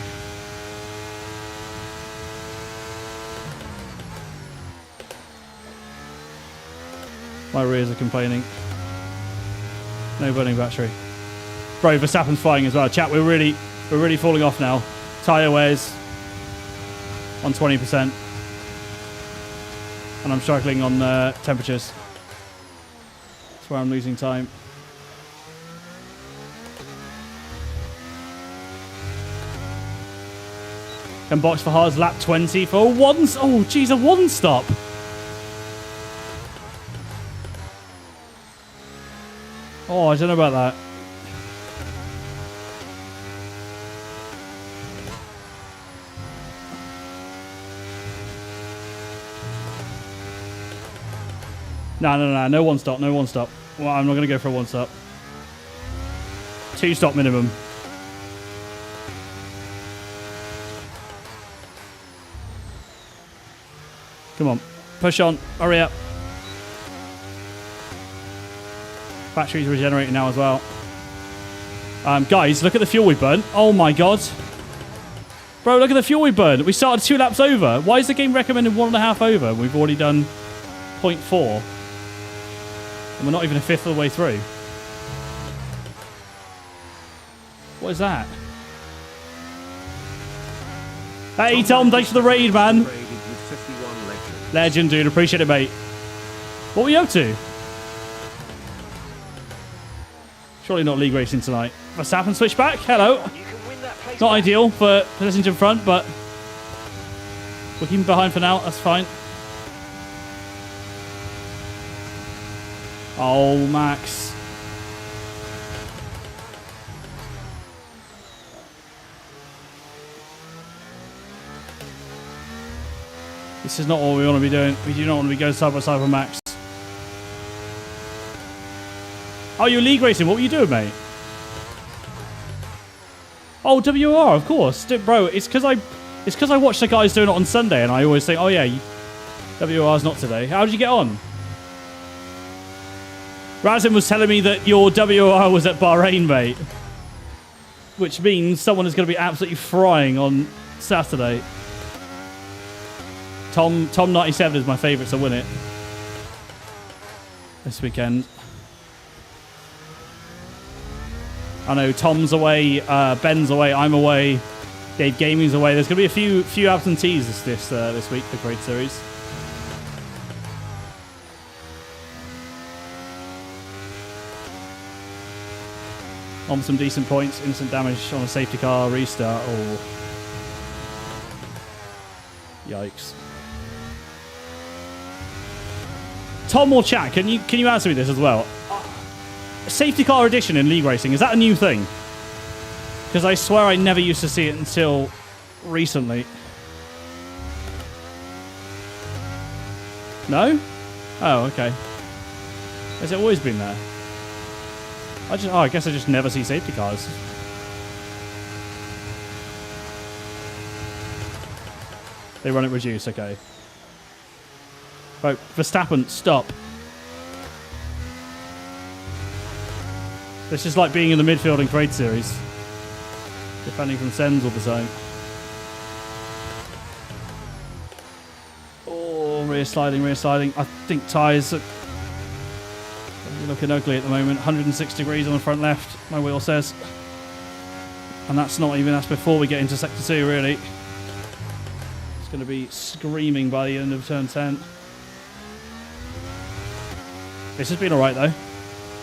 My rears are complaining. No burning battery. Bro, Verstappen's flying as well. Chat, we're really falling off now. Tyre wears on 20%. And I'm struggling on temperatures. That's where I'm losing time. Can box for Haas lap 20 for one. Oh, geez, a one stop. Oh, I don't know about that. No one stop, no one stop. Well, I'm not going to go for a one stop. 2 stop minimum. Come on, push on, hurry up. Battery's regenerating now as well. Guys, look at the fuel we burnt. Oh my god. Bro, look at the fuel we burned. We started 2 laps over. Why is the game recommending 1.5 over? We've already done 0.4. And we're not even a fifth of the way through. What is that? Hey, Tom, thanks for the raid, man. Legend, dude. Appreciate it, mate. What were you up to? Surely not league racing tonight. Verstappen switch back. Hello. Not ideal for positions in front, but we're keeping behind for now. That's fine. Oh, Max. This is not what we want to be doing. We do not want to be going side by side with Max. Oh, you're league racing. What were you doing, mate? Oh, WR, of course. Bro, it's because I watch the guys doing it on Sunday, and I always think, oh yeah, WR's not today. How did you get on? Razin was telling me that your WR was at Bahrain, mate. Which means someone is going to be absolutely frying on Saturday. Tom97 is my favourite to win it this weekend. I know Tom's away, Ben's away, I'm away, Dave Gaming's away. There's going to be a few absentees this week for Great Series. On some decent points, instant damage on a safety car restart. Oh, yikes! Tom or chat, can you answer me this as well? Safety car edition in league racing, is that a new thing? Because I swear I never used to see it until recently. No? Oh, okay. Has it always been there? I guess I just never see safety cars. They run it reduced, okay. Right, Verstappen, stop. This is like being in the midfield in Great Series. Defending from Sens all the time. Oh, rear sliding. I think tyres are looking ugly at the moment. 106 degrees on the front left, my wheel says. And that's before we get into Sector 2, really. It's going to be screaming by the end of turn 10. This has been alright, though.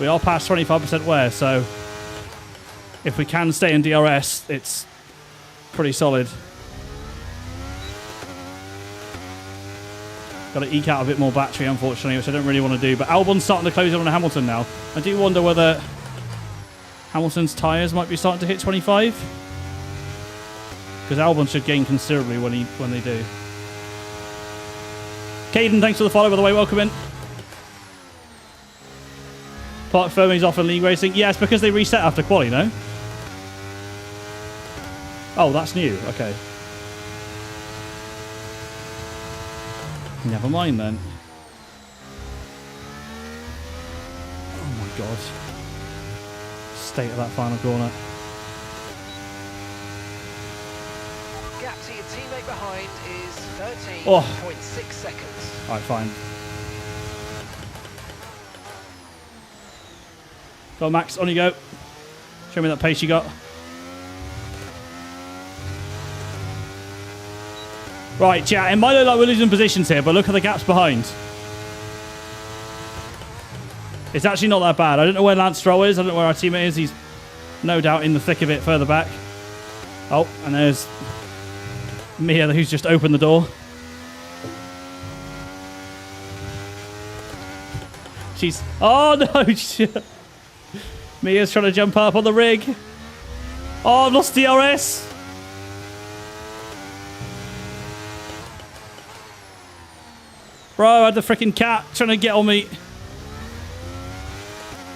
We are past 25% wear, so if we can stay in DRS, it's pretty solid. Got to eke out a bit more battery, unfortunately, which I don't really want to do. But Albon's starting to close in on Hamilton now. I do wonder whether Hamilton's tyres might be starting to hit 25. Because Albon should gain considerably when they do. Caden, thanks for the follow, by the way. Welcome in. Park Firming's off in league racing. Yeah, it's because they reset after quali, no? Oh, that's new. Okay. Never mind then. Oh my god. State of that final corner.
Gap to your teammate behind is 13.6 seconds.
Alright, fine. Go on, Max, on you go. Show me that pace you got. Right, chat. It might look like we're losing positions here, but look at the gaps behind. It's actually not that bad. I don't know where Lance Stroll is. I don't know where our teammate is. He's no doubt in the thick of it further back. Oh, and there's Mia, who's just opened the door. She's... Oh, no. Mia's trying to jump up on the rig. Oh, I've lost DRS. Bro, I had the freaking cat trying to get on me.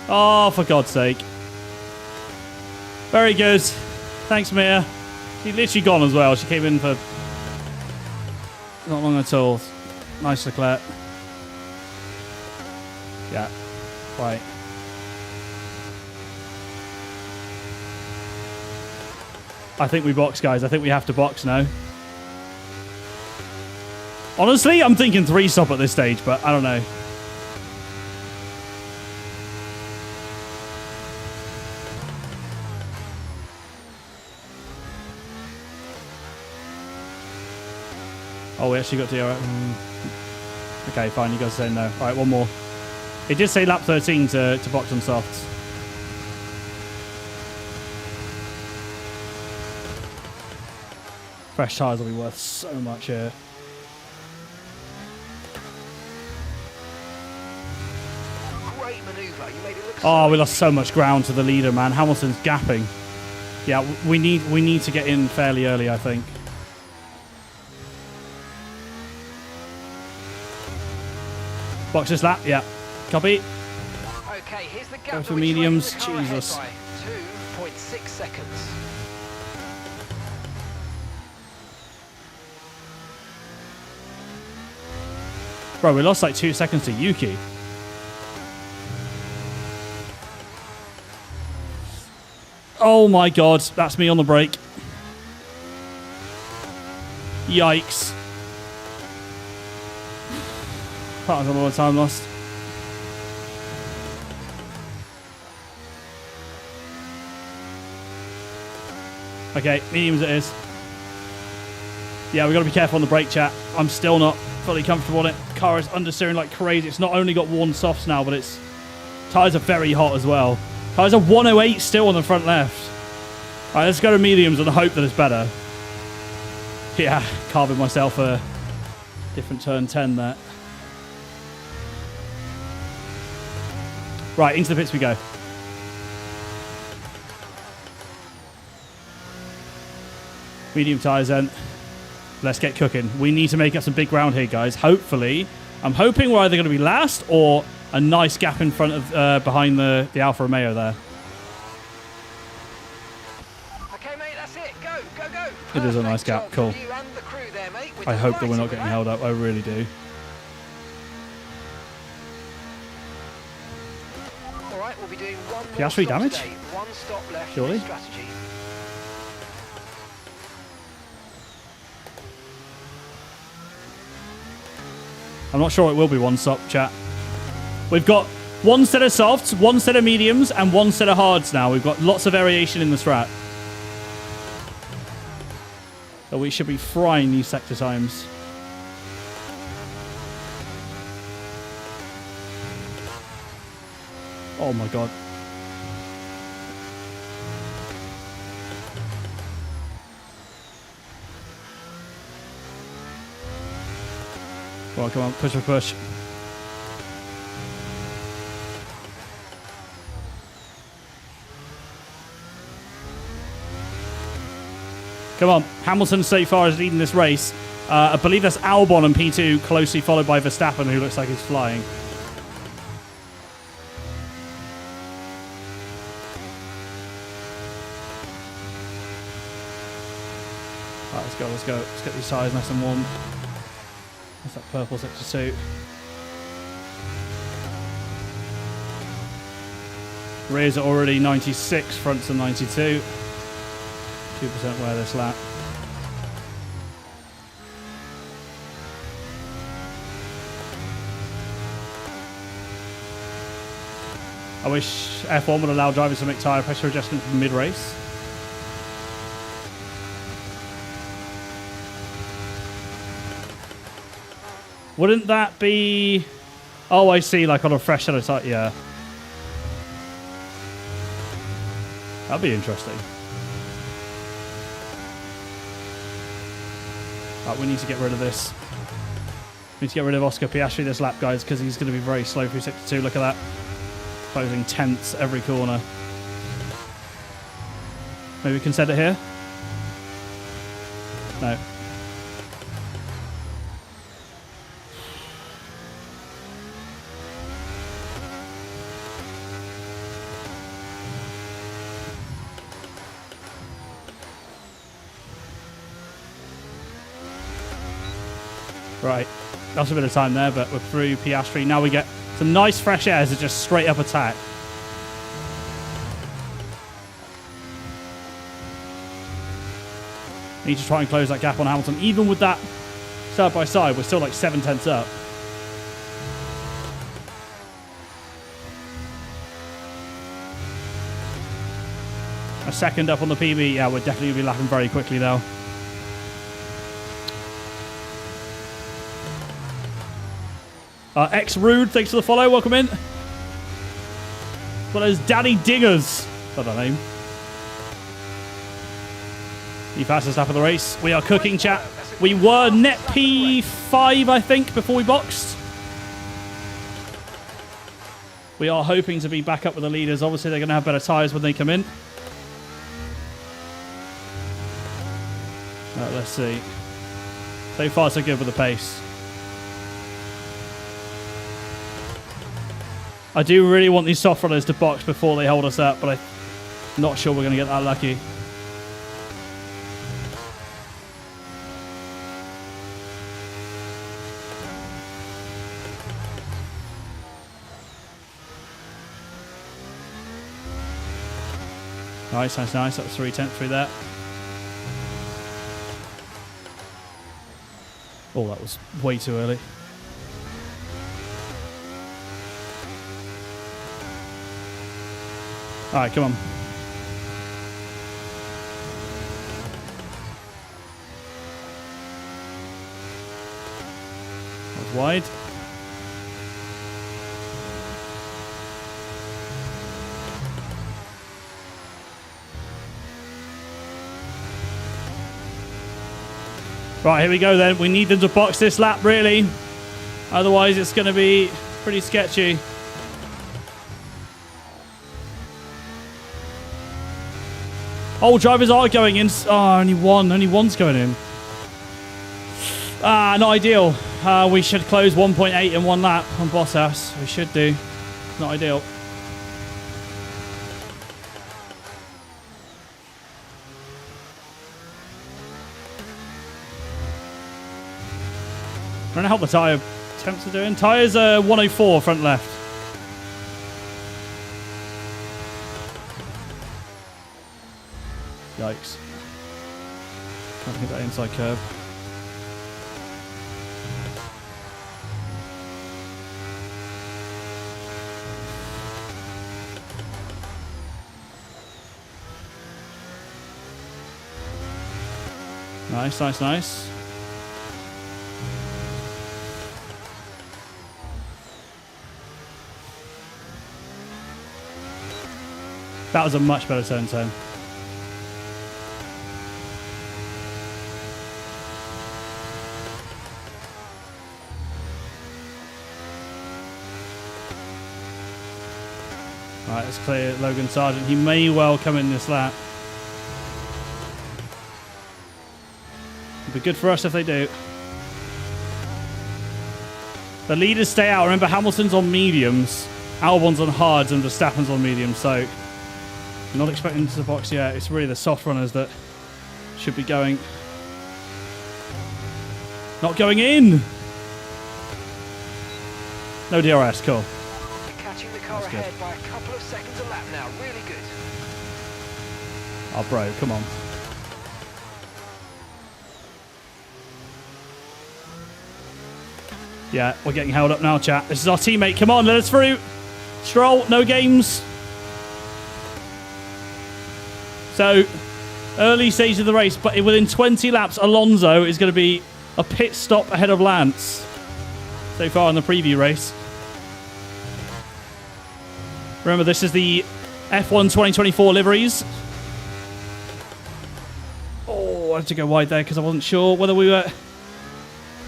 Oh, for God's sake. Very good. Thanks, Mia. She's literally gone as well. She came in for not long at all. Nice, Leclerc. Yeah. Right. I think we box, guys. I think we have to box now. Honestly, I'm thinking 3-stop at this stage, but I don't know. Oh, we actually got DRS. Okay, fine. You guys say no. All right, one more. It did say lap 13 to box on softs. Fresh tyres will be worth so much here.
Great manoeuvre. You made it look
Oh, we lost so much ground to the leader, man. Hamilton's gapping. Yeah, we need to get in fairly early, I think. Box this lap, yeah. Copy.
Okay, here's the gap.
Go for mediums. Jesus.
2.6 seconds.
Bro, we lost like 2 seconds to Yuki. Oh my God, that's me on the brake. Yikes. That was a lot of time lost. Okay, mediums it is. Yeah, we got to be careful on the brake, chat. I'm still not fully comfortable on it. Car is understeering like crazy. It's not only got worn softs now, but its tyres are very hot as well. Tyres are 108 still on the front left. All right, let's go to mediums and hope that it's better. Yeah, carving myself a different turn 10 there. Right, into the pits we go. Medium tyres then. Let's get cooking. We need to make up some big ground here, guys. Hopefully. I'm hoping we're either going to be last or a nice gap in front of behind the Alfa Romeo there.
Okay, mate, that's it. Go, go, go.
It is a nice gap. Cool.
You and the crew there, mate, with
I
the
hope that we're not
lights
getting
on.
held up. I really do.
All right, we'll be doing one more
Piastri
stop
damage?
today. One stop left.
Surely?
in strategy.
I'm not sure it will be one stop, chat. We've got one set of softs, one set of mediums, and one set of hards now. We've got lots of variation in the strat. So we should be frying these sector times. Oh my God. Come on, push for push. Come on, Hamilton so far is leading this race. I believe that's Albon and P2, closely followed by Verstappen, who looks like he's flying. Right, let's go, let's go. Let's get these tyres nice and warm. That's that purple sector suit. Rears are already 96, fronts are 92. 2% wear this lap.
I wish F1 would allow drivers to make tyre pressure adjustments mid-race. Wouldn't that be... Oh, I see, like on a fresh set of tyre. Yeah. That'd be interesting. Right, we need to get rid of this. We need to get rid of Oscar Piastri this lap, guys, because he's going to be very slow through sector 2. Look at that. Closing tenths every corner. Maybe we can set it here? No. Right, lost a bit of time there, but we're through Piastri. Now we get some nice fresh air as a just straight up attack. Need to try and close that gap on Hamilton. Even with that side by side, we're still like 7 tenths up. A second up on the PB. Yeah, we're definitely going to be lapping very quickly now. X-Rude, thanks for the follow. Welcome in. Well, there's Danny Dingers. That's our name. The fastest lap of the race. We are cooking, chat. We were net P5, I think, before we boxed. We are hoping to be back up with the leaders. Obviously, they're going to have better tyres when they come in. Let's see. So far, so good with the pace. I do really want these soft runners to box before they hold us up, but I'm not sure we're going to get that lucky. Nice, nice, nice. That was 3 tenths through that. Oh, that was way too early. All right, come on. That was wide. Right, here we go then. We need them to box this lap, really. Otherwise, it's going to be pretty sketchy. All drivers are going in. Oh, only one's going in. Not ideal. We should close 1.8 in one lap on Bottas. We should do. Not ideal. I don't know how the tyre temps are doing. Tyres are 104 front left. Yikes. Can't hit that inside curb. Nice, nice, nice. That was a much better turn 10. Right, let's clear Logan Sargent. He may well come in this lap. It'd be good for us if they do. The leaders stay out. Remember, Hamilton's on mediums, Albon's on hards, and Verstappen's on mediums, so not expecting to box yet. It's really the soft runners that should be going. Not going in! No DRS, cool.
Catching the car ahead by a couple of seconds a lap now. Really good.
Oh, bro, come on. Yeah, we're getting held up now, chat. This is our teammate. Come on, let us through.
Stroll, no games. So, early stage of the race, but within 20 laps, Alonso is going to be a pit stop ahead of Lance so far in the preview race. Remember, this is the F1 2024 liveries. Oh, I had to go wide there because I wasn't sure whether we were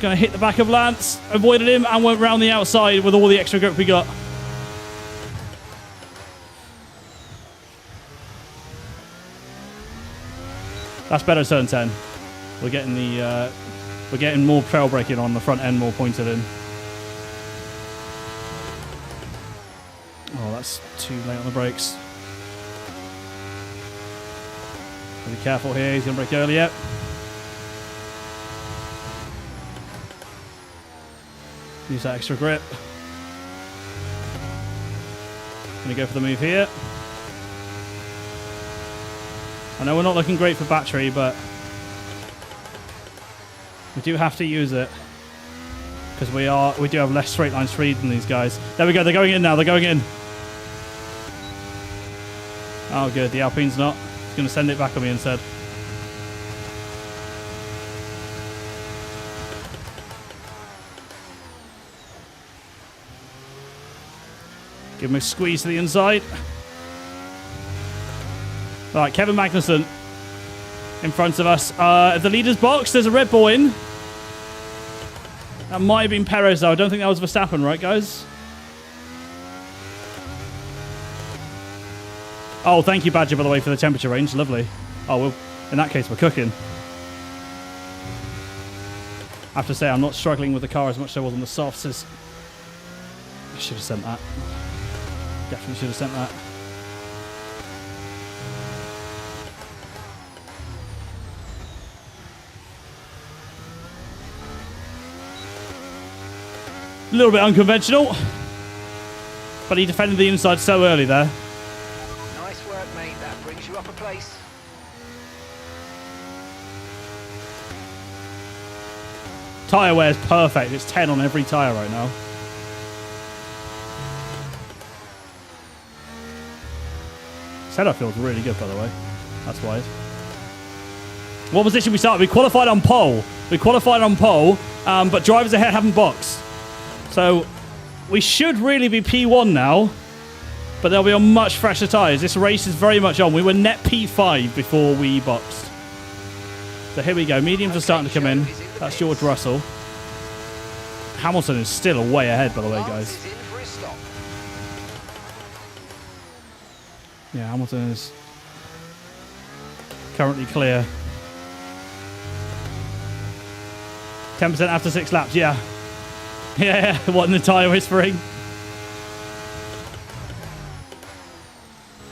going to hit the back of Lance. Avoided him and went round the outside with all the extra grip we got. That's better turn 10. We're getting more trail braking on the front end, more pointed in. Oh, that's too late on the brakes. Be careful here. He's going to brake earlier. Use that extra grip. Going to go for the move here. I know we're not looking great for battery, but we do have to use it because we do have less straight line speed than these guys. There we go. They're going in now. They're going in. Oh, good. The Alpine's not. He's going to send it back on me instead. Give him a squeeze to the inside. All right, Kevin Magnussen in front of us. At the leader's box, there's a Red Bull in. That might have been Perez, though. I don't think that was Verstappen, right, guys? Oh, thank you, Badger, by the way, for the temperature range. Lovely. Oh, well, in that case, we're cooking. I have to say, I'm not struggling with the car as much as I was on the softs. I should have sent that. Definitely should have sent that. A little bit unconventional, but he defended the inside so early there.
Nice work, mate. That brings you up a place.
Tyre wear is perfect. It's 10 on every tyre right now. Setup feels really good, by the way. That's wide. What position we started? We qualified on pole. But drivers ahead haven't boxed. So we should really be P1 now, but they'll be on much fresher tyres. This race is very much on. We were net P5 before we boxed. So here we go. Mediums are starting to come in. That's George Russell. Hamilton is still way ahead, by the way, guys. Yeah, Hamilton is currently clear. 10% after 6 laps, yeah. Yeah, what in the tyre whispering?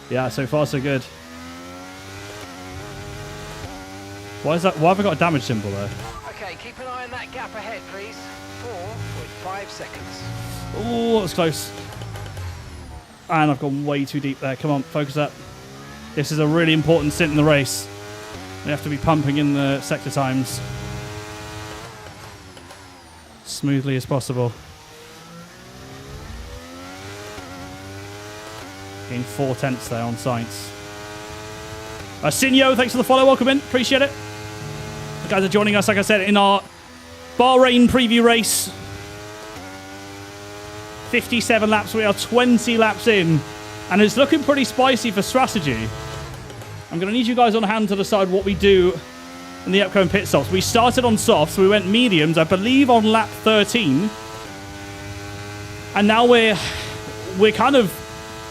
Yeah, so far so good. Why is that? Why have I got a damage symbol there?
Okay, keep an eye on that gap ahead, please. 4.5 seconds.
Oh, that was close. And I've gone way too deep there. Come on, focus up. This is a really important stint in the race. We have to be pumping in the sector times smoothly as possible. Getting 4/10 there on Sainz. Sinyo, thanks for the follow. Welcome in. Appreciate it. You guys are joining us, like I said, in our Bahrain preview race. 57 laps. We are 20 laps in. And it's looking pretty spicy for strategy. I'm going to need you guys on hand to decide what we do in the upcoming pit stops. We started on softs. We went mediums, I believe, on lap 13. And now we're kind of,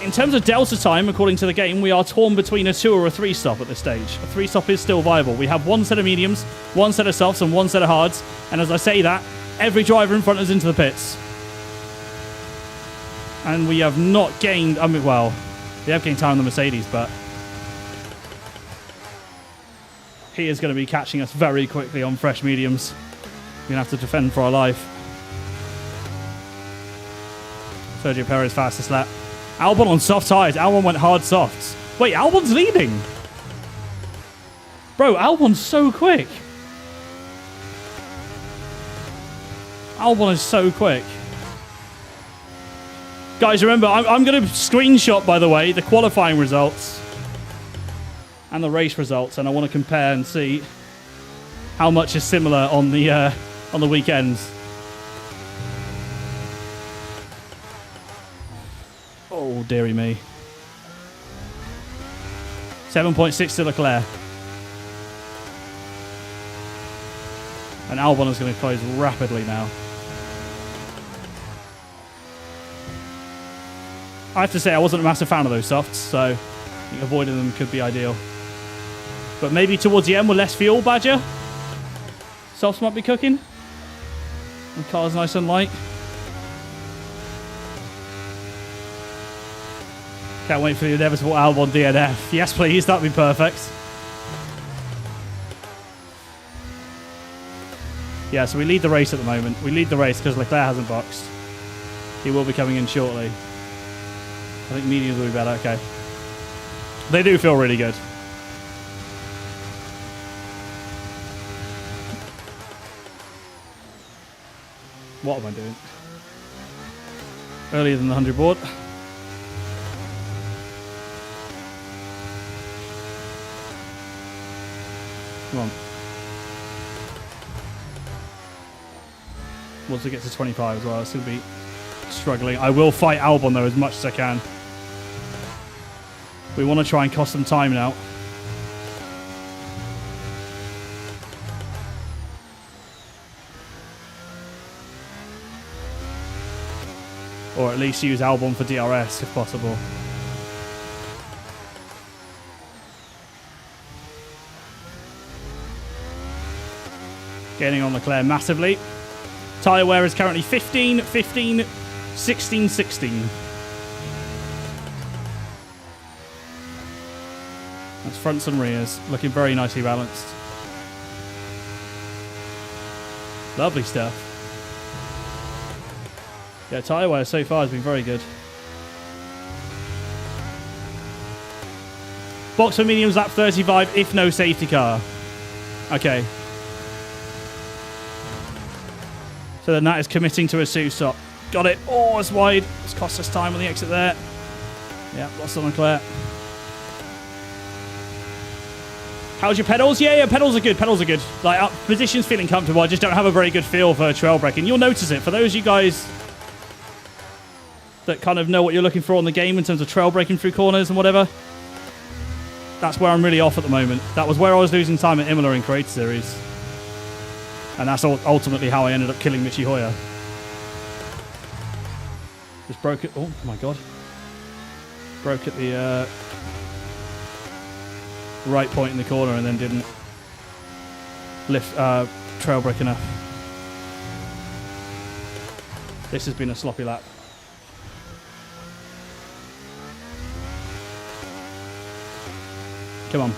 in terms of delta time, according to the game, we are torn between a 2 or a 3 stop at this stage. A 3 stop is still viable. We have one set of mediums, one set of softs, and one set of hards. And as I say that, every driver in front of us into the pits. And we have not gained, I mean, well, we have gained time on the Mercedes, but he is going to be catching us very quickly on fresh mediums. We're going to have to defend for our life. Sergio Perez fastest lap. Albon on soft tyres. Albon went hard softs. Wait, Albon's leading. Bro, Albon's so quick. Albon is so quick. Guys, remember, I'm going to screenshot, by the way, the qualifying results and the race results, and I want to compare and see how much is similar on the weekends. Oh, dearie me. 7.6 to Leclerc. And Albon is going to close rapidly now. I have to say, I wasn't a massive fan of those softs, so I think avoiding them could be ideal. But maybe towards the end with less fuel, Badger, softs might be cooking. The car's nice and light. Can't wait for the inevitable Albon DNF. Yes, please, that'd be perfect. Yeah, so we lead the race at the moment. We lead the race because Leclerc hasn't boxed. He will be coming in shortly. I think mediums will be better. Okay. They do feel really good. What am I doing? Earlier than the 100 board. Come on. Once it gets to 25 as well, it's going to be struggling. I will fight Albon, though, as much as I can. We want to try and cost them time now. Or at least use Albon for DRS, if possible. Gaining on Leclerc massively. Tyre wear is currently 15, 15, 16, 16. That's fronts and rears. Looking very nicely balanced. Lovely stuff. Yeah, tyre wear so far has been very good. Box for mediums, lap 35, if no safety car. Okay. So then that is committing to a Sue stop. Got it. Oh, it's wide. It's cost us time on the exit there. Yeah, lost on Leclerc. How's your pedals? Yeah, pedals are good. Pedals are good. Like, position's feeling comfortable. I just don't have a very good feel for trail braking. You'll notice it. For those of you guys that kind of know what you're looking for on the game in terms of trail braking through corners and whatever, that's where I'm really off at the moment. That was where I was losing time at Imola in Creator Series. And that's ultimately how I ended up killing Michi Hoyer. Just broke it. Oh my god. Broke at the right point in the corner and then didn't lift trail brake enough. This has been a sloppy lap. Come on.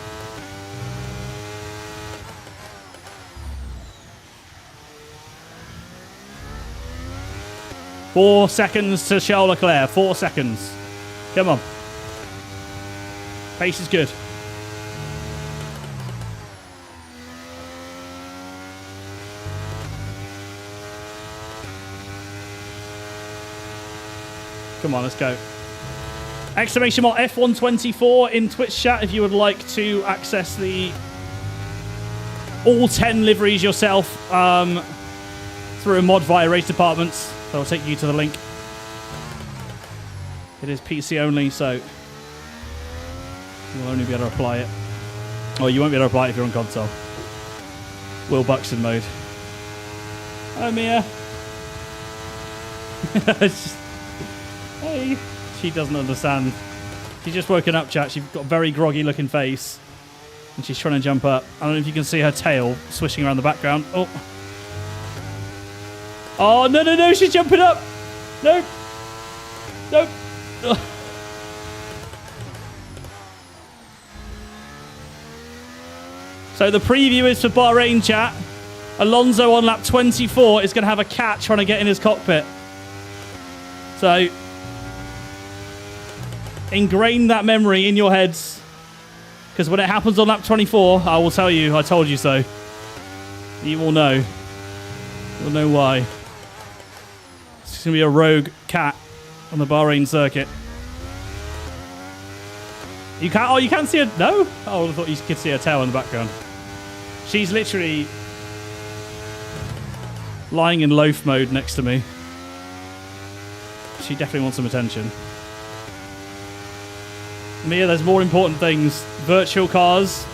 Four seconds to Charles Leclerc. 4 seconds. Come on. Pace is good. Come on, let's go. Exclamation mark F124 in Twitch chat if you would like to access the all 10 liveries yourself through a mod via race departments. That'll take you to the link. It is PC only, so you'll only be able to apply it. Or you won't be able to apply it if you're on console. Will Buxton mode. Hi, Mia. Hey. She doesn't understand. She's just woken up, chat. She's got a very groggy looking face. And she's trying to jump up. I don't know if you can see her tail swishing around the background. Oh. Oh, no, no, no. She's jumping up. No. No. Ugh. So the preview is for Bahrain, chat. Alonso on lap 24 is going to have a cat trying to get in his cockpit. So ingrain that memory in your heads, because when it happens on lap 24, I will tell you, I told you so. You will know. You'll know why. It's going to be a rogue cat on the Bahrain circuit. You can't see her. No? Oh, I thought you could see her tail in the background. She's literally lying in loaf mode next to me. She definitely wants some attention. Mia, there's more important things. Virtual cars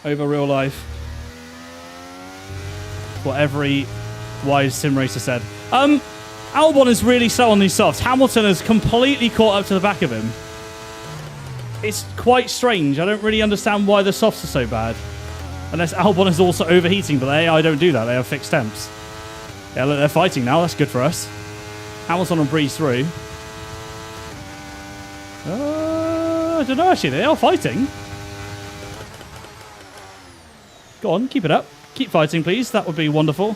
over real life. What every wise sim racer said. Albon is really slow on these softs. Hamilton has completely caught up to the back of him. It's quite strange. I don't really understand why the softs are so bad. Unless Albon is also overheating, but the AI don't do that. They have fixed temps. Yeah, look, they're fighting now. That's good for us. Hamilton will breeze through. I don't know, actually. They are fighting. Go on, keep it up. Keep fighting, please. That would be wonderful.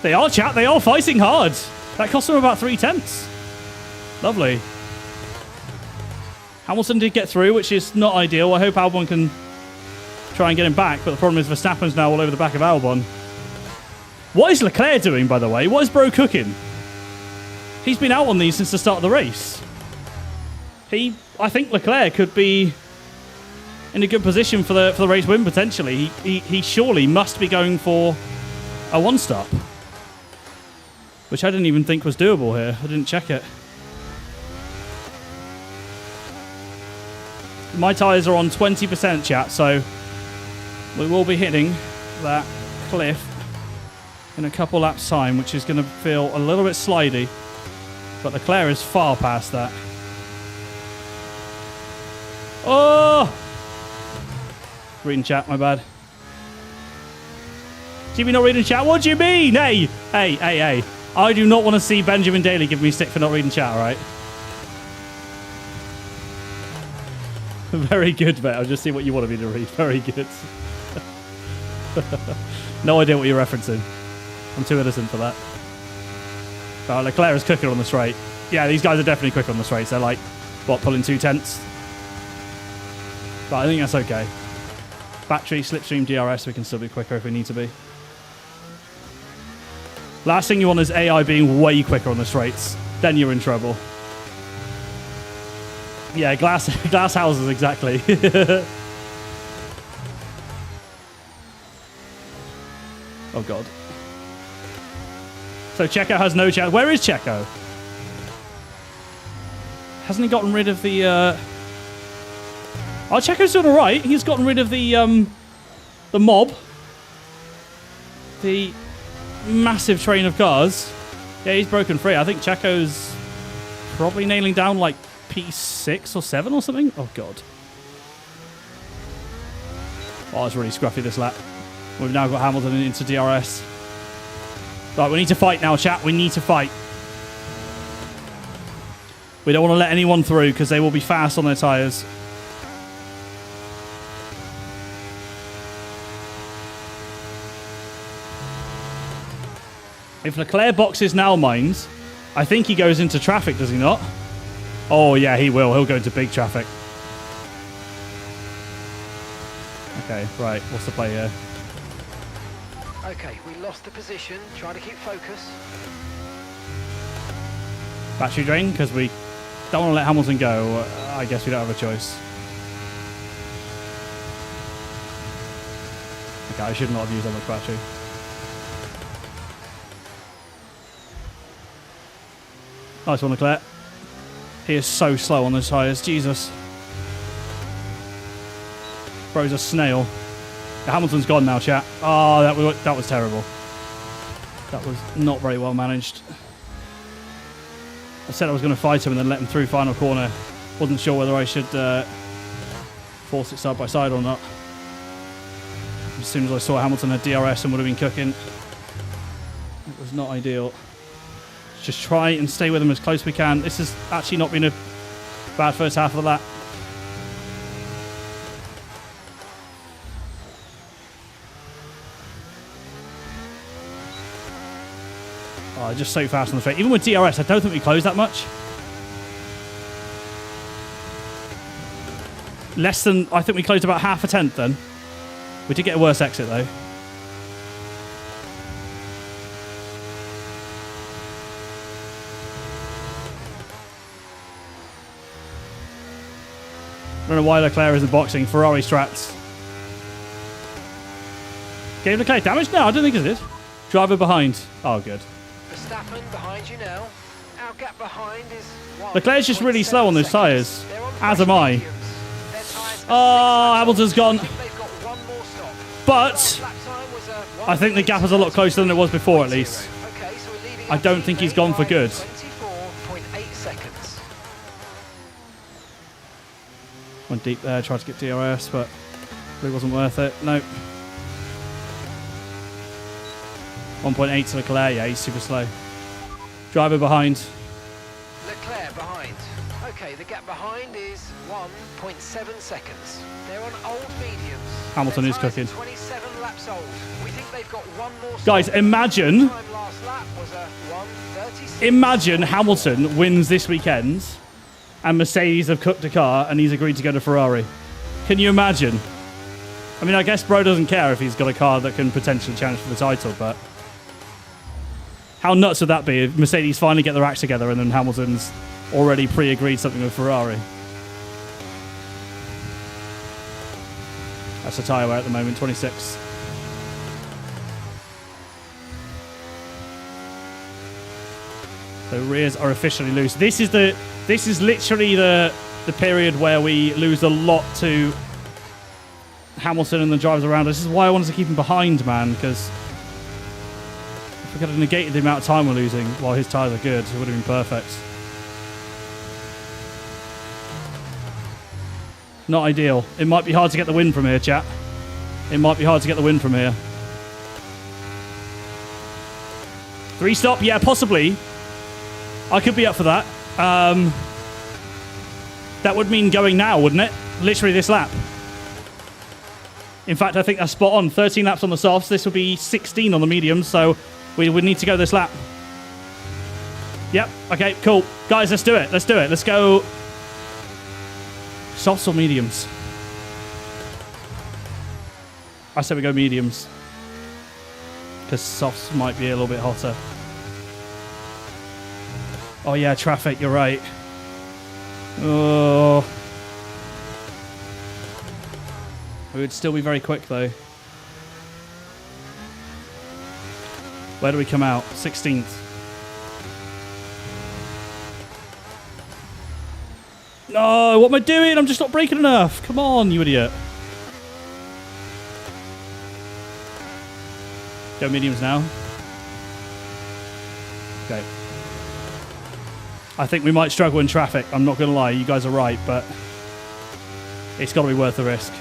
They are, chat. They are fighting hard. That cost them about 3/10. Lovely. Hamilton did get through, which is not ideal. I hope Albon can try and get him back, but the problem is Verstappen's now all over the back of Albon. What is Leclerc doing, by the way? What is bro cooking? He's been out on these since the start of the race. I think Leclerc could be in a good position for the race win, potentially. He surely must be going for a one-stop, which I didn't even think was doable here. I didn't check it. My tyres are on 20%, chat, so we will be hitting that cliff in a couple laps' time, which is going to feel a little bit slidey. But Leclerc is far past that. Oh! Reading chat, my bad. GB not reading chat? What do you mean? Hey! I do not want to see Benjamin Daly give me stick for not reading chat, alright? Very good, mate. I'll just see what you wanted me to read. Very good. No idea what you're referencing. I'm too innocent for that. Oh, Leclerc is quicker on the straight. Yeah, these guys are definitely quicker on the straights. They're like, what, pulling 2/10? But I think that's okay. Battery, slipstream, DRS, we can still be quicker if we need to be. Last thing you want is AI being way quicker on the straights. Then you're in trouble. Yeah, glass houses, exactly. Oh, God. So Checo has no chance. Where is Checo? Hasn't he gotten rid of the... Oh, Checo's doing all right. He's gotten rid of the mob. The massive train of cars. Yeah, he's broken free. I think Checo's probably nailing down like P6 or 7 or something. Oh, God. Oh, it's really scruffy this lap. We've now got Hamilton into DRS. Right, we need to fight now, chat. We need to fight. We don't want to let anyone through because they will be fast on their tyres. If Leclerc boxes now mines, I think he goes into traffic, does he not? Oh, yeah, he will. He'll go into big traffic. Okay, right. What's the play here?
Okay, we lost the position. Try to keep focus.
Battery drain, because we don't want to let Hamilton go. I guess we don't have a choice. Okay, I should not have used that much battery. Nice one, Leclerc. He is so slow on those tyres. Jesus. Bro's a snail. Hamilton's gone now, chat. Oh, that was terrible. That was not very well managed. I said I was going to fight him and then let him through final corner. Wasn't sure whether I should force it side by side or not. As soon as I saw Hamilton had DRS and would have been cooking, it was not ideal. Just try and stay with him as close as we can. This has actually not been a bad first half of the lap. Oh, just so fast on the straight. Even with DRS, I don't think we closed that much. Less than... I think we closed about half a tenth then. We did get a worse exit, though. I don't know why Leclerc isn't boxing. Ferrari strats. Gave Leclerc damage? No, I don't think it did. Driver behind. Oh, good.
Verstappen behind you now. Our gap behind is 1.
Leclerc's just really slow on those tyres.
They're on
As
fresh
am I.
mediums. Their tyres are 6
Oh,
laps
Hamilton's
old.
gone.
I think they've got one more stop.
But
Last lap time was,
I think the gap is a lot closer than it was before, at least.
Okay, so we're leading
I don't
our
think he's
teammate
gone for
by
good.
24.8 seconds.
Went deep there, tried to get DRS, but it wasn't worth it. Nope. 1.8 to Leclerc. Yeah, he's super slow. Driver behind.
Leclerc behind. Okay, the gap behind is 1.7 seconds. They're on old mediums.
Hamilton
Their
is
tyres
cooking.
are 27 laps old. We think they've got one more.
Guys,
stop.
imagine
Time last lap was a 1:36.
Imagine Hamilton wins this weekend and Mercedes have cooked a car and he's agreed to go to Ferrari. Can you imagine? I mean, I guess bro doesn't care if he's got a car that can potentially challenge for the title, but how nuts would that be if Mercedes finally get their act together and then Hamilton's already pre-agreed something with Ferrari? That's the tyre wear at the moment, 26. The rears are officially loose. This is literally the period where we lose a lot to Hamilton and the drivers around us. This is why I wanted to keep him behind, man, because if we could have negated the amount of time we're losing while his tyres are good, it would have been perfect. Not ideal. It might be hard to get the win from here, chat. It might be hard to get the win from here. 3 stop? Yeah, possibly. I could be up for that. That would mean going now, wouldn't it? Literally this lap. In fact, I think that's spot on. 13 laps on the softs. This will be 16 on the mediums, so we would need to go this lap. Yep. Okay, cool. Guys, let's do it. Let's do it. Let's go. Softs or mediums? I said we go mediums. Because softs might be a little bit hotter. Oh, yeah, traffic. You're right. Oh. We would still be very quick, though. Where do we come out? 16th. No, what am I doing? I'm just not braking enough. Come on, you idiot. Go mediums now. Okay. I think we might struggle in traffic. I'm not going to lie. You guys are right, but it's got to be worth the risk.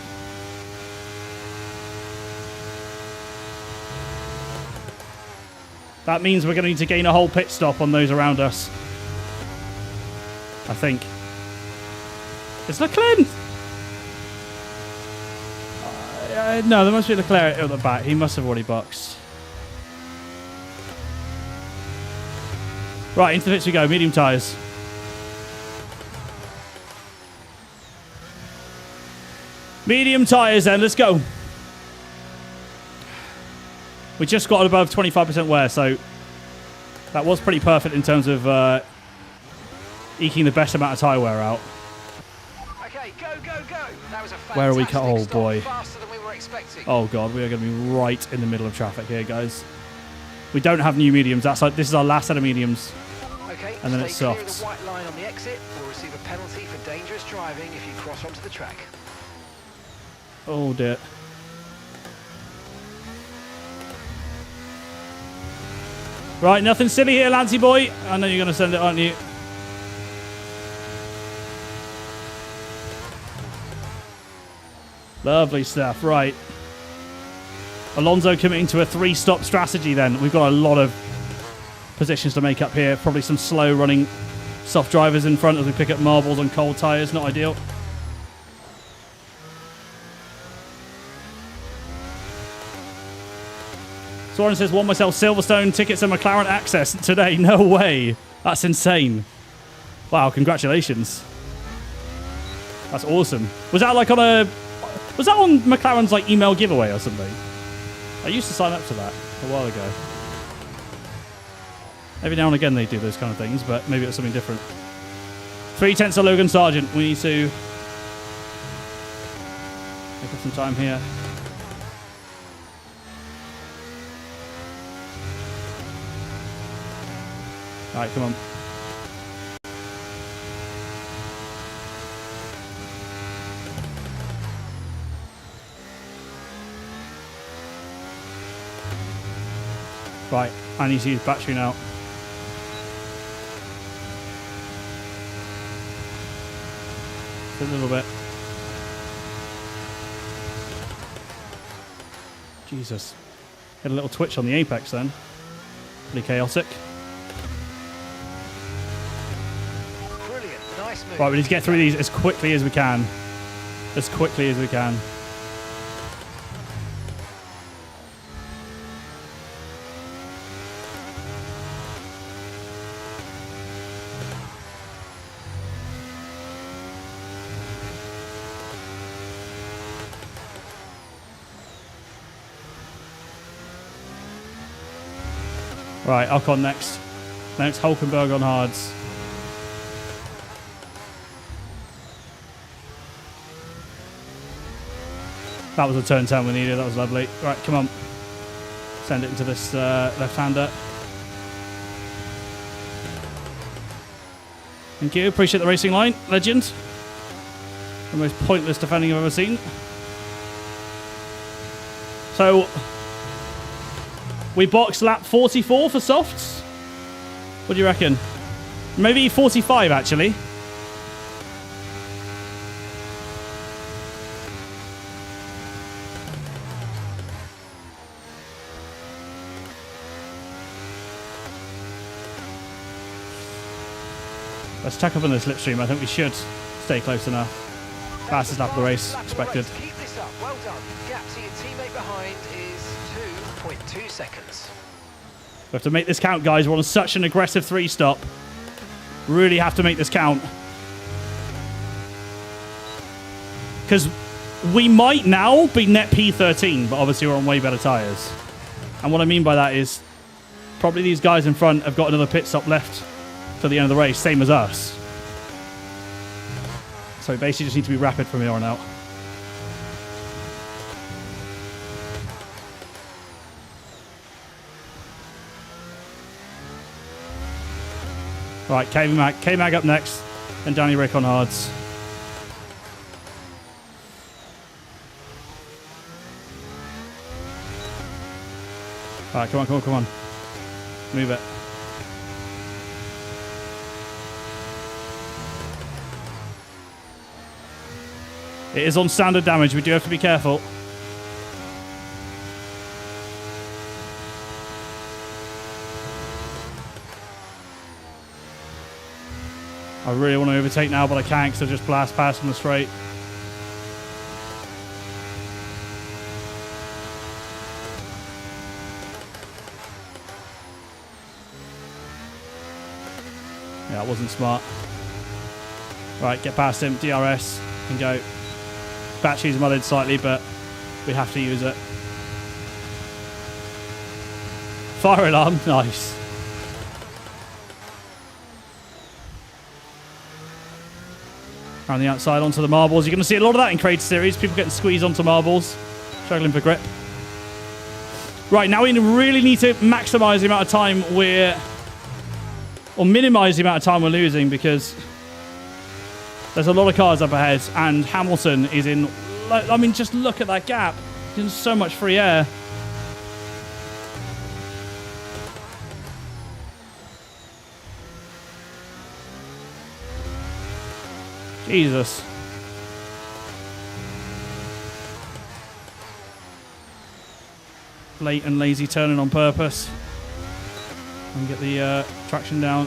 That means we're going to need to gain a whole pit stop on those around us. I think. It's Leclerc! No, there must be Leclerc at the back. He must have already boxed. Right, into the pits we go. Medium tyres. Medium tyres then. Let's go. We just got above 25% wear, so that was pretty perfect in terms of eking the best amount of tyre wear out.
Okay, go, go, go. That was a
Where are we?
fantastic
Oh,
stop,
boy.
faster than we were expecting.
Oh, God. We are going to be right in the middle of traffic here, guys. We don't have new mediums. This is our last set of mediums.
Okay,
And then it's
stay clear of
softs.
the white line on the exit. We'll receive a penalty for dangerous driving if you cross onto the track.
Oh, dear. Right, nothing silly here, Lancey boy. I know you're going to send it, aren't you? Lovely stuff. Right. Alonso committing to a 3-stop strategy then. We've got a lot of positions to make up here. Probably some slow running soft drivers in front as we pick up marbles on cold tyres. Not ideal. Soren says, won myself Silverstone tickets and McLaren access today. No way. That's insane. Wow, congratulations. That's awesome. Was that like on a... Was that on McLaren's like email giveaway or something? I used to sign up to that a while ago. Every now and again they do those kind of things, but maybe it's something different. 3/10 of Logan Sargent. We need to Pick up some time here. All right, come on. Right, I need to use battery now. A little bit. Jesus. Had a little twitch on the apex then. Pretty chaotic.
Brilliant, nice move.
Right, we need to get through these as quickly as we can. As quickly as we can. Right, Ocon next. Next, Hulkenberg on hards. That was a turn 10 we needed. That was lovely. Right, come on. Send it into this left-hander. Thank you. Appreciate the racing line. Legend. The most pointless defending I've ever seen. So, we boxed lap 44 for softs. What do you reckon? Maybe 45, actually. Let's check up on the slipstream. I think we should stay close enough. Fastest lap of the race, expected.
Keep this up, well done. Gap to your teammate behind is 2.2 seconds.
We have to make this count, guys. We're on such an aggressive 3-stop. Really have to make this count. Because we might now be net P13, but obviously we're on way better tyres. And what I mean by that is probably these guys in front have got another pit stop left for the end of the race, same as us. So we basically just need to be rapid from here on out. Right, K-Mag up next, and Danny Rick on hards. Alright, come on. Move it. It is on standard damage. We do have to be careful. I really want to overtake now, but I can't because I just blast past on the straight. Yeah, that wasn't smart. Right, get past him, DRS, and go. Battery's modded slightly, but we have to use it. Fire alarm, nice. Around the outside onto the marbles. You're going to see a lot of that in Creator Series. People getting squeezed onto marbles. Struggling for grip. Right, now we really need to maximise the amount of time or minimise the amount of time we're losing, because there's a lot of cars up ahead and Hamilton is in... I mean, just look at that gap. There's so much free air. Jesus. Late and lazy turning on purpose. And get the traction down.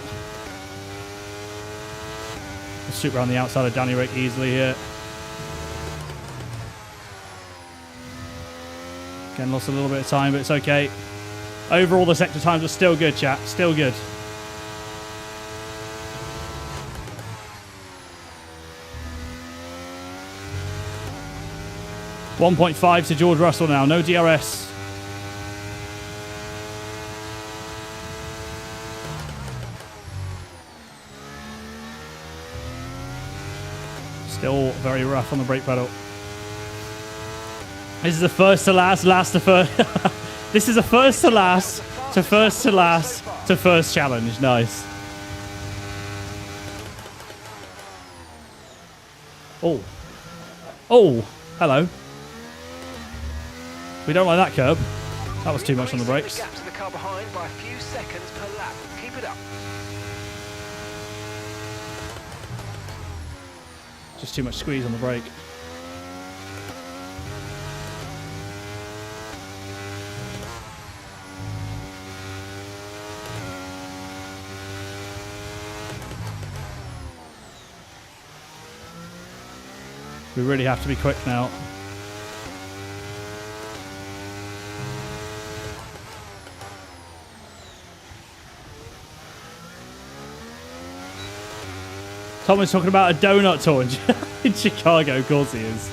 We'll swoop around the outside of Danny Rick easily here. Again, lost a little bit of time, but it's okay. Overall, the sector times are still good, chat. Still good. .5 to George Russell now. No DRS. Still very rough on the brake pedal. This is a first to last, last to first. This is a first to last, to first to last, to first challenge. Nice. Oh. Oh, hello. We don't like that curb. That was too much on the brakes.
The gap to the car behind by a few seconds per lap. Keep it up.
Just too much squeeze on the brake. We really have to be quick now. Tom is talking about a donut tour in Chicago. Of course he is.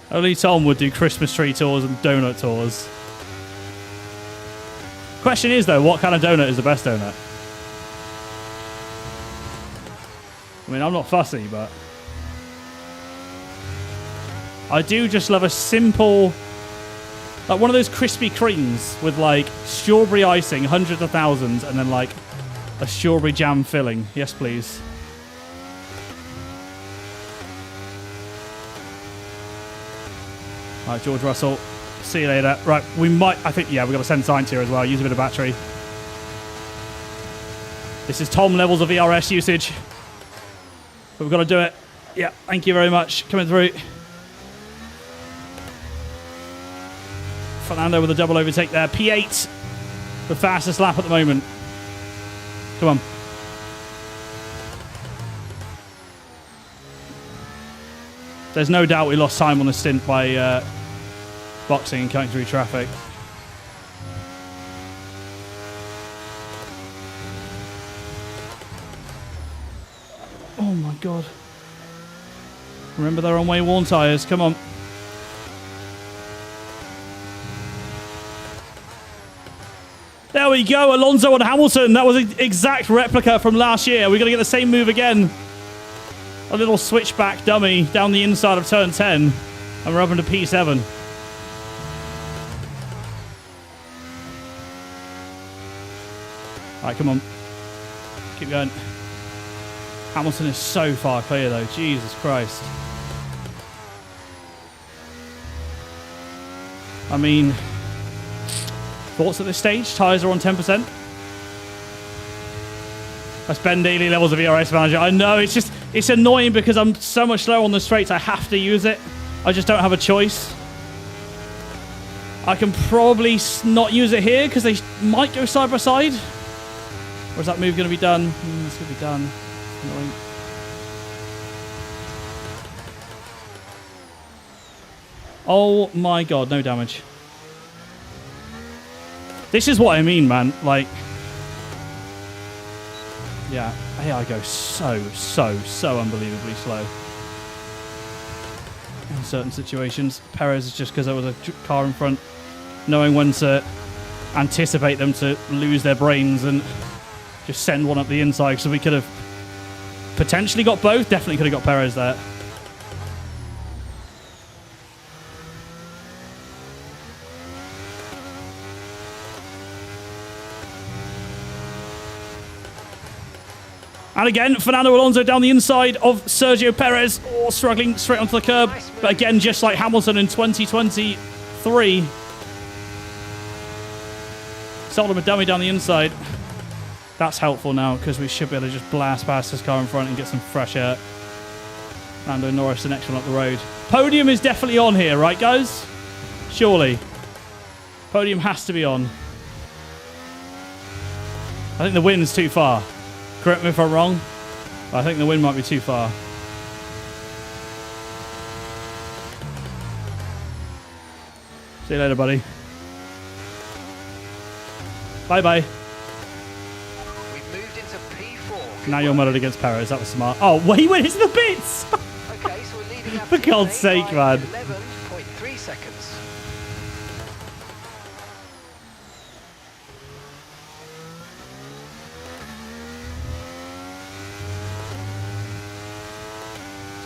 Only Tom would do Christmas tree tours and donut tours. Question is, though, what kind of donut is the best donut? I mean, I'm not fussy, but I do just love a simple, like one of those Krispy Kremes with like strawberry icing, hundreds of thousands, and then like a strawberry jam filling. Yes, please. All right, George Russell. See you later. Right, we might, I think, yeah, we've got to send science here as well. Use a bit of battery. This is Tom levels of ERS usage. But we've got to do it. Yeah, thank you very much. Coming through. Fernando with a double overtake there. P8, the fastest lap at the moment. Come on. There's no doubt we lost time on the stint by boxing and cutting through traffic. Oh my god. Remember they're on way worn tyres. Come on. There we go. Alonso and Hamilton. That was an exact replica from last year. We're going to get the same move again. A little switchback dummy down the inside of turn 10. And we're up into P7. All right, come on. Keep going. Hamilton is so far clear, though. Jesus Christ. I mean, thoughts at this stage? Tyres are on 10%. That's Ben Daly levels of ERS manager. I know, it's annoying because I'm so much slower on the straights. I have to use it. I just don't have a choice. I can probably not use it here because they might go side by side. Or is that move going to be done? It's going to be done. Annoying. Oh my god, no damage. This is what I mean, man. Like, yeah, AI goes so unbelievably slow in certain situations. Perez is just because there was a car in front, knowing when to anticipate them to lose their brains and just send one up the inside. So we could have potentially got both. Definitely could have got Perez there. And again, Fernando Alonso down the inside of Sergio Perez. Oh, struggling straight onto the curb. But again, just like Hamilton in 2023. Sold him a dummy down the inside. That's helpful now because we should be able to just blast past this car in front and get some fresh air. Lando Norris, the next one up the road. Podium is definitely on here, right, guys? Surely. Podium has to be on. I think the win's too far. Correct me if I'm wrong. I think the win might be too far. See you later, buddy. Bye-bye.
We've moved into P4.
Now you're muddled against Perez. That was smart. Oh, well, he went into the pits!
Okay, so we're leading
For God's sake, man.
11.3 seconds.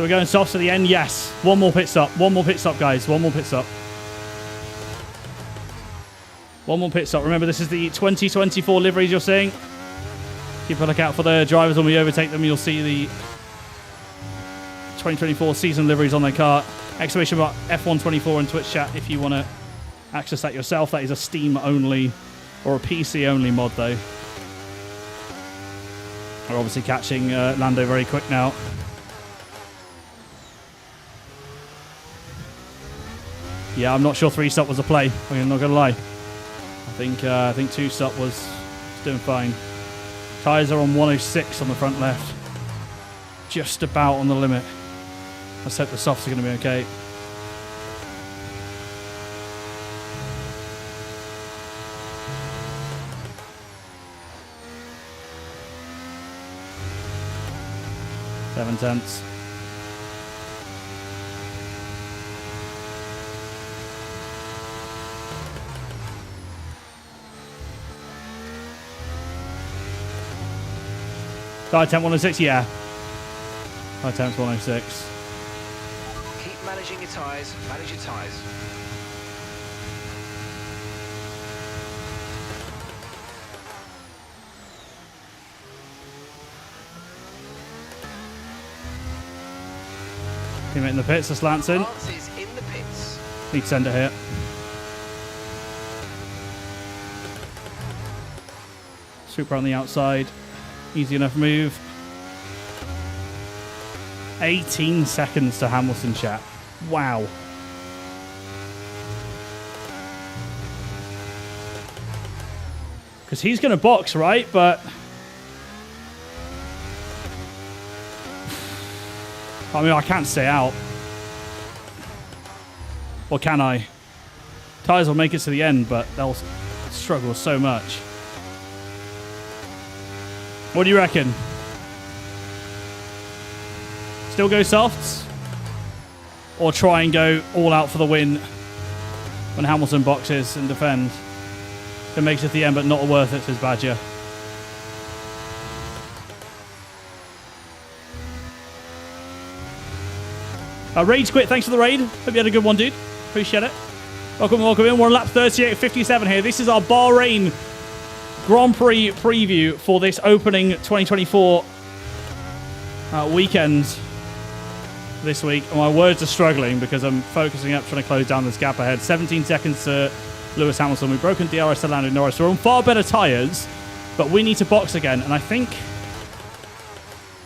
So we're going softs to the end. Yes. One more pit stop. One more pit stop, guys. One more pit stop. One more pit stop. Remember, this is the 2024 liveries you're seeing. Keep a lookout for the drivers when we overtake them. You'll see the 2024 season liveries on their car. Exclamation mark F124 in Twitch chat if you want to access that yourself. That is a Steam only or a PC only mod, though. We're obviously catching Lando very quick now. Yeah, I'm not sure 3-stop was a play. I'm not going to lie. I think 2-stop was doing fine. Tyres are on 106 on the front left. Just about on the limit. Let's hope the softs are going to be okay. Seven tenths. Tire temp 106, yeah. Tire temp 106.
Keep managing your tyres. Manage your tyres.
Teammate in the pits, that's Lancing.
Lance is in the pits.
Need to send it here. Super on the outside. Easy enough move. 18 seconds to Hamilton, chat. Wow. Because he's going to box, right? But I mean, I can't stay out. Or can I? Tyres will make it to the end, but they'll struggle so much. What do you reckon? Still go softs? Or try and go all out for the win when Hamilton boxes and defend? It makes it to the end, but not worth it, says Badger. Rage Quit, thanks for the raid. Hope you had a good one, dude. Appreciate it. Welcome in. We're on lap 38.57 here. This is our Bahrain Grand Prix preview for this opening 2024 weekend this week. And my words are struggling because I'm focusing up trying to close down this gap ahead. 17 seconds to Lewis Hamilton. We've broken DRS to Lando Norris. We're on far better tyres, but we need to box again. And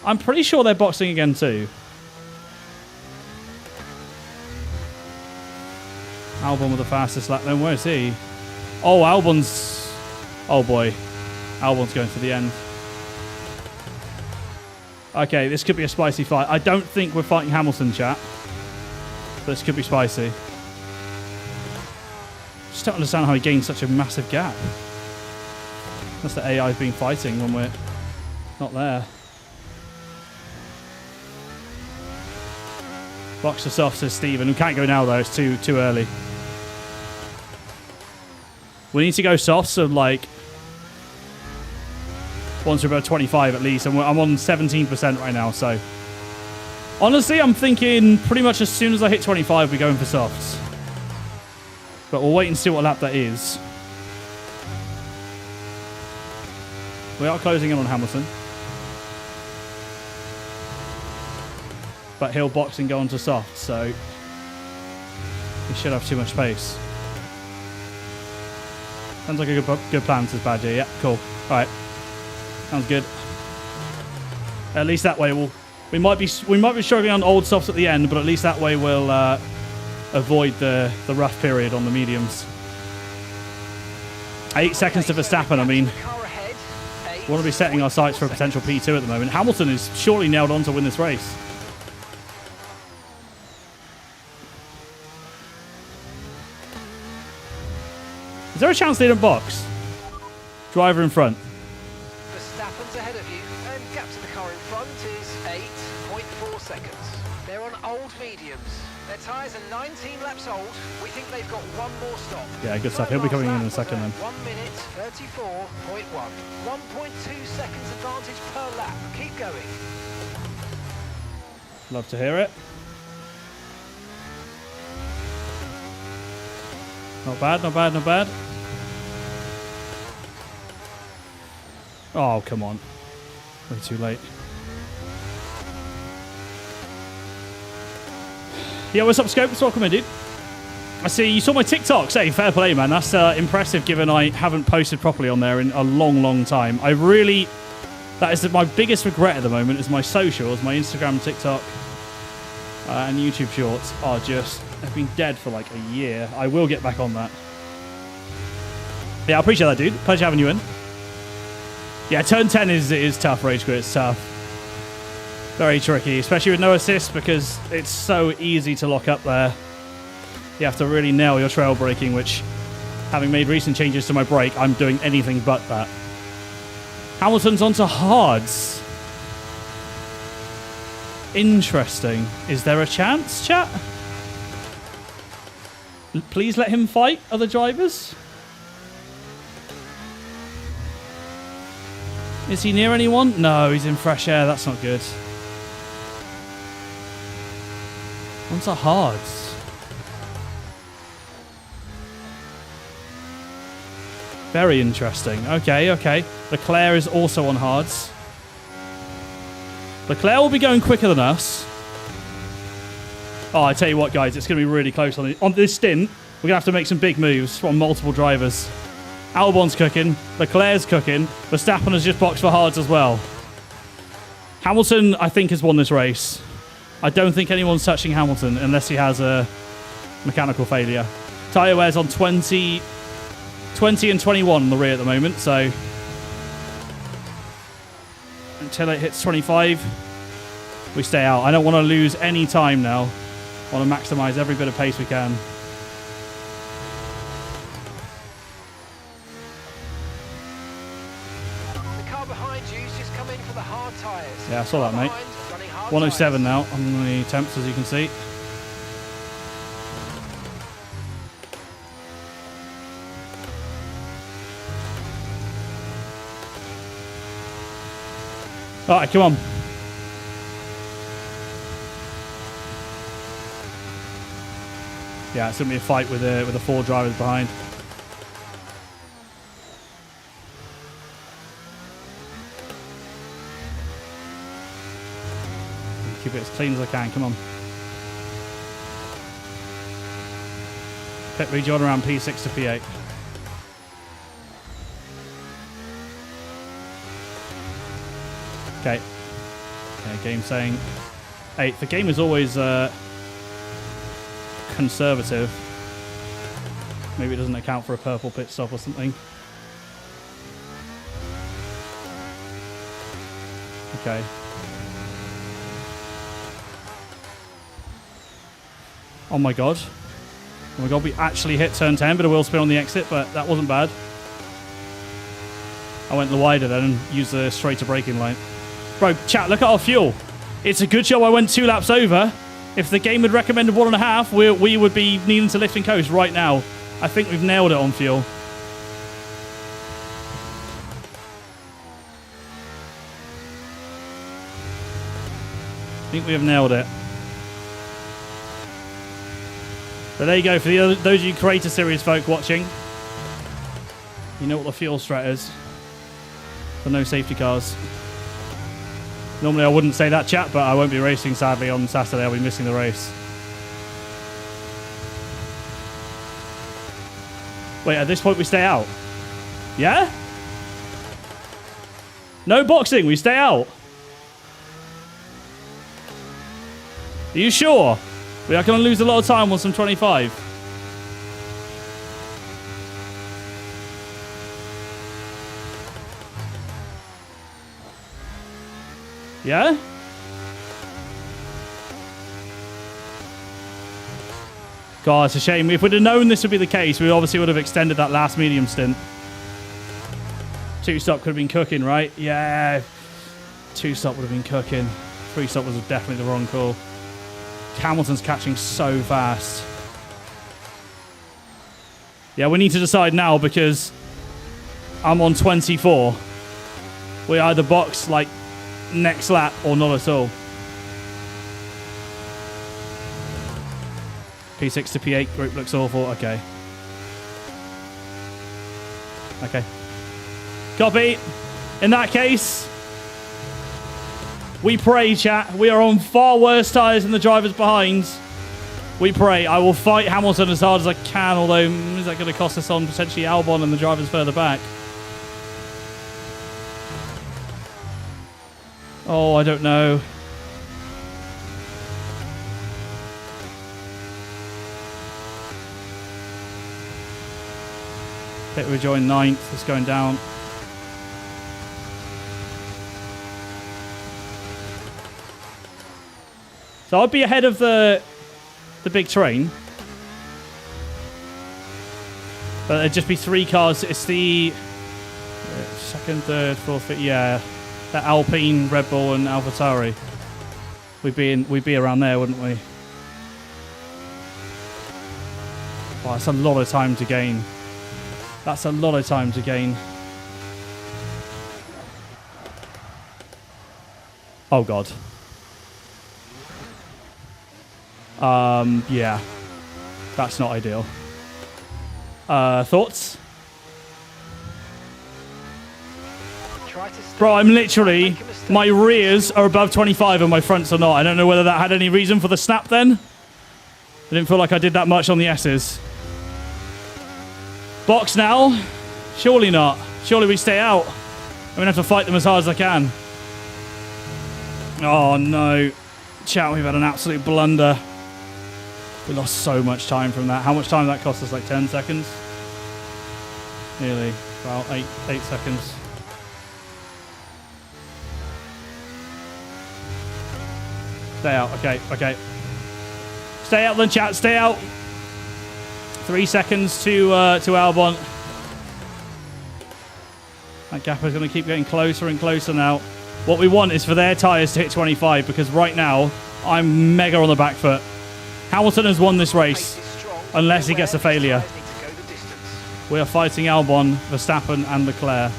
I'm pretty sure they're boxing again too. Albon with the fastest lap then. Where is he? Oh, Albon's... Oh boy. Albon's going to the end. Okay, this could be a spicy fight. I don't think we're fighting Hamilton, chat. But this could be spicy. Just don't understand how he gained such a massive gap. That's the AI's been fighting when we're not there. Box for soft, says Steven. We can't go now though, it's too early. We need to go soft, so like once we're about 25 at least, and I'm on 17% right now, so honestly I'm thinking pretty much as soon as I hit 25 we're going for softs. But we'll wait and see what lap that is. We are closing in on Hamilton. But he'll box and go onto soft, so he should have too much pace. Sounds like a good plan, says Badger. Yeah, cool. Alright. Sounds good. At least that way we might be struggling on old softs at the end, but at least that way we'll avoid the rough period on the mediums. 8 seconds to Verstappen, I mean. We want to be setting our sights for a potential P2 at the moment. Hamilton is surely nailed on to win this race. Is there a chance they don't box? Driver in front.
Verstappen's ahead of you, and gap to the car in front is 8.4 seconds. They're on old mediums. Their tyres are 19 laps old. We think they've got one more stop.
Yeah, good stuff. He'll be coming in a second then.
1 minute 34.1. 1.2 seconds advantage per lap. Keep going.
Love to hear it. Not bad, not bad, not bad. Oh, come on. Way too late. Yeah, what's up, Scope? Welcome in, dude. I see you saw my TikToks. Hey, fair play, man. That's impressive given I haven't posted properly on there in a long, long time. That is my biggest regret at the moment is my socials, my Instagram, TikTok, and YouTube shorts have been dead for like a year. I will get back on that. Yeah, I appreciate that, dude. Pleasure having you in. Yeah, turn 10 is tough, Rage Quit. It's tough. Very tricky, especially with no assist because it's so easy to lock up there. You have to really nail your trail braking, which, having made recent changes to my brake, I'm doing anything but that. Hamilton's onto hards. Interesting. Is there a chance, chat? Please let him fight other drivers. Is he near anyone? No, he's in fresh air. That's not good. Onto hards. Very interesting. Okay, okay. Leclerc is also on hards. Leclerc will be going quicker than us. Oh, I tell you what, guys, it's going to be really close on this stint. We're going to have to make some big moves from multiple drivers. Albon's cooking. Leclerc's cooking. Verstappen has just boxed for hards as well. Hamilton, I think, has won this race. I don't think anyone's touching Hamilton unless he has a mechanical failure. Tyre wear's on 20 and 21 on the rear at the moment, so until it hits 25, we stay out. I don't want to lose any time now. I want to maximise every bit of pace we can.
The car behind you's just come in for the hard tyres.
Yeah, I saw that, mate. 107 now on the temps, as you can see. All right, come on. Yeah, it's going to be a fight with the 4 drivers behind. Keep it as clean as I can. Come on. Pit rejoin around P6 to P8. Okay. Okay, game saying 8. The game is always conservative. Maybe it doesn't account for a purple pit stop or something. Okay. Oh my god. Oh my god, we actually hit turn 10, but a wheel spin on the exit, but that wasn't bad. I went wider then and used the straighter braking line. Bro, chat, look at our fuel. It's a good job I went 2 laps over. If the game had recommended 1.5, we would be needing to lift and coast right now. I think we've nailed it on fuel. I think we have nailed it. But there you go, for those of you Creator Series folk watching. You know what the fuel strat is. For no safety cars. Normally I wouldn't say that, chat, but I won't be racing, sadly, on Saturday. I'll be missing the race. Wait, at this point we stay out? Yeah? No boxing, we stay out. Are you sure? We are going to lose a lot of time on some 25. Yeah? God, it's a shame. If we'd have known this would be the case, we obviously would have extended that last medium stint. 2-stop could have been cooking, right? Yeah. 2-stop would have been cooking. 3-stop was definitely the wrong call. Hamilton's catching so fast. Yeah, we need to decide now because I'm on 24. We either box like next lap or not at all. P6 to P8 group looks awful. Okay. Okay. Copy. In that case, we pray, chat. We are on far worse tyres than the drivers behind. We pray. I will fight Hamilton as hard as I can, although is that going to cost us on potentially Albon and the drivers further back? Oh, I don't know. Pit rejoin 9th. It's going down. So I'd be ahead of the big train. But there'd just be 3 cars. It's the second, third, fourth, fifth. Yeah, that Alpine, Red Bull, and AlphaTauri. We'd be around there, wouldn't we? Wow, that's a lot of time to gain. That's a lot of time to gain. Oh god. Yeah. That's not ideal. Thoughts? Bro, I'm literally... My rears are above 25 and my fronts are not. I don't know whether that had any reason for the snap then. I didn't feel like I did that much on the S's. Box now? Surely not. Surely we stay out. I'm going to have to fight them as hard as I can. Oh, no. Chat, we've had an absolute blunder. We lost so much time from that. How much time did that cost us? Like 10 seconds? Nearly. About 8 seconds. Stay out. Okay, okay. Stay out then, chat. Stay out. 3 seconds to Albon. That gap is going to keep getting closer and closer now. What we want is for their tyres to hit 25 because right now I'm mega on the back foot. Hamilton has won this race unless he gets a failure. We are fighting Albon, Verstappen and Leclerc.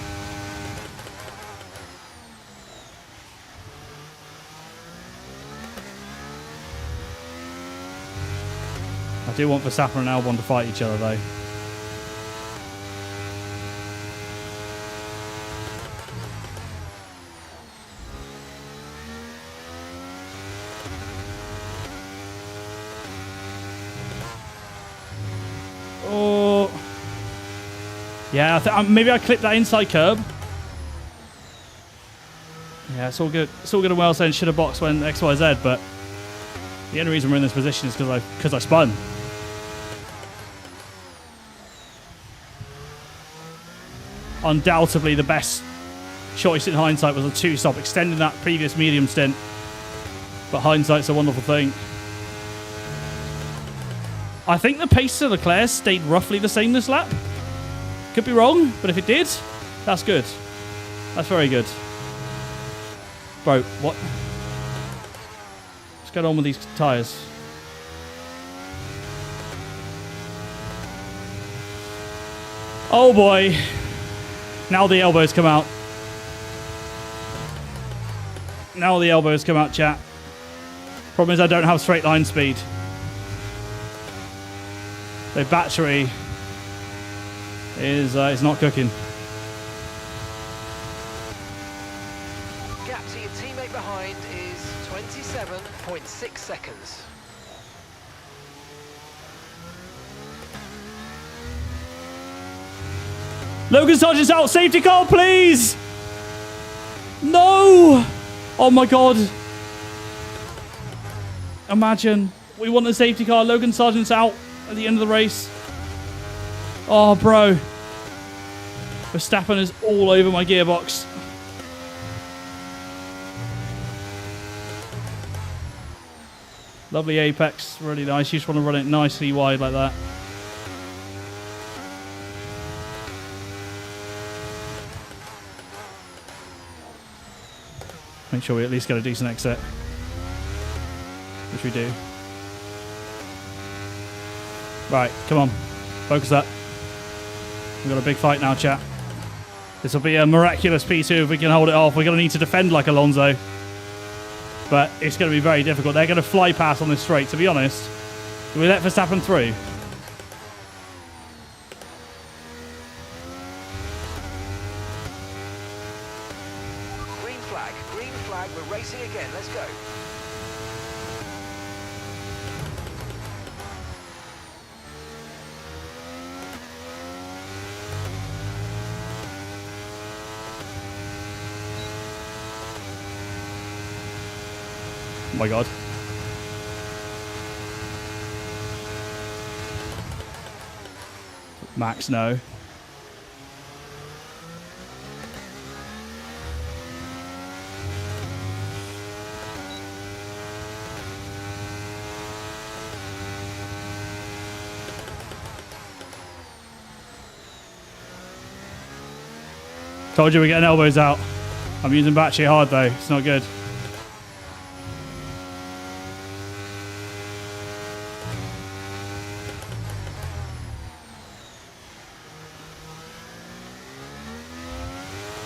I do want Verstappen and Albon to fight each other though. Oh. Yeah, maybe I clipped that inside curb. Yeah, it's all good. It's all good and well saying should have boxed when XYZ, but the only reason we're in this position is because I spun. Undoubtedly the best choice in hindsight was a 2-stop, extending that previous medium stint. But hindsight's a wonderful thing. I think the pace of Leclerc stayed roughly the same this lap. Could be wrong, but if it did, that's good. That's very good. Bro, what? What's going on with these tyres? Oh boy. Now the elbows come out. Now the elbows come out, chat. Problem is I don't have straight line speed. The battery is not cooking.
Gap to your teammate behind is 27.6 seconds.
Logan Sargent's out. Safety car, please. No. Oh my god. Imagine. We want the safety car. Logan Sargent's out at the end of the race. Oh, bro. Verstappen is all over my gearbox. Lovely apex. Really nice. You just want to run it nicely wide like that. Make sure we at least get a decent exit. Which we do. Right, come on. Focus up. We've got a big fight now, chat. This will be a miraculous P2 if we can hold it off. We're going to need to defend like Alonso. But it's going to be very difficult. They're going to fly past on this straight. To be honest, Do we let Verstappen through?
Green flag, we're racing again, let's go.
Oh my god. Max, no. Told you we're getting elbows out. I'm using battery hard though. It's not good.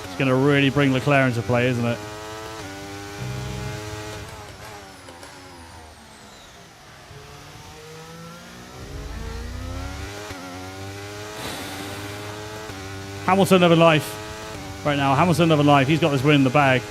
It's going to really bring Leclerc into play, isn't it? Hamilton of a life. Right now, Hamilton of a life. He's got this win in the bag.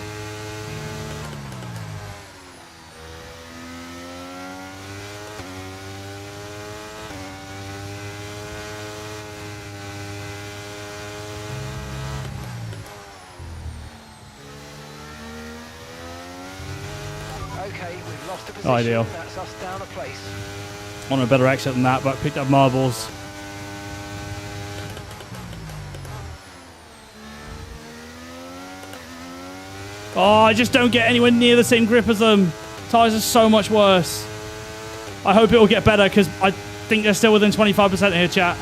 Okay, we've lost a position.
Ideal.
That's us down a place.
On a better exit than that, but picked up marbles. Oh, I just don't get anywhere near the same grip as them. Tyres are so much worse. I hope it will get better because I think they're still within 25% here, chat.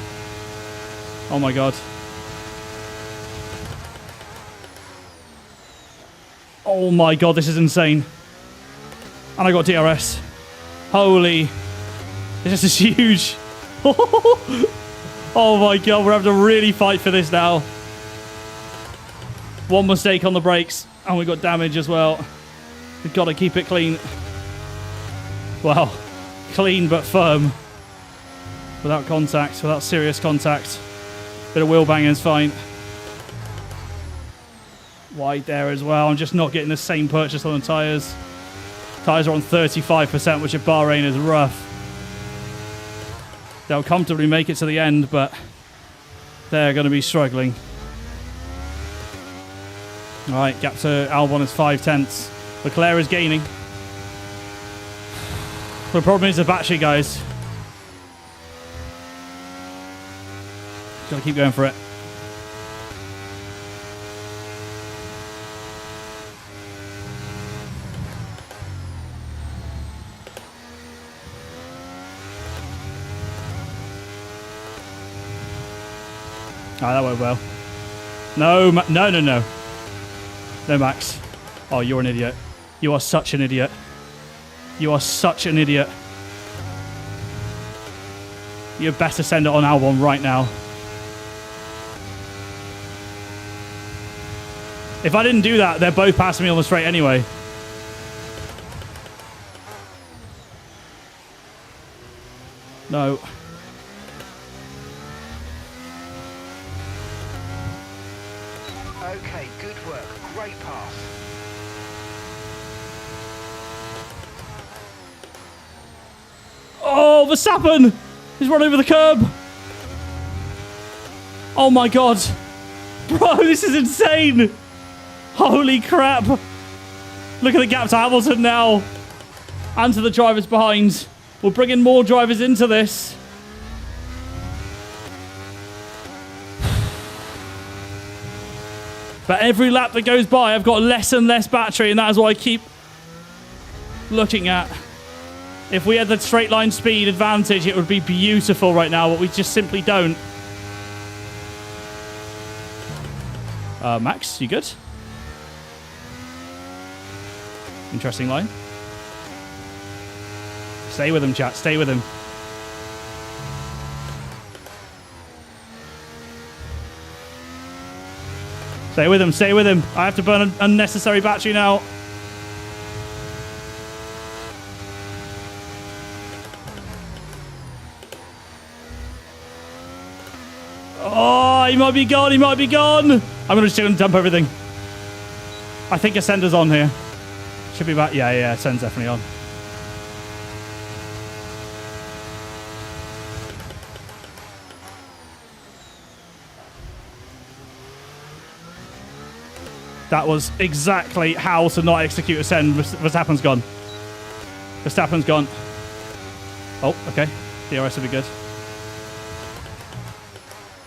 Oh my god. Oh my god, this is insane. And I got DRS. Holy. This is huge. Oh my god, we're having to really fight for this now. One mistake on the brakes. And we got damage as well. We've got to keep it clean. Well, clean but firm. Without contact, without serious contact. Bit of wheel banging is fine. Wide there as well. I'm just not getting the same purchase on the tyres. Tyres are on 35%, which at Bahrain is rough. They'll comfortably make it to the end, but they're going to be struggling. All right, gap to Albon is 5/10. Leclerc is gaining. The problem is the battery, guys. Gotta keep going for it. Oh, that went well. No, no. No, Max. Oh, you're an idiot. You are such an idiot. You are such an idiot. You better send it on Albon right now. If I didn't do that, they're both passing me on the straight anyway. No.
Okay, good work. Great pass.
Oh, Verstappen! He's run over the curb. Oh my god. Bro, this is insane. Holy crap. Look at the gap to Hamilton now. And to the drivers behind. We're bringing more drivers into this. But every lap that goes by, I've got less and less battery, and that is what I keep looking at. If we had the straight line speed advantage, it would be beautiful right now, but we just simply don't. Max, you good? Interesting line. Stay with him, chat. Stay with him. Stay with him. Stay with him. I have to burn an unnecessary battery now. He might be gone. He might be gone. I'm going to dump everything. I think Ascender's on here. Should be back. Yeah, Ascender's definitely on. That was exactly how to not execute Ascend. Verstappen's gone. Verstappen's gone. Oh, okay. DRS will be good.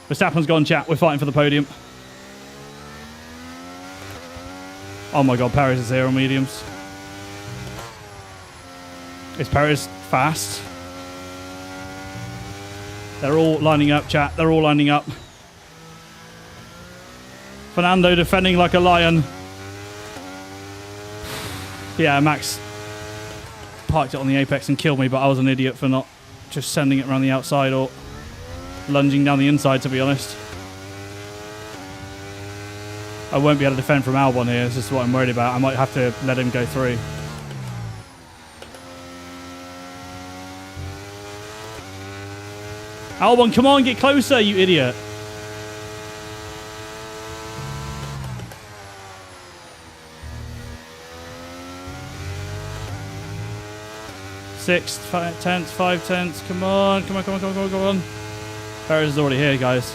Verstappen's gone, chat. We're fighting for the podium. Oh my god, Perez is here on mediums. Is Perez fast? They're all lining up, chat. They're all lining up. Fernando defending like a lion. Yeah, Max parked it on the apex and killed me, but I was an idiot for not just sending it around the outside or lunging down the inside, to be honest. I won't be able to defend from Albon here. This is what I'm worried about. I might have to let him go through. Albon, come on, get closer, you idiot. Sixth, 5/10, 5/10. Come on, come on, come on, come on, come on, come on. Perez is already here, guys.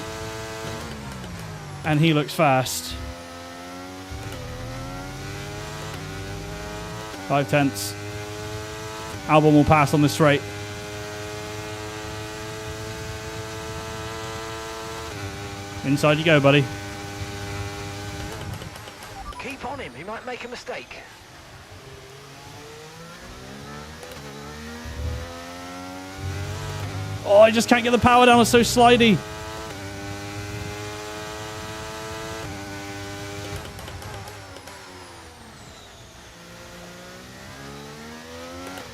And he looks fast. 5/10. Albon will pass on the straight. Inside you go, buddy.
Keep on him, he might make a mistake.
Oh, I just can't get the power down. It's so slidey.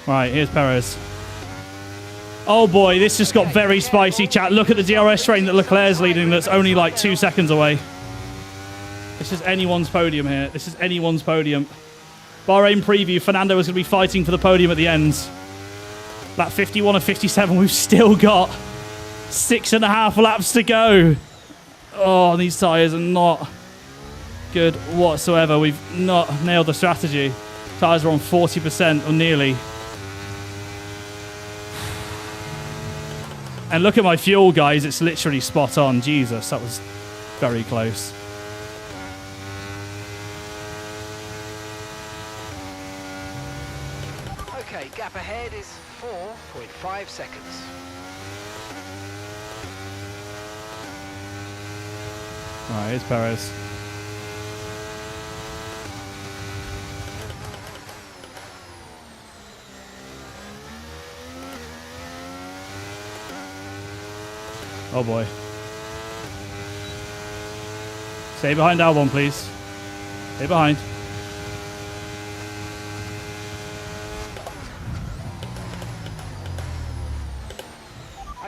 Right, here's Perez. Oh boy, this just got very spicy, chat. Look at the DRS train that Leclerc's leading that's only like 2 seconds away. This is anyone's podium here. This is anyone's podium. Bahrain preview, Fernando is going to be fighting for the podium at the end. Lap 51 of 57, we've still got 6.5 laps to go. Oh, these tyres are not good whatsoever. We've not nailed the strategy. Tyres are on 40% or nearly. And look at my fuel, guys. It's literally spot on. Jesus, that was very close.
Okay, gap ahead is 4.5 seconds.
Right, here's Perez. Oh boy. Stay behind Albon, please. Stay behind.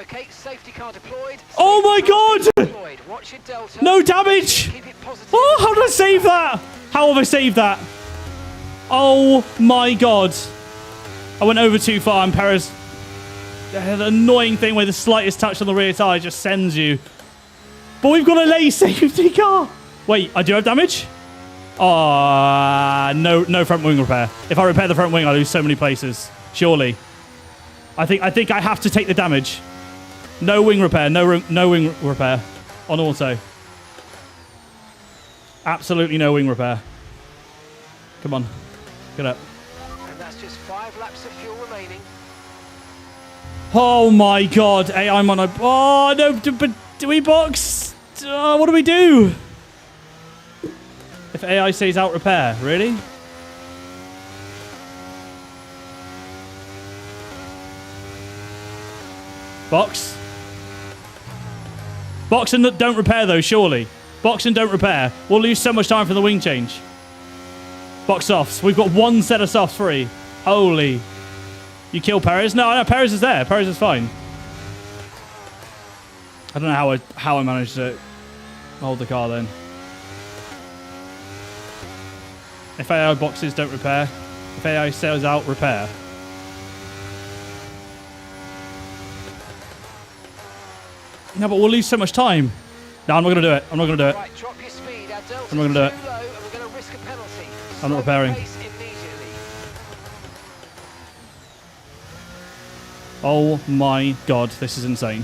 Okay, safety car deployed.
Oh my god!
Deployed. Watch your delta.
No damage!
Keep it positive.
Oh, how did I save that? How have I saved that? Oh my god. I went over too far and Perez... The annoying thing where the slightest touch on the rear tyre just sends you. But we've got a lay safety car. Wait, I do have damage? No front wing repair. If I repair the front wing, I lose so many places. Surely. I think I have to take the damage. No wing repair. No wing repair on auto. Absolutely no wing repair. Come on. Get up.
And that's just 5 laps of fuel remaining.
Oh my god. Hey, I'm on a... Oh, no. But do we box? What do we do? If AI says out repair. Really? Box? Box and don't repair though, surely. Box and don't repair. We'll lose so much time for the wing change. Box softs. We've got one set of softs free. Holy. You kill Perez? No, Perez is there. Perez is fine. I don't know how I managed to hold the car then. If AI boxes don't repair. If AI sails out, repair. No, but we'll lose so much time. No, I'm not going to do it. I'm not going to do it.
Right, drop your speed. Our delta's
I'm not going to do it.
too low, and we're going to risk a penalty.
I'm not
Slow
repairing.
the pace immediately.
Oh my god, this is insane.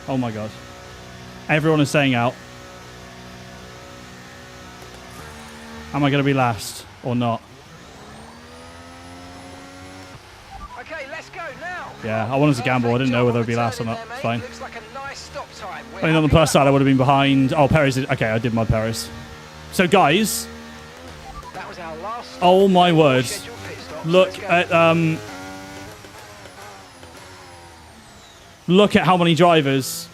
Oh my god. Everyone is staying out. Am I going to be last or not?
Okay, let's go now.
Yeah, I wanted to gamble. I didn't know whether I'd be last or not. It's fine.
Looks like a nice stop time.
I mean, on the plus side, I would have been behind. Oh, Perez did. Okay, I did my Perez. So, guys.
That was our last stop.
Oh my words.
Scheduled pit stops.
Look
Let's go.
at look at how many drivers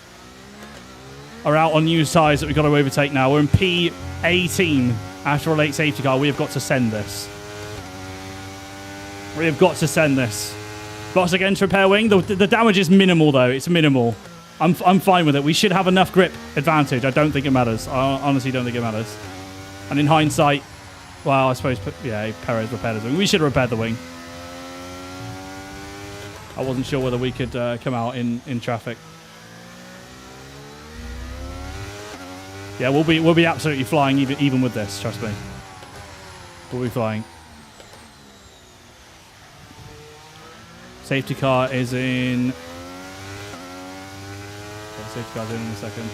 are out on new tyres that we've got to overtake now. We're in P18 after a late safety car. We have got to send this. We have got to send this. Box again to repair wing. The damage is minimal, though. It's minimal. I'm fine with it. We should have enough grip advantage. I don't think it matters. I honestly don't think it matters. And in hindsight, well, I suppose, yeah, Perez repaired his wing. We should have repaired the wing. I wasn't sure whether we could come out in traffic. Yeah, we'll be absolutely flying even with this. Trust me, we'll be flying. Safety car is in. Okay, safety car's in a second.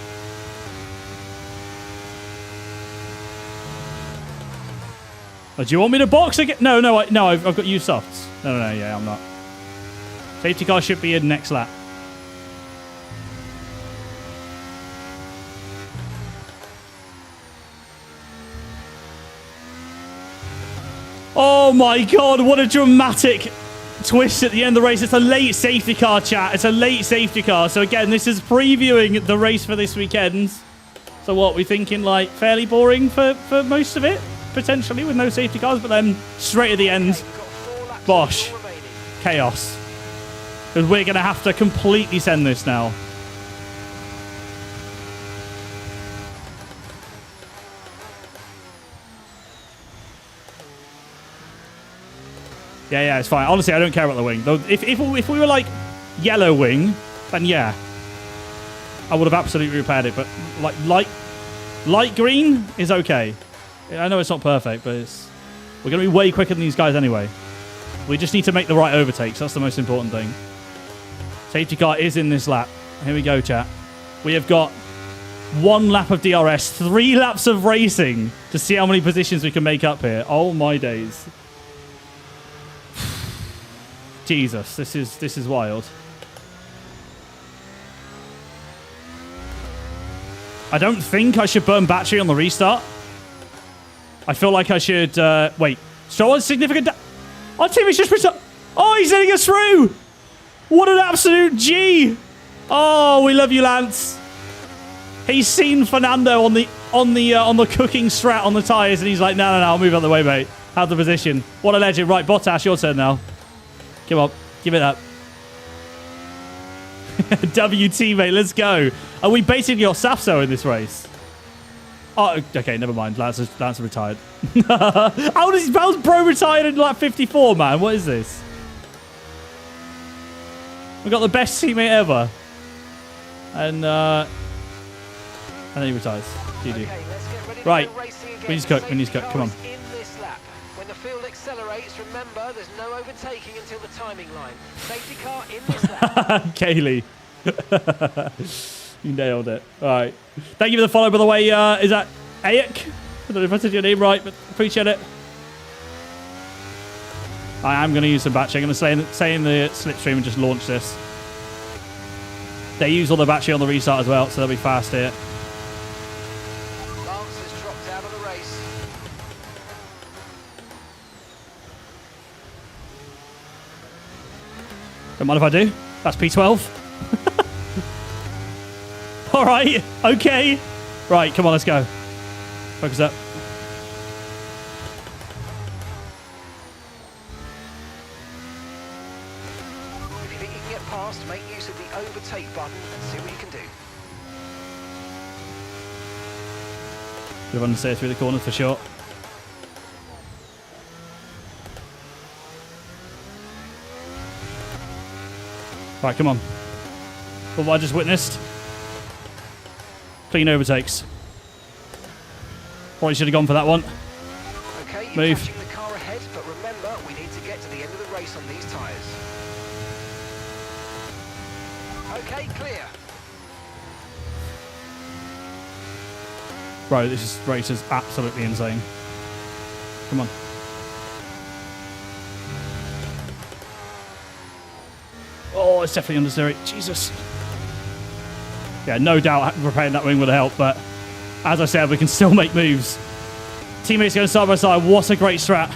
Oh, do you want me to box again? No, I've got used softs. No, yeah, I'm not. Safety car should be in next lap. Oh my god, what a dramatic twist at the end of the race. It's a late safety car, chat. It's a late safety car. So again, this is previewing the race for this weekend. So what, we thinking like fairly boring for most of it? Potentially with no safety cars, but then straight at the end, bosh, chaos. Because we're going to have to completely send this now. Yeah, it's fine. Honestly, I don't care about the wing. Though, if we were like yellow wing, then yeah, I would have absolutely repaired it. But like light green is okay. I know it's not perfect, but we're going to be way quicker than these guys anyway. We just need to make the right overtakes. That's the most important thing. Safety car is in this lap. Here we go, chat. We have got 1 lap of DRS, 3 laps of racing to see how many positions we can make up here. Oh my days. Jesus, this is wild. I don't think I should burn battery on the restart. I feel like I should... wait. Stroll has significant... Our team is just... Oh, he's letting us through! What an absolute G! Oh, we love you, Lance. He's seen Fernando on the cooking strat on the tyres, and he's like, no, I'll move out of the way, mate. Have the position. What a legend. Right, Bottas, your turn now. Come on, give it up. W teammate, let's go. Are we basically got Safso in this race? Oh, okay, never mind. Lance retired. How's Bro retired in like 54, man? What is this? We got the best teammate ever, and then he retires. GG.
Okay, let's get ready to
Right,
go racing again.
we need to cook. We need to cook. Come on.
In this lap. When the field accelerates, remember there's no overtaking until the timing line. Safety car in this lap.
Kaylee. You nailed it. All right. Thank you for the follow, by the way. Is that Ayek? I don't know if I said your name right, but appreciate it. I am going to use some battery. I'm going to stay in the slipstream and just launch this. They use all the battery on the restart as well, so they'll be fast here.
Lance has dropped out of the race.
Don't mind if I do. That's P12. All right. Okay. Right. Come on. Let's go. Focus up.
If you think you can get past, make use of the overtake button and see what you can do.
We're going to stay through the corners for sure. Right, come on. What have I just witnessed? Clean overtakes. Probably should have gone for that one.
Okay, you're
Move.
catching the car ahead, but remember, we need to get to the end of the race on these tyres. Okay, clear.
Bro, race is absolutely insane. Come on. Oh, it's definitely unnecessary. Jesus. Yeah, no doubt repairing that wing would help, but as I said, we can still make moves. Teammates going side by side. What a great strat.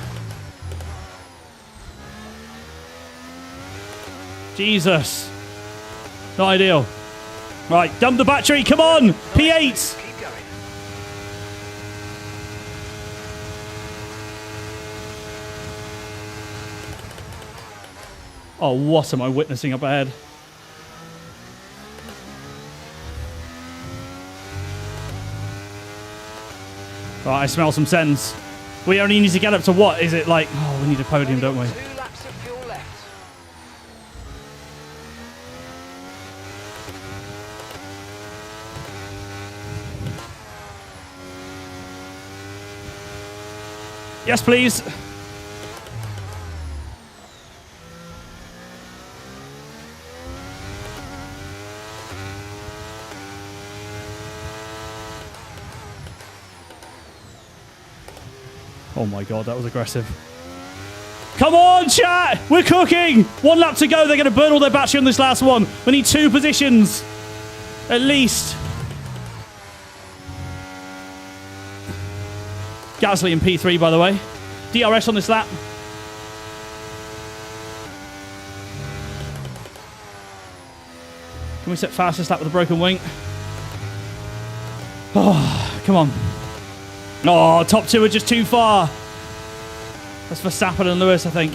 Jesus. Not ideal. Right, dump the battery. Come on. P8.
Keep going.
Oh, what am I witnessing up ahead? Right, I smell some sense. We only need to get up to what? Is it like... Oh, we need a podium, don't we?
2 laps of fuel left.
Yes, please. Oh my god, that was aggressive. Come on, chat! We're cooking! 1 lap to go. They're going to burn all their battery on this last one. We need 2 positions. At least. Gasly in P3, by the way. DRS on this lap. Can we set fastest lap with a broken wing? Oh, come on. Oh, top 2 are just too far. That's Verstappen and Lewis, I think.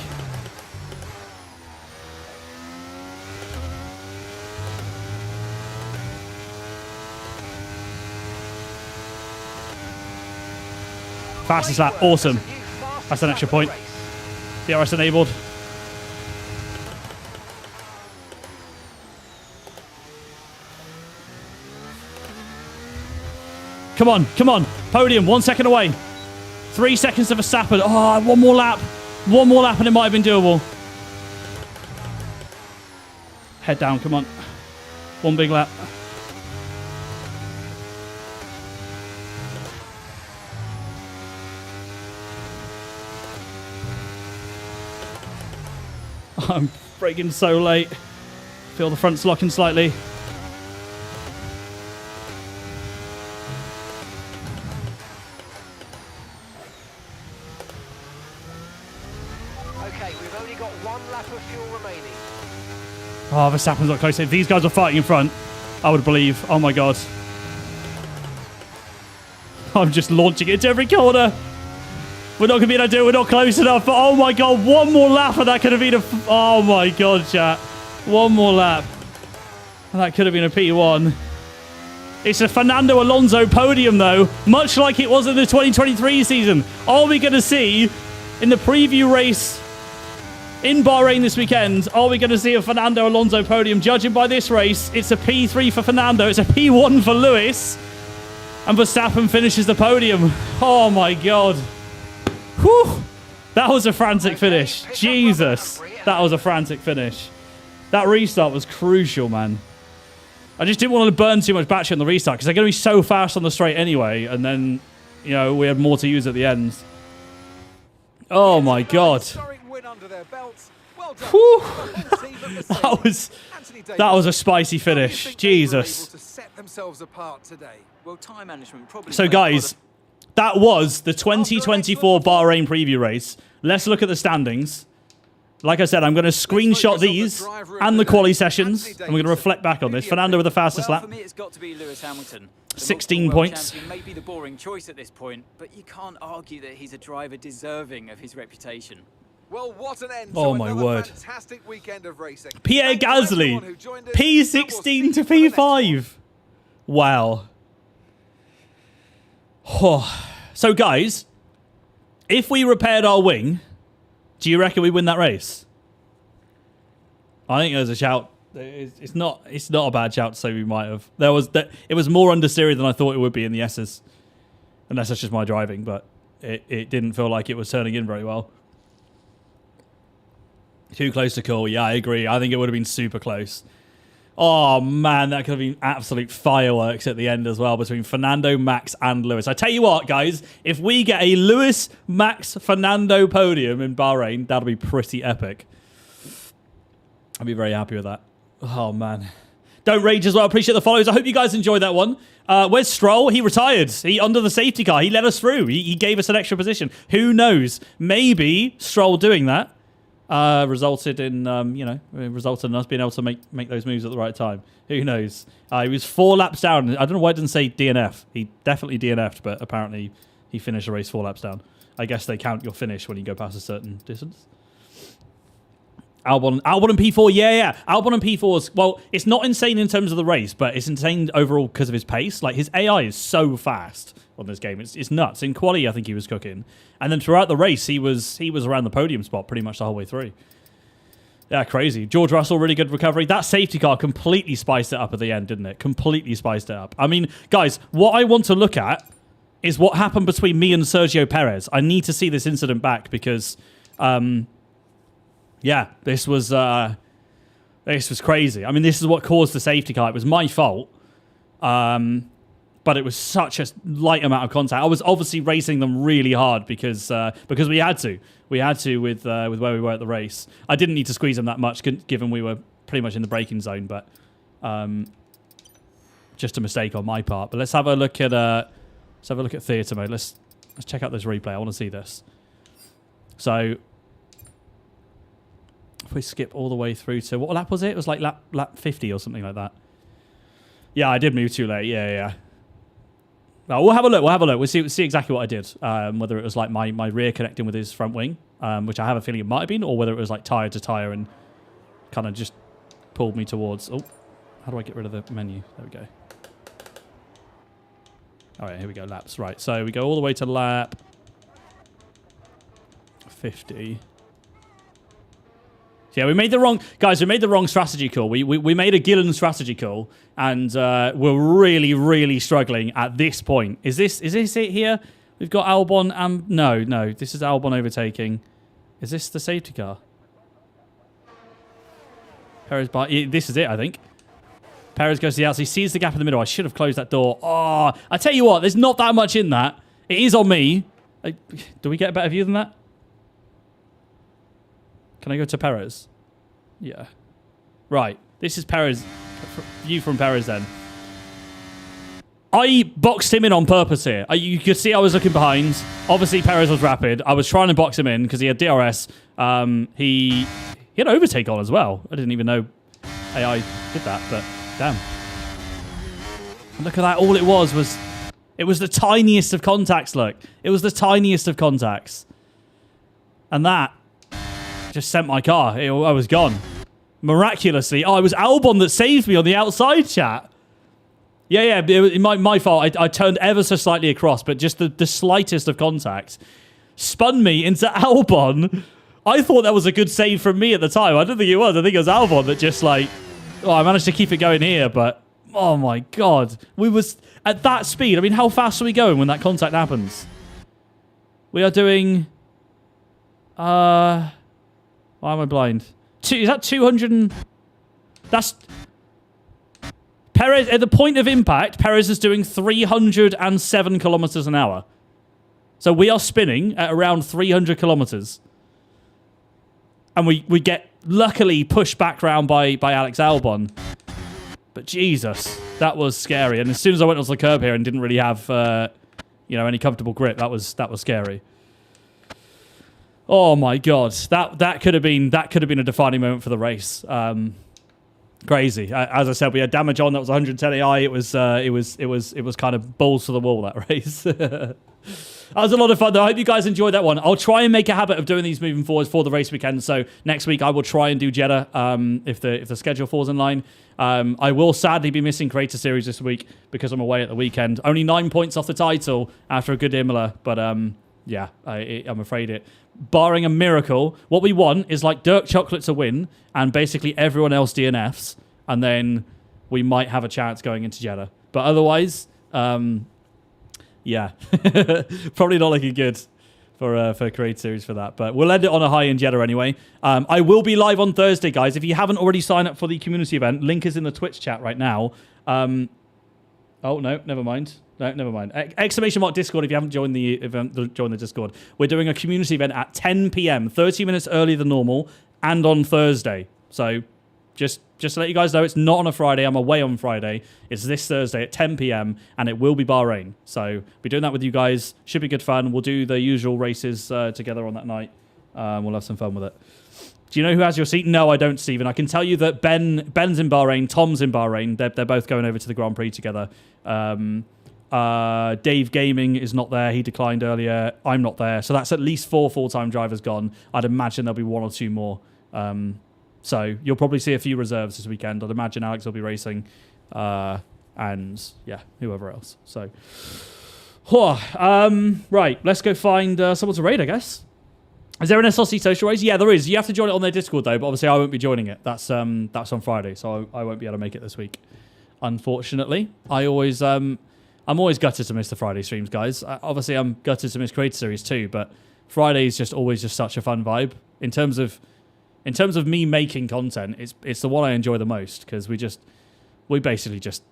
Fastest lap, awesome. That's an extra point. DRS enabled. Come on, come on. Podium, 1 second away. 3 seconds to Verstappen. Oh, 1 more lap. 1 more lap and it might have been doable. Head down, come on. 1 big lap. I'm braking so late. Feel the front's locking slightly.
Okay, we've only got 1 lap of fuel remaining.
Oh, Verstappen's not close. If these guys are fighting in front, I would believe. Oh my god. I'm just launching it to every corner. We're not going to be able to do it. We're not close enough. But oh my god, 1 more lap and that could have been a... Oh my god, chat. 1 more lap. And that could have been a P1. It's a Fernando Alonso podium, though. Much like it was in the 2023 season. Are we going to see in the preview race in Bahrain this weekend, are we going to see a Fernando Alonso podium? Judging by this race, it's a P3 for Fernando. It's a P1 for Lewis. And Verstappen finishes the podium. Oh my god. Whew. That was a frantic finish. Jesus. That was a frantic finish. That restart was crucial, man. I just didn't want to burn too much battery on the restart because they're going to be so fast on the straight anyway. And then, you know, we had more to use at the end. Oh my god. Whew. That was a spicy finish. Jesus. So guys, that was the 2024 Bahrain preview race. Let's look at the standings. Like I said, I'm going to screenshot these and the quali sessions, and we're going to reflect back on this. Fernando with the fastest lap.
For me, it's got to be Lewis Hamilton.
16 points.
May be the boring choice at this point, but you can't argue that he's a driver deserving of his reputation.
Well, what an end
Oh
to
my
another
word.
fantastic weekend of racing.
Pierre
Thank you everyone
Gasly,
who joined us.
P16 to
And we'll see you for the next one.
P5. Wow. Oh. So guys, if we repaired our wing, do you reckon we win that race? I think there's a shout.
It's not a bad shout to say we might have. It was more understeery than I thought it would be in the S's. Unless that's just my driving, but it didn't feel like it was turning in very well. Too close to call. Yeah, I agree. I think it would have been super close. Oh, man, that could have been absolute fireworks at the end as well between Fernando, Max, and Lewis. I tell you what, guys, if we get a Lewis, Max, Fernando podium in Bahrain, that'll be pretty epic. I'd be very happy with that. Oh, man. Don't rage as well. Appreciate the follows. I hope you guys enjoyed that one. Where's Stroll? He retired. He under the safety car. He let us through. He gave us an extra position. Who knows? Maybe Stroll doing that resulted in us being able to make those moves at the right time. Who knows? He was 4 laps down. I don't know why it didn't say DNF. He definitely DNF'd, but apparently he finished the race 4 laps down. I guess they count your finish when you go past a certain distance. Albon and P4, yeah. Albon and P4's, well, it's not insane in terms of the race, but it's insane overall because of his pace. Like, his AI is so fast on this game. It's nuts. In quali, I think he was cooking. And then throughout the race, he was around the podium spot pretty much the whole way through. Yeah, crazy. George Russell, really good recovery. That safety car completely spiced it up at the end, didn't it? Completely spiced it up. I mean, guys, what I want to look at is what happened between me and Sergio Perez. I need to see this incident back because... yeah, this was crazy. I mean, this is what caused the safety car. It was my fault, but it was such a light amount of contact. I was obviously racing them really hard because we had to. We had to with where we were at the race. I didn't need to squeeze them that much, given we were pretty much in the braking zone. But just a mistake on my part. But let's have a look at theatre mode. Let's check out this replay. I want to see this. So. If we skip all the way through to... What lap was it? It was like lap 50 or something like that. Yeah, I did move too late. Yeah. Well, we'll have a look. We'll see exactly what I did. Whether it was like my rear connecting with his front wing, which I have a feeling it might have been, or whether it was like tyre to tyre and kind of just pulled me towards... Oh, how do I get rid of the menu? There we go. All right, here we go. Laps. Right, so we go all the way to lap 50... Yeah, we made the wrong strategy call. We made a Gillen strategy call, and we're really, really struggling at this point. Is this it here? We've got Albon and... No, this is Albon overtaking. Is this the safety car? Perez this is it, I think. Perez goes to the outside. He sees the gap in the middle. I should have closed that door. Oh, I tell you what, there's not that much in that. It is on me. Do we get a better view than that? Can I go to Perez? Yeah. Right. This is Perez. View from Perez then. I boxed him in on purpose here. You could see I was looking behind. Obviously, Perez was rapid. I was trying to box him in because he had DRS. He had overtake on as well. I didn't even know AI did that, but damn. Look at that. All it was the tiniest of contacts, look. It was the tiniest of contacts. And that just sent my car. I was gone. Miraculously. Oh, it was Albon that saved me on the outside, chat. Yeah. It was my fault. I turned ever so slightly across, but just the slightest of contact spun me into Albon. I thought that was a good save from me at the time. I don't think it was. I think it was Albon that just I managed to keep it going here, but oh my God. We was at that speed. I mean, how fast are we going when that contact happens? We are doing... Why am I blind? Is that 200 That's... Perez, at the point of impact, Perez is doing 307 kilometers an hour. So we are spinning at around 300 kilometers. And we get, luckily, pushed back round by Alex Albon. But Jesus, that was scary. And as soon as I went onto the curb here and didn't really have, any comfortable grip, that was scary. Oh my God, that could have been a defining moment for the race. Crazy. As I said, we had damage on. That was 110 AI. It was kind of balls to the wall, that race. That was a lot of fun, though. I hope you guys enjoyed that one. I'll try and make a habit of doing these moving forward for the race weekend. So next week I will try and do Jeddah if the schedule falls in line. I will sadly be missing Creator Series this week because I'm away at the weekend. Only 9 points off the title after a good Imola, but yeah, I'm afraid it. Barring a miracle, what we want is like Dirk Chocolate to win and basically everyone else DNFs, and then we might have a chance going into Jeddah. But otherwise, yeah, probably not looking good for Create Series for that. But we'll end it on a high in Jeddah anyway. I will be live on Thursday, guys. If you haven't already signed up for the community event, link is in the Twitch chat right now. Oh, no, never mind. No, never mind. Exclamation mark Discord if you haven't joined the event, join the Discord. We're doing a community event at 10 p.m., 30 minutes earlier than normal, and on Thursday. So just to let you guys know, it's not on a Friday. I'm away on Friday. It's this Thursday at 10 p.m., and it will be Bahrain. So be doing that with you guys. Should be good fun. We'll do the usual races together on that night. We'll have some fun with it. Do you know who has your seat? No, I don't, Stephen. I can tell you that Ben's in Bahrain, Tom's in Bahrain. They're both going over to the Grand Prix together. Dave Gaming is not there. He declined earlier. I'm not there. So that's at least 4 full-time drivers gone. I'd imagine there'll be 1 or 2 more. So you'll probably see a few reserves this weekend. I'd imagine Alex will be racing. And, yeah, whoever else. So, right, let's go find someone to raid, I guess. Is there an SLC social race? Yeah, there is. You have to join it on their Discord, though. But obviously, I won't be joining it. That's on Friday, so I won't be able to make it this week. Unfortunately, I'm always gutted to miss the Friday streams, guys. Obviously, I'm gutted to miss Creator Series too. But Friday is just always just such a fun vibe in terms of me making content. It's the one I enjoy the most because we basically just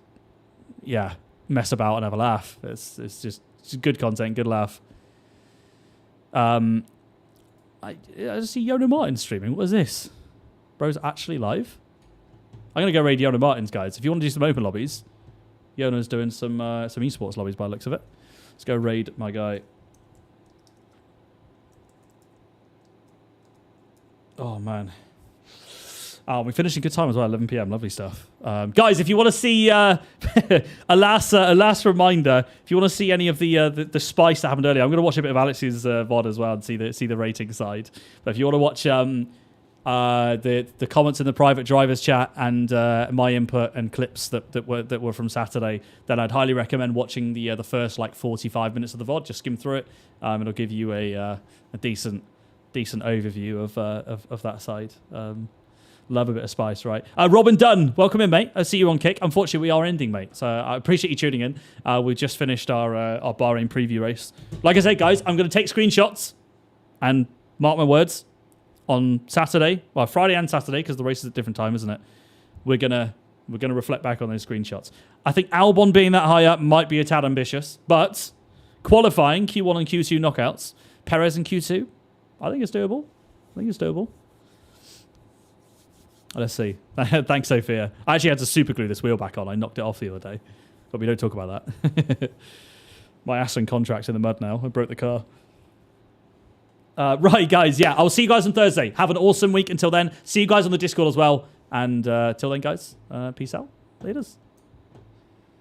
mess about and have a laugh. It's just good content, good laugh. I just see Yono Martin streaming. What is this? Bro's actually live? I'm going to go raid Yono Martins, guys. If you want to do some open lobbies, Yono's doing some esports lobbies by the looks of it. Let's go raid my guy. Oh, man. Oh, we finished in good time as well, 11 p.m. Lovely stuff. Guys, if you want to see, a last reminder, if you want to see any of the spice that happened earlier, I'm going to watch a bit of Alex's VOD as well and see the rating side. But if you want to watch the comments in the private drivers chat and my input and clips that were from Saturday, then I'd highly recommend watching the first like 45 minutes of the VOD. Just skim through it. It'll give you a decent overview of that side. Love a bit of spice, right? Robin Dunn, welcome in, mate. I see you on Kick. Unfortunately, we are ending, mate. So I appreciate you tuning in. We just finished our Bahrain preview race. Like I said, guys, I'm going to take screenshots and mark my words on Saturday, well, Friday and Saturday, because the race is at a different time, isn't it? We're gonna reflect back on those screenshots. I think Albon being that high up might be a tad ambitious, but qualifying Q1 and Q2 knockouts, Perez in Q2, I think it's doable. Let's see. Thanks, Sophia. I actually had to super glue this wheel back on. I knocked it off the other day. But we don't talk about that. My Aston contract's in the mud now. I broke the car. Right, guys. Yeah, I'll see you guys on Thursday. Have an awesome week until then. See you guys on the Discord as well. And till then, guys, peace out. Laters.